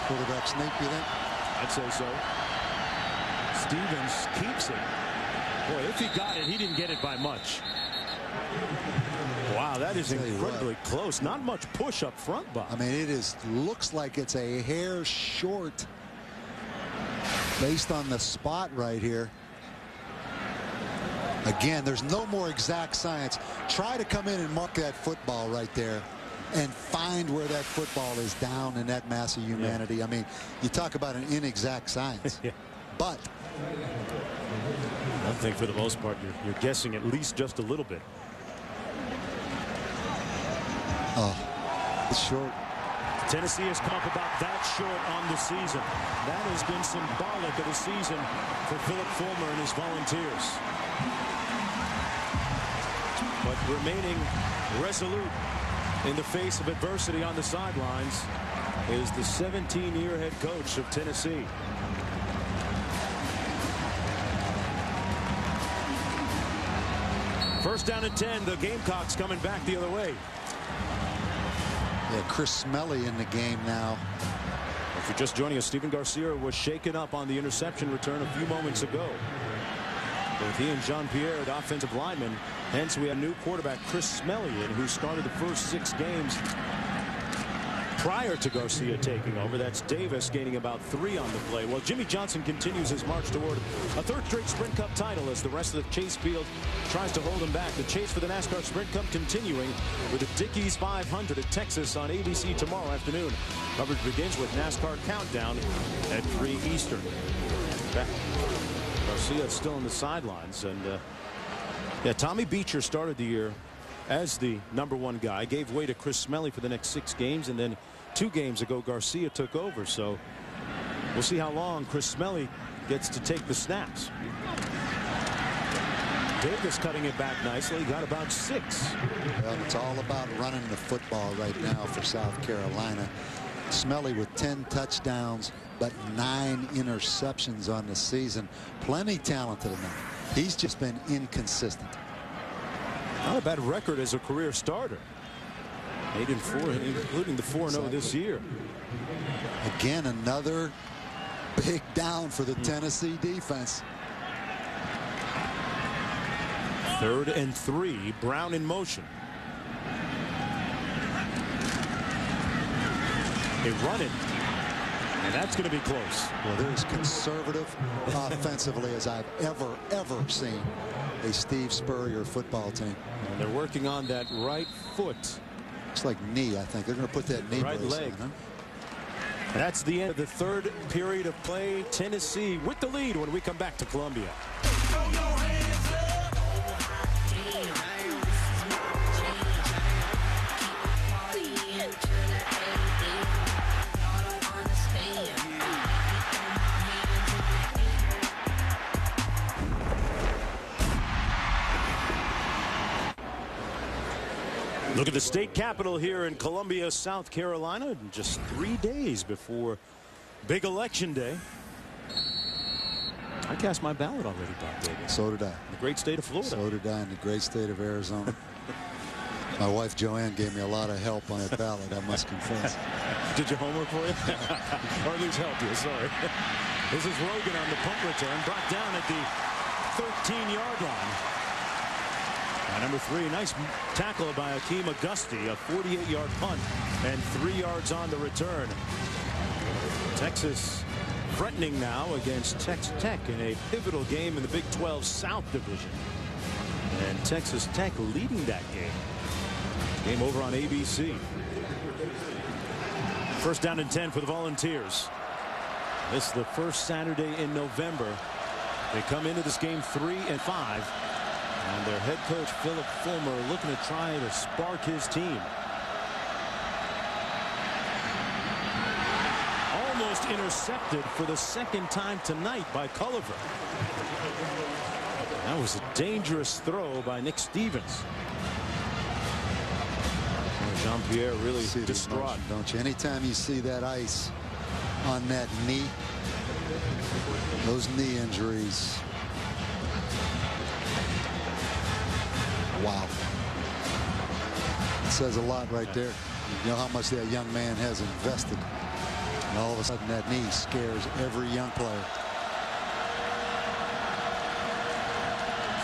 B: Quarterback sneak, you think?
F: I'd say so. Stevens keeps it. Boy, if he got it, he didn't get it by much. Wow, that is incredibly close. Not much push up front, Bob.
B: I mean, it looks like it's a hair short based on the spot right here. Again, there's no more exact science. Try to come in and mark that football right there and find where that football is down in that mass of humanity. I mean, you talk about an inexact science. But
F: I think for the most part you're guessing at least just a little bit.
B: Oh, it's short.
F: Tennessee has come up about that short on the season. That has been symbolic of the season for Philip Fulmer and his Volunteers. But remaining resolute in the face of adversity on the sidelines is the 17-year head coach of Tennessee. First down and 10. The Gamecocks coming back the other way.
B: Yeah, Chris Smelly in the game now.
F: If you're just joining us, Stephen Garcia was shaken up on the interception return a few moments ago. Both he and Jean-Pierre, the offensive lineman. Hence, we have new quarterback Chris Smelly, who started the first 6 games prior to Garcia taking over. That's Davis gaining about 3 on the play. Well, Jimmy Johnson continues his march toward a 3rd straight Sprint Cup title as the rest of the Chase Field tries to hold him back. The chase for the NASCAR Sprint Cup continuing with the Dickies 500 at Texas on ABC tomorrow afternoon. Coverage begins with NASCAR Countdown at 3 Eastern. Garcia still on the sidelines, and yeah, Tommy Beecher started the year as the #1 guy, gave way to Chris Smelly for the next 6 games, and then 2 games ago Garcia took over. So we'll see how long Chris Smelly gets to take the snaps. Davis cutting it back nicely, got about 6.
B: Well, it's all about running the football right now for South Carolina. Smelly with 10 touchdowns but 9 interceptions on the season. Plenty talented enough. He's just been inconsistent.
F: Not a bad record as a career starter. 8-4, including the 4-0 this year.
B: Again, another big down for the Tennessee defense.
F: 3rd and 3. Brown in motion. They run it. And that's going to be close.
B: Well, they're as conservative offensively as I've ever seen a Steve Spurrier football team.
F: And they're working on that right foot.
B: Looks like knee, I think. They're going to put that knee
F: right leg.
B: In, huh?
F: That's the end of the 3rd period of play. Tennessee with the lead when we come back to Columbia. Look at the state capitol here in Columbia, South Carolina, just 3 days before big election day. I cast my ballot already, Bob Davis.
B: So did I.
F: In the great state of Florida.
B: So did I in the great state of Arizona. My wife Joanne gave me a lot of help on that ballot, I must confess.
F: Did your homework for you? Or at least help you, sorry. This is Rogan on the punt return, brought down at the 13-yard line. Number 3, nice tackle by Akeem Auguste, a 48-yard punt and 3 yards on the return. Texas threatening now against Texas Tech in a pivotal game in the Big 12 South Division. And Texas Tech leading that game. Game over on ABC. 1st down and 10 for the Volunteers. This is the first Saturday in November. They come into this game 3-5. And their head coach, Philip Fulmer, looking to try to spark his team. Almost intercepted for the 2nd time tonight by Culliver. That was a dangerous throw by Nick Stevens. Jean-Pierre really distraught.
B: Emotion, don't you? Anytime you see that ice on that knee, those knee injuries. Wow. It says a lot right there. You know how much that young man has invested. And all of a sudden that knee scares every young player.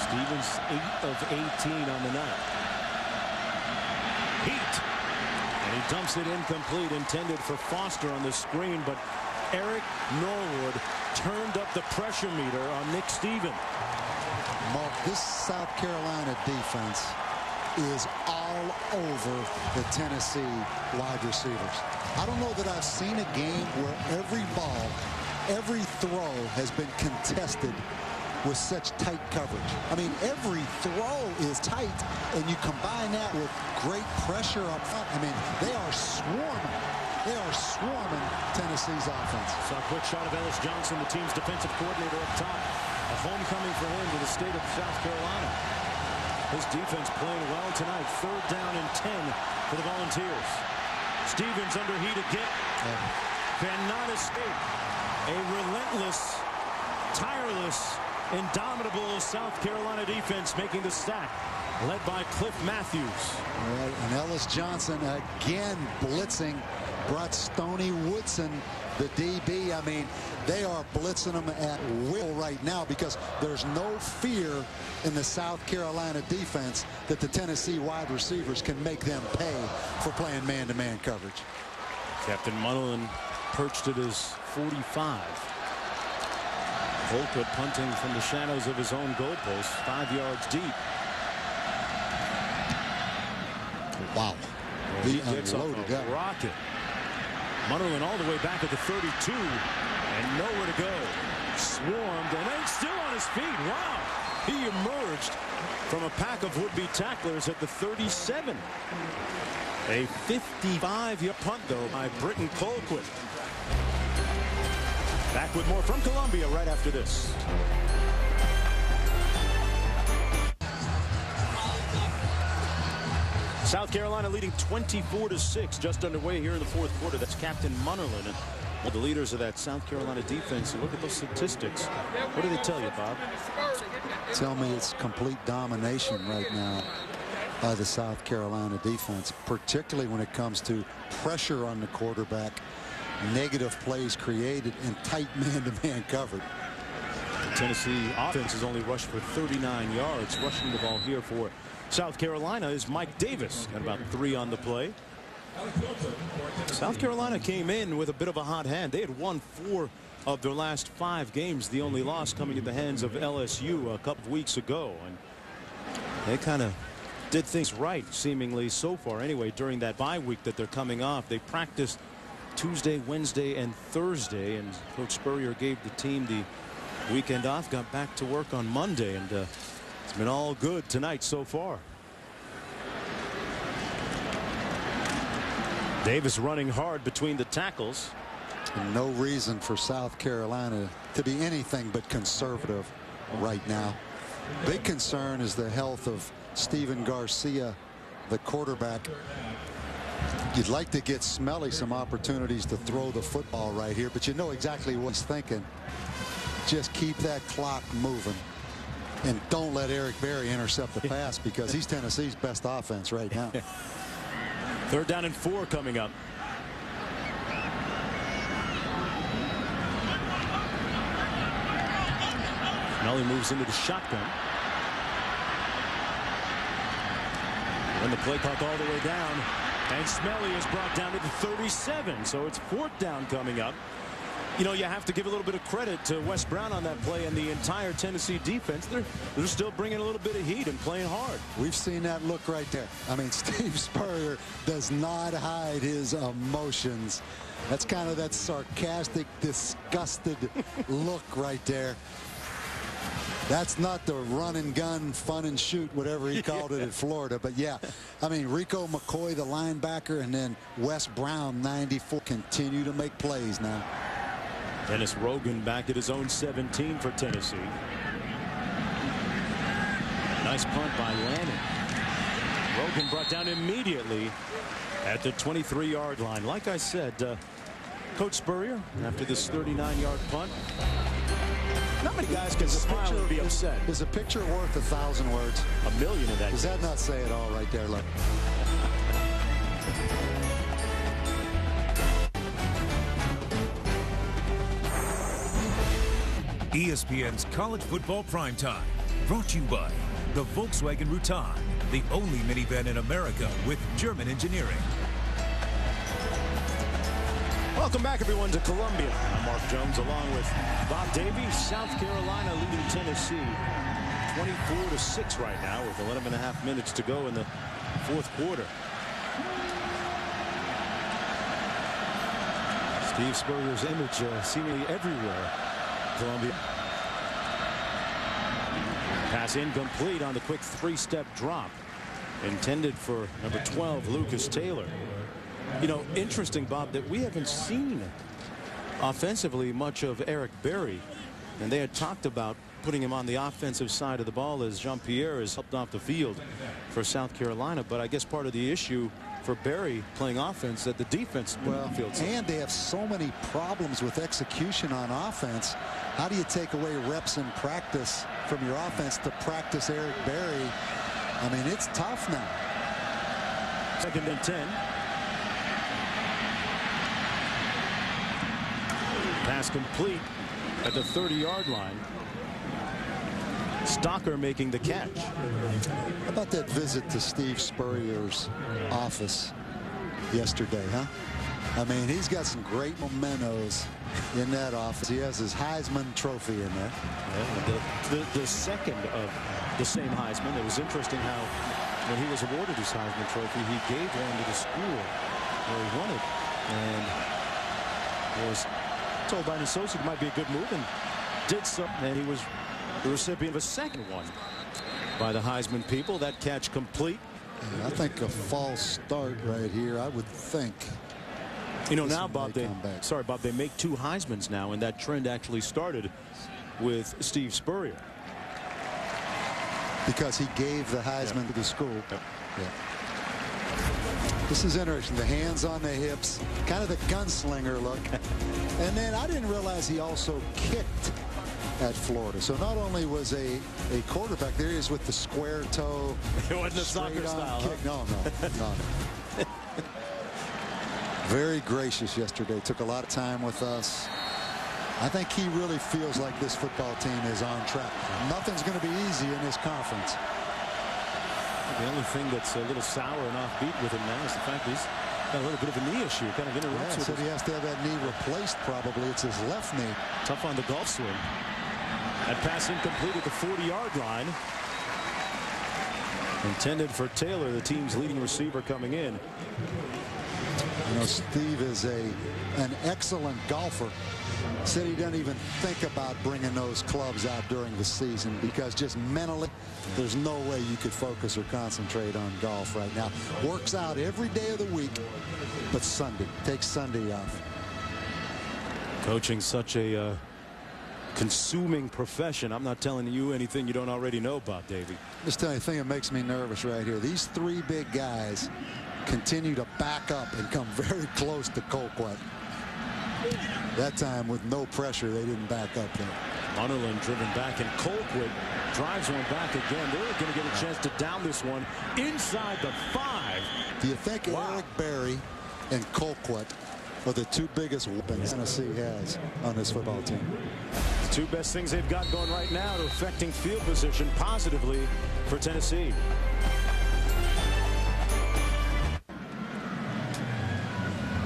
F: Stevens 8 of 18 on the night. Heat. And he dumps it incomplete, intended for Foster on the screen, but Eric Norwood turned up the pressure meter on Nick Stevens.
B: Mark, this South Carolina defense is all over the Tennessee wide receivers. I don't know that I've seen a game where every ball, every throw has been contested with such tight coverage. I mean, every throw is tight, and you combine that with great pressure up front. I mean, they are swarming. They are swarming Tennessee's offense.
F: Saw a quick shot of Ellis Johnson, the team's defensive coordinator up top. A homecoming for him to the state of South Carolina. His defense playing well tonight. 3rd down and 10 for the Volunteers. Stevens under heat again. Cannot escape. A relentless, tireless, indomitable South Carolina defense making the stack, led by Cliff Matthews.
B: Right, and Ellis Johnson again blitzing. Brought Stoney Woodson, the DB. I mean, they are blitzing them at will right now because there's no fear in the South Carolina defense that the Tennessee wide receivers can make them pay for playing man-to-man coverage.
F: Captain Munnerlyn perched at his 45. Colquitt punting from the shadows of his own goalpost, 5 yards deep.
B: Wow.
F: He gets unloaded that rocket. Munnerlyn all the way back at the 32 and nowhere to go. Swarmed and then still on his feet. Wow. He emerged from a pack of would-be tacklers at the 37. A 55-yard punt, though, by Britton Colquitt. Back with more from Columbia right after this. South Carolina leading 24-6, just underway here in the 4th quarter. That's Captain Munnerlyn and one of the leaders of that South Carolina defense. And look at those statistics. What do they tell you, Bob?
B: Tell me it's complete domination right now by the South Carolina defense, particularly when it comes to pressure on the quarterback, negative plays created, and tight man-to-man coverage.
F: Tennessee offense has only rushed for 39 yards. Rushing the ball here for South Carolina is Mike Davis. Got about 3 on the play. South Carolina came in with a bit of a hot hand. They had won 4 of their last 5 games. The only loss coming at the hands of LSU a couple of weeks ago. And they kind of did things right, seemingly so far anyway, during that bye week that they're coming off. They practiced Tuesday, Wednesday, and Thursday, and Coach Spurrier gave the team the weekend off, got back to work on Monday, and it's been all good tonight so far. Davis running hard between the tackles.
B: And no reason for South Carolina to be anything but conservative right now. Big concern is the health of Stephen Garcia, the quarterback. You'd like to get Smelly some opportunities to throw the football right here, but you know exactly what he's thinking. Just keep that clock moving and don't let Eric Berry intercept the pass, because he's Tennessee's best offense right now.
F: 3rd down and 4 coming up. Smelly moves into the shotgun. And the play clock all the way down, and Smelly is brought down to the 37, so it's 4th down coming up. You know, you have to give a little bit of credit to Wes Brown on that play and the entire Tennessee defense. They're still bringing a little bit of heat and playing hard.
B: We've seen that look right there. I mean, Steve Spurrier does not hide his emotions. That's kind of that sarcastic, disgusted look right there. That's not the run and gun, fun and shoot, whatever he called it at Florida. But yeah, I mean, Rico McCoy, the linebacker, and then Wes Brown, 94, continue to make plays now.
F: Dennis Rogan back at his own 17 for Tennessee. Nice punt by Lanning. Rogan brought down immediately at the 23-yard line. Like I said, Coach Spurrier, after this 39-yard punt, not many guys can smile and be upset.
B: Is a picture worth 1,000 words?
F: A million of that.
B: Does that not say it all right there? Look.
H: ESPN's College Football Primetime, brought to you by the Volkswagen Routan, the only minivan in America with German engineering.
F: Welcome back, everyone, to Columbia. I'm Mark Jones, along with Bob Davie. South Carolina leading Tennessee 24-6 right now, with 11.5 minutes to go in the 4th quarter. Steve Spurrier's image seemingly everywhere. Columbia. Pass incomplete on the quick 3-step drop, intended for number 12, Lucas Taylor. You know, interesting, Bob, that we haven't seen offensively much of Eric Berry, and they had talked about putting him on the offensive side of the ball as Jean-Pierre is helped off the field for South Carolina. But I guess part of the issue for Berry playing offense that the defense field.
B: And they have so many problems with execution on offense. How do you take away reps in practice from your offense to practice Eric Berry? I mean, it's tough now.
F: 2nd and 10. Pass complete at the 30-yard line. Stocker making the catch.
B: How about that visit to Steve Spurrier's office yesterday, huh? I mean, he's got some great mementos in that office. He has his Heisman trophy in there.
F: Yeah, the second of the same Heisman. It was interesting how when he was awarded his Heisman trophy, he gave one to the school where he won it, and was told by an associate it might be a good move, and did so, and he was the recipient of a second one by the Heisman people. That catch complete.
B: Yeah, I think a false start right here. I would think.
F: You know, now, Bob, they make 2 Heismans now, and that trend actually started with Steve Spurrier.
B: Because he gave the Heisman to the school.
F: Yep.
B: Yeah. This is interesting. The hands on the hips, kind of the gunslinger look. And then I didn't realize he also kicked at Florida. So not only was a quarterback, there he is with the square toe.
F: It wasn't a soccer style.
B: Kick. No. Very gracious yesterday. Took a lot of time with us. I think he really feels like this football team is on track. Nothing's going to be easy in this conference.
F: The only thing that's a little sour and offbeat with him now is the fact he's got a little bit of a knee issue. Kind of interrupts with
B: said he has to have that knee replaced probably. It's his left knee.
F: Tough on the golf swing. That pass incomplete at the 40-yard line. Intended for Taylor, the team's leading receiver coming in.
B: You know, Steve is an excellent golfer. Said he doesn't even think about bringing those clubs out during the season because just mentally there's no way you could focus or concentrate on golf right now. Works out every day of the week, but Sunday, takes Sunday off.
F: Coaching such a consuming profession. I'm not telling you anything you don't already know, Bob Davie.
B: Just tell you the thing that makes me nervous right here. These three big guys continue to back up and come very close to Colquitt. That time with no pressure, they didn't back up there.
F: Munnerlyn driven back, and Colquitt drives one back again. They're going to get a chance to down this one inside the 5.
B: Do you think Eric Berry and Colquitt are the two biggest weapons Tennessee has on this football team?
F: The two best things they've got going right now are affecting field position positively for Tennessee.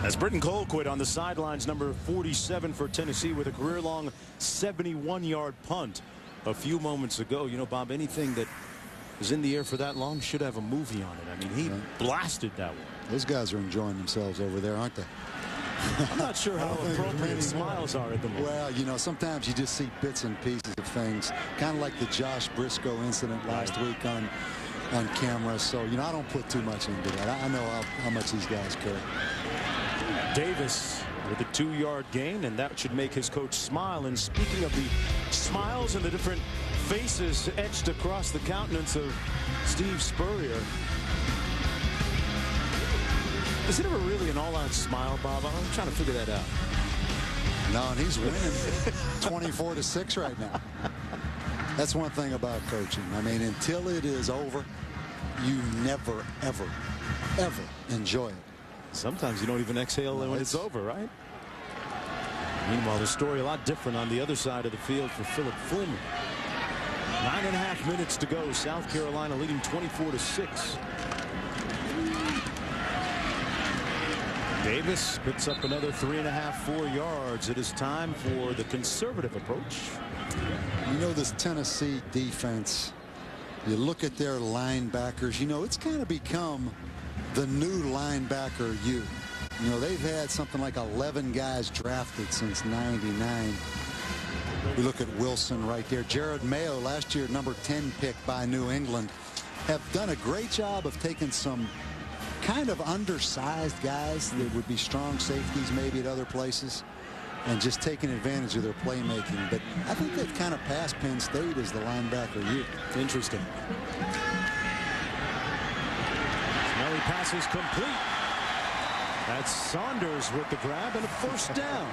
F: As Britton Colquitt on the sidelines, number 47 for Tennessee, with a career-long 71-yard punt a few moments ago. You know, Bob, anything that is in the air for that long should have a movie on it. I mean, he blasted that one.
B: Those guys are enjoying themselves over there, aren't they?
F: I'm not sure how appropriate smiles are at the moment.
B: Well, you know, sometimes you just see bits and pieces of things, kind of like the Josh Briscoe incident last week on camera. So, you know, I don't put too much into that. I know how much these guys care.
F: Davis with a 2-yard gain, and that should make his coach smile. And speaking of the smiles and the different faces etched across the countenance of Steve Spurrier, is it ever really an all-out smile, Bob? I'm trying to figure that out.
B: No, and he's winning 24-6 right now. That's one thing about coaching. I mean, until it is over, you never, ever, ever enjoy it.
F: Sometimes you don't even exhale when it's over, right? Meanwhile, the story a lot different on the other side of the field for Phillip Fulmer. 9.5 minutes to go. South Carolina leading 24-6. Davis picks up another 3.5, 4 yards. It is time for the conservative approach.
B: You know, this Tennessee defense, you look at their linebackers, you know, it's kind of become the new linebacker unit. You know, they've had something like 11 guys drafted since '99. We look at Wilson right there. Jared Mayo, last year number 10 pick by New England, have done a great job of taking some kind of undersized guys that would be strong safeties maybe at other places and just taking advantage of their playmaking. But I think they've kind of passed Penn State as the linebacker unit.
F: Interesting. Smelly pass is complete. That's Saunders with the grab and a first down.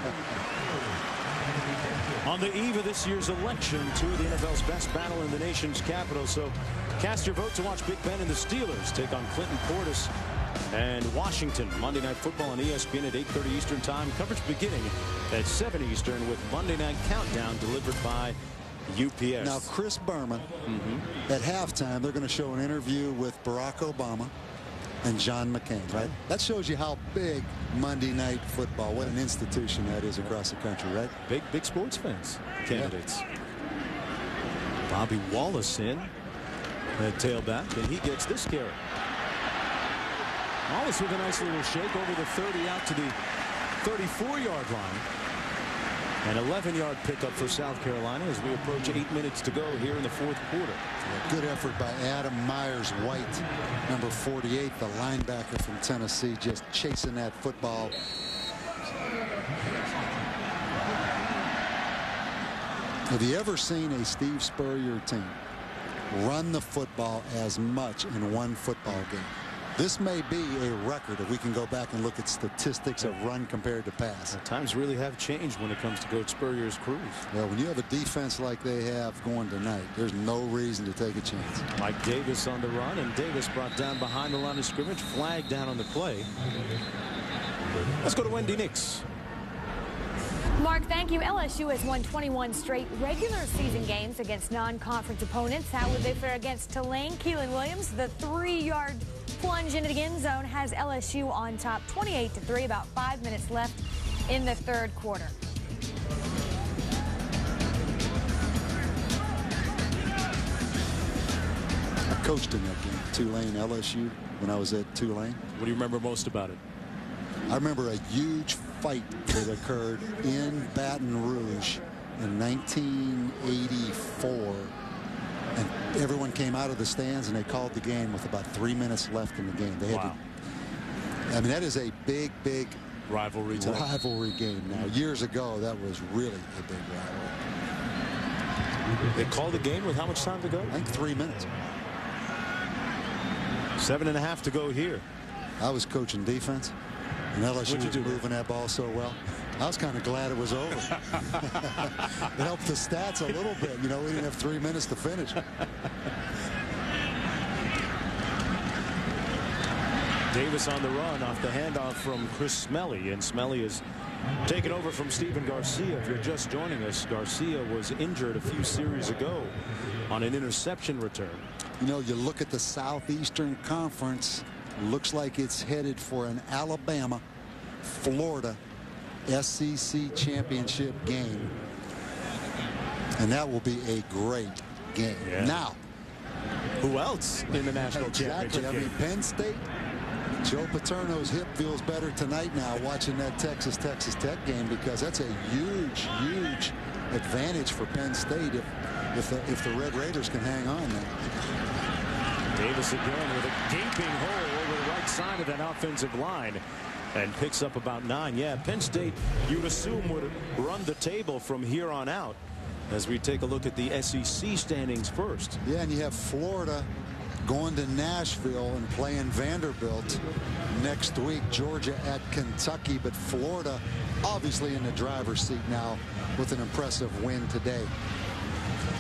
F: On the eve of this year's election, two of the NFL's best battle in the nation's capital. So cast your vote to watch Big Ben and the Steelers take on Clinton Portis and Washington. Monday Night Football on ESPN at 8:30 Eastern Time. Coverage beginning at 7 Eastern with Monday Night Countdown delivered by UPS.
B: Now, Chris Berman, at halftime, they're going to show an interview with Barack Obama and John McCain, right? That shows you how big Monday Night Football, what an institution that is across the country, right?
F: Big sports fans, candidates. Yeah. Bobby Wallace in at tailback, and he gets this carry. Wallace with a nice little shake over the 30 out to the 34-yard line. An 11-yard pickup for South Carolina as we approach 8 minutes to go here in the fourth quarter.
B: Good effort by Adam Myers-White, number 48, the linebacker from Tennessee, just chasing that football. Have you ever seen a Steve Spurrier team run the football as much in one football game? This may be a record if we can go back and look at statistics of run compared to pass.
F: Times really have changed when it comes to Coach Spurrier's crews.
B: Well, when you have a defense like they have going tonight, there's no reason to take a chance.
F: Mike Davis on the run, and Davis brought down behind the line of scrimmage, flag down on the play. Let's go to Wendy Nix.
E: Mark, thank you. LSU has won 21 straight regular season games against non-conference opponents. How would they fare against Tulane? Keelan Williams, the 3-yard plunge into the end zone, has LSU on top 28-3, about 5 minutes left in the third quarter.
B: I coached in that game, Tulane, LSU, when I was at Tulane.
F: What do you remember most about it?
B: I remember a huge fight that occurred in Baton Rouge in 1984. And everyone came out of the stands and they called the game with about 3 minutes left in the game. They had I mean, that is a big
F: rivalry
B: game. Now, years ago, that was really a big rivalry.
F: They called the game with how much time to go?
B: I think 3 minutes.
F: 7.5 to go here.
B: I was coaching defense, and LSU was moving that ball so well. I was kind of glad it was over. It helped the stats a little bit. You know, we didn't have 3 minutes to finish.
F: Davis on the run off the handoff from Chris Smelley, and Smelley is taken over from Stephen Garcia. If you're just joining us, Garcia was injured a few series ago on an interception return.
B: You know, you look at the Southeastern Conference, looks like it's headed for an Alabama-Florida SEC championship game. And that will be a great game.
F: Yeah.
B: Now,
F: who else in the national championship
B: game? I mean, Penn State. Joe Paterno's hip feels better tonight now watching that Texas Tech game, because that's a huge advantage for Penn State if the Red Raiders can hang on now.
F: Davis again with a gaping hole over the right side of that offensive line and picks up about 9. Yeah, Penn State, you'd assume, would run the table from here on out as we take a look at the SEC standings first.
B: Yeah, and you have Florida going to Nashville and playing Vanderbilt next week. Georgia at Kentucky, but Florida obviously in the driver's seat now with an impressive win today.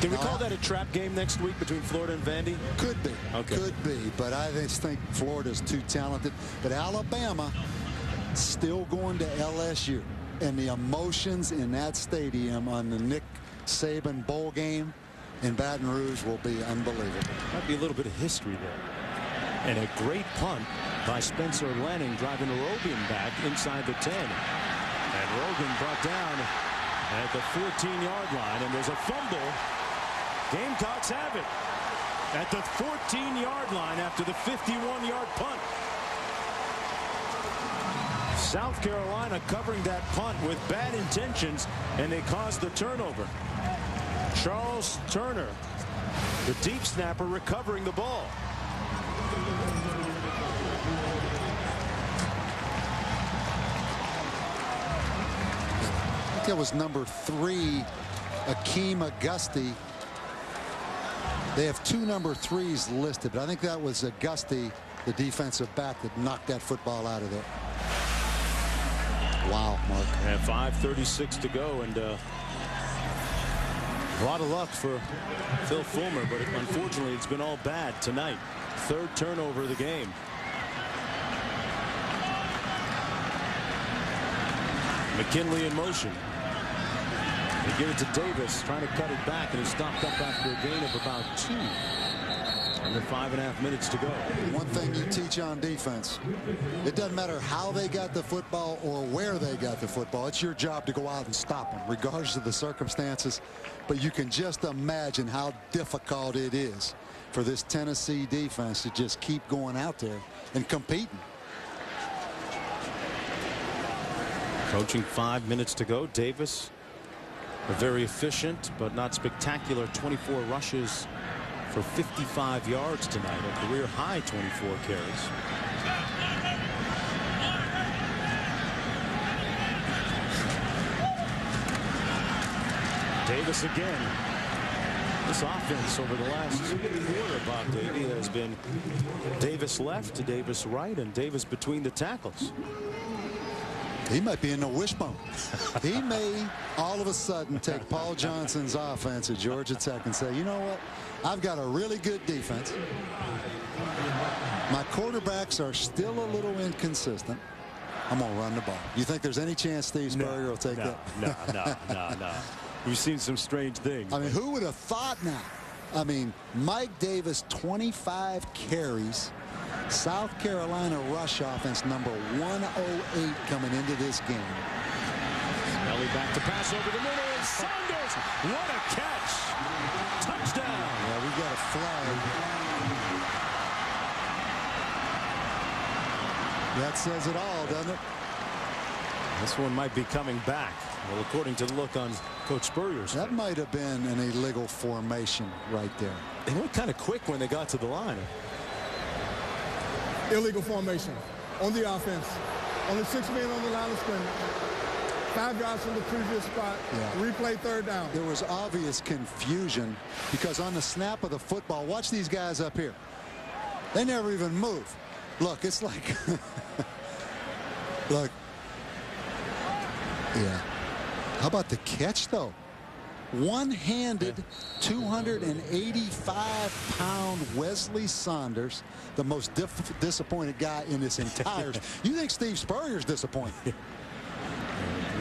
F: Can we call that a trap game next week between Florida and Vandy?
B: Could be.
F: Okay.
B: Could be, but I just think Florida's too talented. But Alabama still going to LSU, and the emotions in that stadium on the Nick Saban bowl game in Baton Rouge will be unbelievable.
F: Might be a little bit of history there. And a great punt by Spencer Lanning, driving Rogan back inside the 10. And Rogan brought down at the 14-yard line, and there's a fumble. Gamecocks have it at the 14-yard line after the 51-yard punt. South Carolina covering that punt with bad intentions, and they caused the turnover. Charles Turner, the deep snapper, recovering the ball.
B: I think that was number 3, Akeem Auguste. They have 2 number 3s listed, but I think that was Auguste, the defensive back, that knocked that football out of there. Wow, Mark.
F: And 5:36 to go, and a lot of luck for Phil Fulmer, but unfortunately it's been all bad tonight. 3rd turnover of the game. McKinley in motion. They give it to Davis, trying to cut it back, and it's stopped up after a gain of about 2. Under 5.5 minutes to go.
B: One thing you teach on defense, it doesn't matter how they got the football or where they got the football. It's your job to go out and stop them, regardless of the circumstances. But you can just imagine how difficult it is for this Tennessee defense to just keep going out there and competing.
F: Coaching 5 minutes to go. Davis, a very efficient but not spectacular 24 rushes for 55 yards tonight, a career high 24 carries. Davis again. This offense over the last quarter, Bob Davey, has been Davis left to Davis right and Davis between the tackles.
B: He might be in the wishbone. He may all of a sudden take Paul Johnson's offense at Georgia Tech and say, you know what? I've got a really good defense. My quarterbacks are still a little inconsistent. I'm going to run the ball. You think there's any chance Steve Spurrier will take that?
F: No. We've seen some strange things.
B: I mean, who would have thought now? I mean, Mike Davis, 25 carries. South Carolina rush offense number 108 coming into this game.
F: Snelly back to pass over the middle, and Saunders, what a catch! Touchdown!
B: Yeah, we got a flag. That says it all, doesn't it?
F: This one might be coming back. Well, according to the look on Coach Spurrier's
B: that
F: face.
B: might have been an illegal formation right there.
F: They went kind of quick when they got to the line.
D: Illegal formation on the offense. Only 6 men on the line of scrimmage. 5 guys from the previous spot.
B: Yeah.
D: Replay 3rd down.
B: There was obvious confusion because on the snap of the football, watch these guys up here. They never even move. Look, it's like, look. Yeah. How about the catch, though? One-handed, 285-pound Wesley Saunders, the most disappointed guy in this entire. You think Steve Spurrier's disappointed?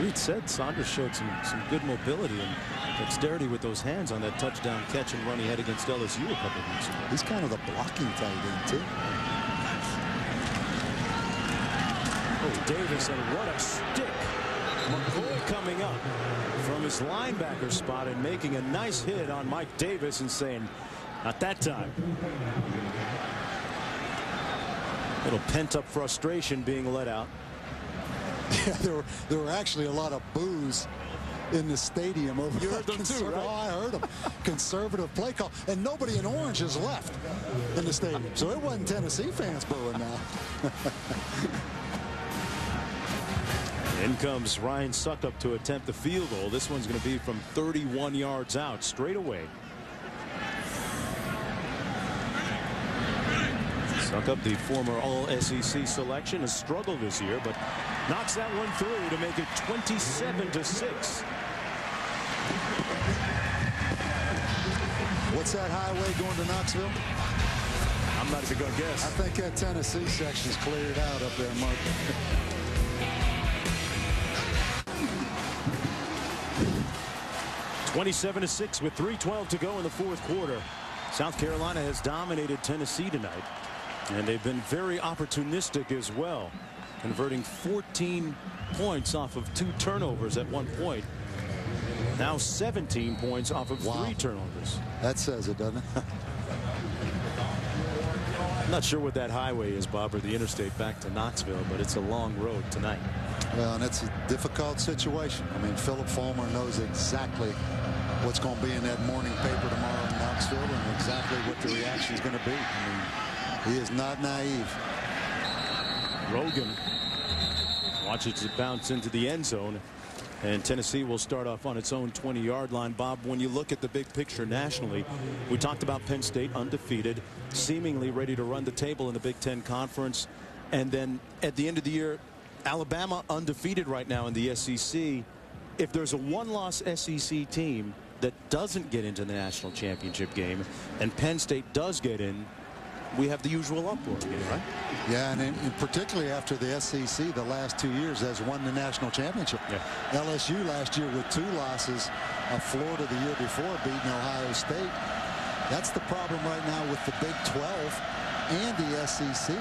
F: Reed said Saunders showed some good mobility and dexterity with those hands on that touchdown catch and run he had against LSU a couple of weeks ago.
B: He's kind of the blocking tight end, too.
F: Oh, Davis, and what a stick. McCoy coming up from his linebacker spot and making a nice hit on Mike Davis and saying, not that time. Little pent-up frustration being let out.
B: Yeah, there were actually a lot of boos in the stadium over.
F: You heard them too, right?
B: Oh, I heard them. Conservative play call, and nobody in orange is left in the stadium, so it wasn't Tennessee fans booing now.
F: In comes Ryan Succop to attempt the field goal. This one's going to be from 31 yards out straight away. Succop, the former All-SEC selection, has struggled this year, but knocks that one through to make it 27-6.
B: What's that highway going to Knoxville?
F: I'm not even going to guess.
B: I think that Tennessee section's cleared out up there, Mark.
F: 27-6 with 3:12 to go in the 4th quarter. South Carolina has dominated Tennessee tonight, and they've been very opportunistic as well, converting 14 points off of 2 turnovers at one point. Now 17 points off of 3 turnovers.
B: That says it, doesn't it?
F: I'm not sure what that highway is, Bob, or the interstate back to Knoxville, but it's a long road tonight.
B: Well, and it's a difficult situation. I mean, Philip Fulmer knows exactly what's going to be in that morning paper tomorrow in Knoxville and exactly what the reaction is going to be. I mean, he is not naive.
F: Rogan watches it bounce into the end zone, and Tennessee will start off on its own 20-yard line. Bob, when you look at the big picture nationally, we talked about Penn State undefeated, seemingly ready to run the table in the Big Ten Conference, and then at the end of the year, Alabama undefeated right now in the SEC. If there's a one-loss SEC team that doesn't get into the national championship game and Penn State does get in, we have the usual uproar again, right?
B: Yeah, and particularly after the SEC the last 2 years has won the national championship.
F: Yeah.
B: LSU last year with 2 losses. Florida the year before beating Ohio State. That's the problem right now with the Big 12 and the SEC.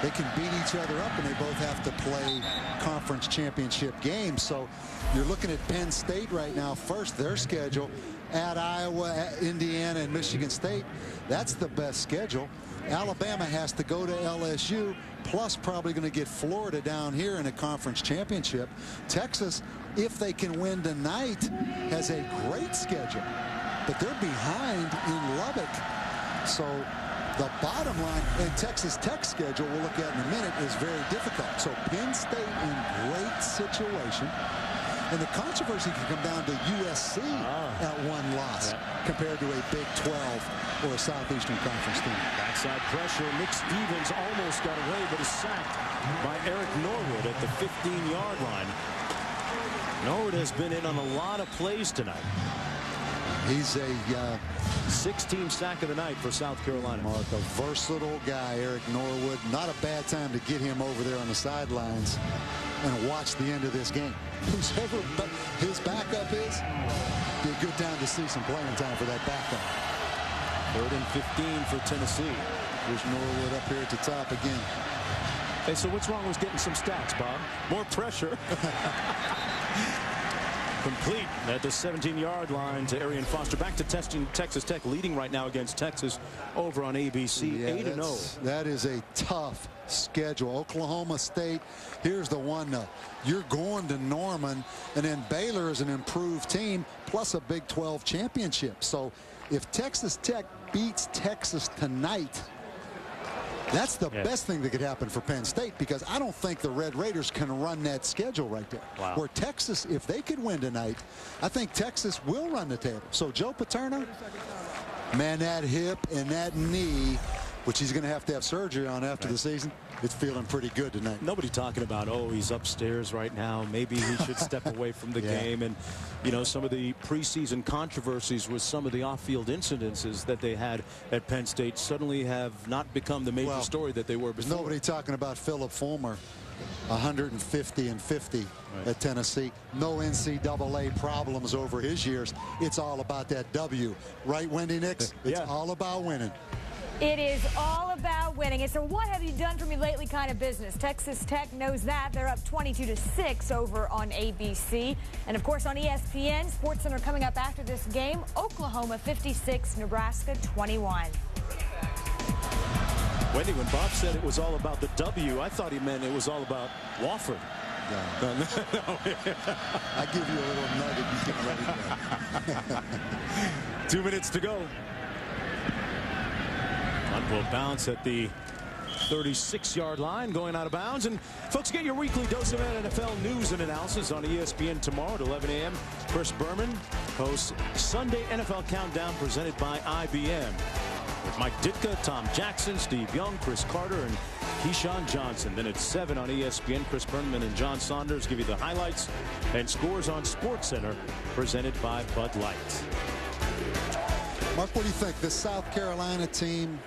B: They can beat each other up, and they both have to play conference championship games. So you're looking at Penn State right now first, their schedule at Iowa, at Indiana, and Michigan State. That's the best schedule. Alabama has to go to LSU, plus probably going to get Florida down here in a conference championship. Texas, if they can win tonight, has a great schedule, but they're behind in Lubbock. So the bottom line, and Texas Tech's schedule we'll look at in a minute, is very difficult. So Penn State in great situation. And the controversy can come down to USC at 1 loss compared to a Big 12 or a Southeastern Conference team.
F: Backside pressure. Nick Stevens almost got away, but is sacked by Eric Norwood at the 15-yard line. Norwood has been in on a lot of plays tonight.
B: He's a
F: 16 sack of the night for South Carolina.
B: Mark, a versatile guy, Eric Norwood. Not a bad time to get him over there on the sidelines and watch the end of this game. Whoever his backup is, be a good time to see some playing time for that backup.
F: 3rd and 15 for Tennessee.
B: Here's Norwood up here at the top again.
F: Hey, so what's wrong with getting some stats, Bob? More pressure. Complete at the 17-yard line to Arian Foster. Back to Texas Tech, leading right now against Texas over on ABC. 8-0.
B: That is a tough schedule. Oklahoma State. Here's the one. You're going to Norman, and then Baylor is an improved team, plus a Big 12 championship. So if Texas Tech beats Texas tonight, that's the best thing that could happen for Penn State, because I don't think the Red Raiders can run that schedule right there.
F: Wow.
B: Where Texas, if they could win tonight, I think Texas will run the table. So Joe Paterno, man, that hip and that knee, which he's going to have surgery on after the season, it's feeling pretty good tonight.
F: Nobody talking about, oh, he's upstairs right now, maybe he should step away from the game. And you know, some of the preseason controversies with some of the off-field incidences that they had at Penn State suddenly have not become the major story that they were before.
B: Nobody talking about Philip Fulmer, 150 and 50 at Tennessee. No NCAA problems over his years. It's all about that W. Right, Wendy Nix? It's all about winning.
E: It is all about winning. It's a what have you done for me lately kind of business. Texas Tech knows that. They're up 22-6 over on ABC. And, of course, on ESPN, SportsCenter coming up after this game. Oklahoma 56, Nebraska 21.
F: Wendy, when Bob said it was all about the W, I thought he meant it was all about Wofford.
B: No. I give you a little nugget. You get ready to
F: 2 minutes to go. Will bounce at the 36-yard line, going out of bounds. And folks, get your weekly dose of NFL news and analysis on ESPN tomorrow at 11 a.m. Chris Berman hosts Sunday NFL Countdown presented by IBM with Mike Ditka, Tom Jackson, Steve Young, Chris Carter, and Keyshawn Johnson. Then at 7 on ESPN, Chris Berman and John Saunders give you the highlights and scores on SportsCenter presented by Bud Light.
B: Mark, what do you think? The South Carolina team,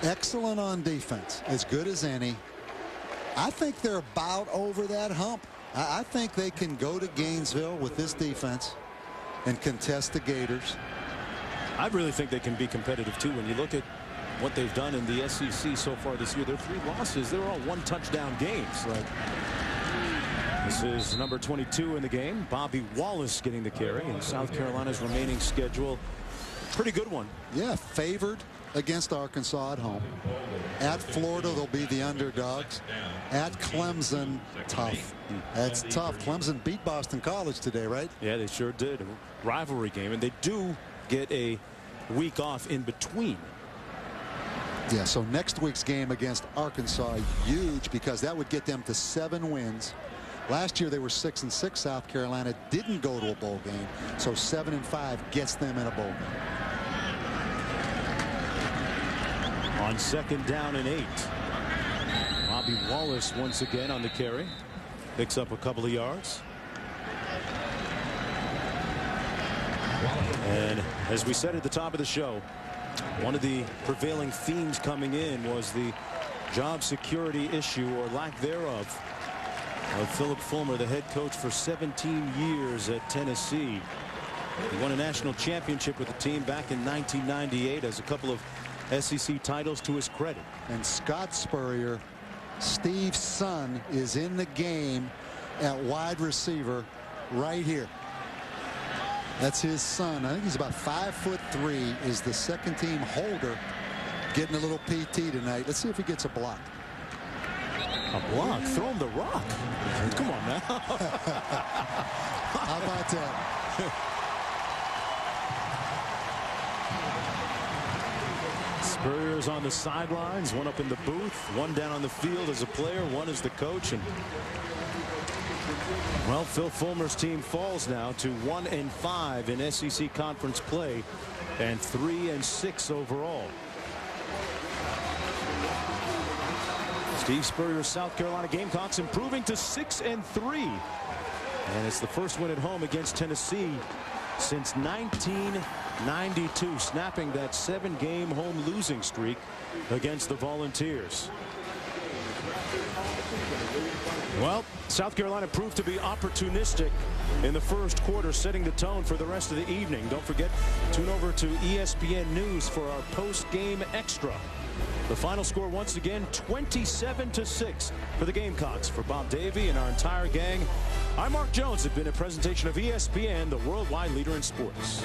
B: excellent on defense, as good as any. I think they're about over that hump. I think they can go to Gainesville with this defense and contest the Gators.
F: I really think they can be competitive, too. When you look at what they've done in the SEC so far this year, their 3 losses, they're all 1-touchdown games.
B: Right.
F: This is number 22 in the game, Bobby Wallace getting the carry, and South Carolina's remaining schedule, pretty good one.
B: Yeah, favored against Arkansas at home. At Florida, they'll be the underdogs. At Clemson, tough. That's tough. Clemson beat Boston College today, right?
F: Yeah, they sure did. A rivalry game, and they do get a week off in between.
B: Yeah, so next week's game against Arkansas, huge, because that would get them to 7 wins. Last year they were 6-6. South Carolina didn't go to a bowl game, so 7-5 gets them in a bowl game.
F: On 2nd down and 8. Bobby Wallace once again on the carry. Picks up a couple of yards. And as we said at the top of the show, one of the prevailing themes coming in was the job security issue, or lack thereof, of Philip Fulmer, the head coach for 17 years at Tennessee. He won a national championship with the team back in 1998, as a couple of SEC titles to his credit.
B: And Scott Spurrier, Steve's son, is in the game at wide receiver right here. That's his son. I think he's about 5'3", is the second team holder, getting a little PT tonight. Let's see if he gets a block.
F: A block? Throw him the rock. Come on now.
B: How about that?
F: Spurrier's on the sidelines, one up in the booth, one down on the field as a player, one as the coach. And well, Phil Fulmer's team falls now to 1-5 in SEC conference play and 3-6 overall. Steve Spurrier's South Carolina Gamecocks improving to 6-3. And it's the first win at home against Tennessee since 1992, snapping that 7-game home losing streak against the Volunteers. Well, South Carolina proved to be opportunistic in the first quarter, setting the tone for the rest of the evening. Don't forget, tune over to ESPN News for our post-game extra. The final score once again 27-6 for the Gamecocks. For Bob Davie and our entire gang, I'm Mark Jones. It's been a presentation of ESPN, the worldwide leader in sports.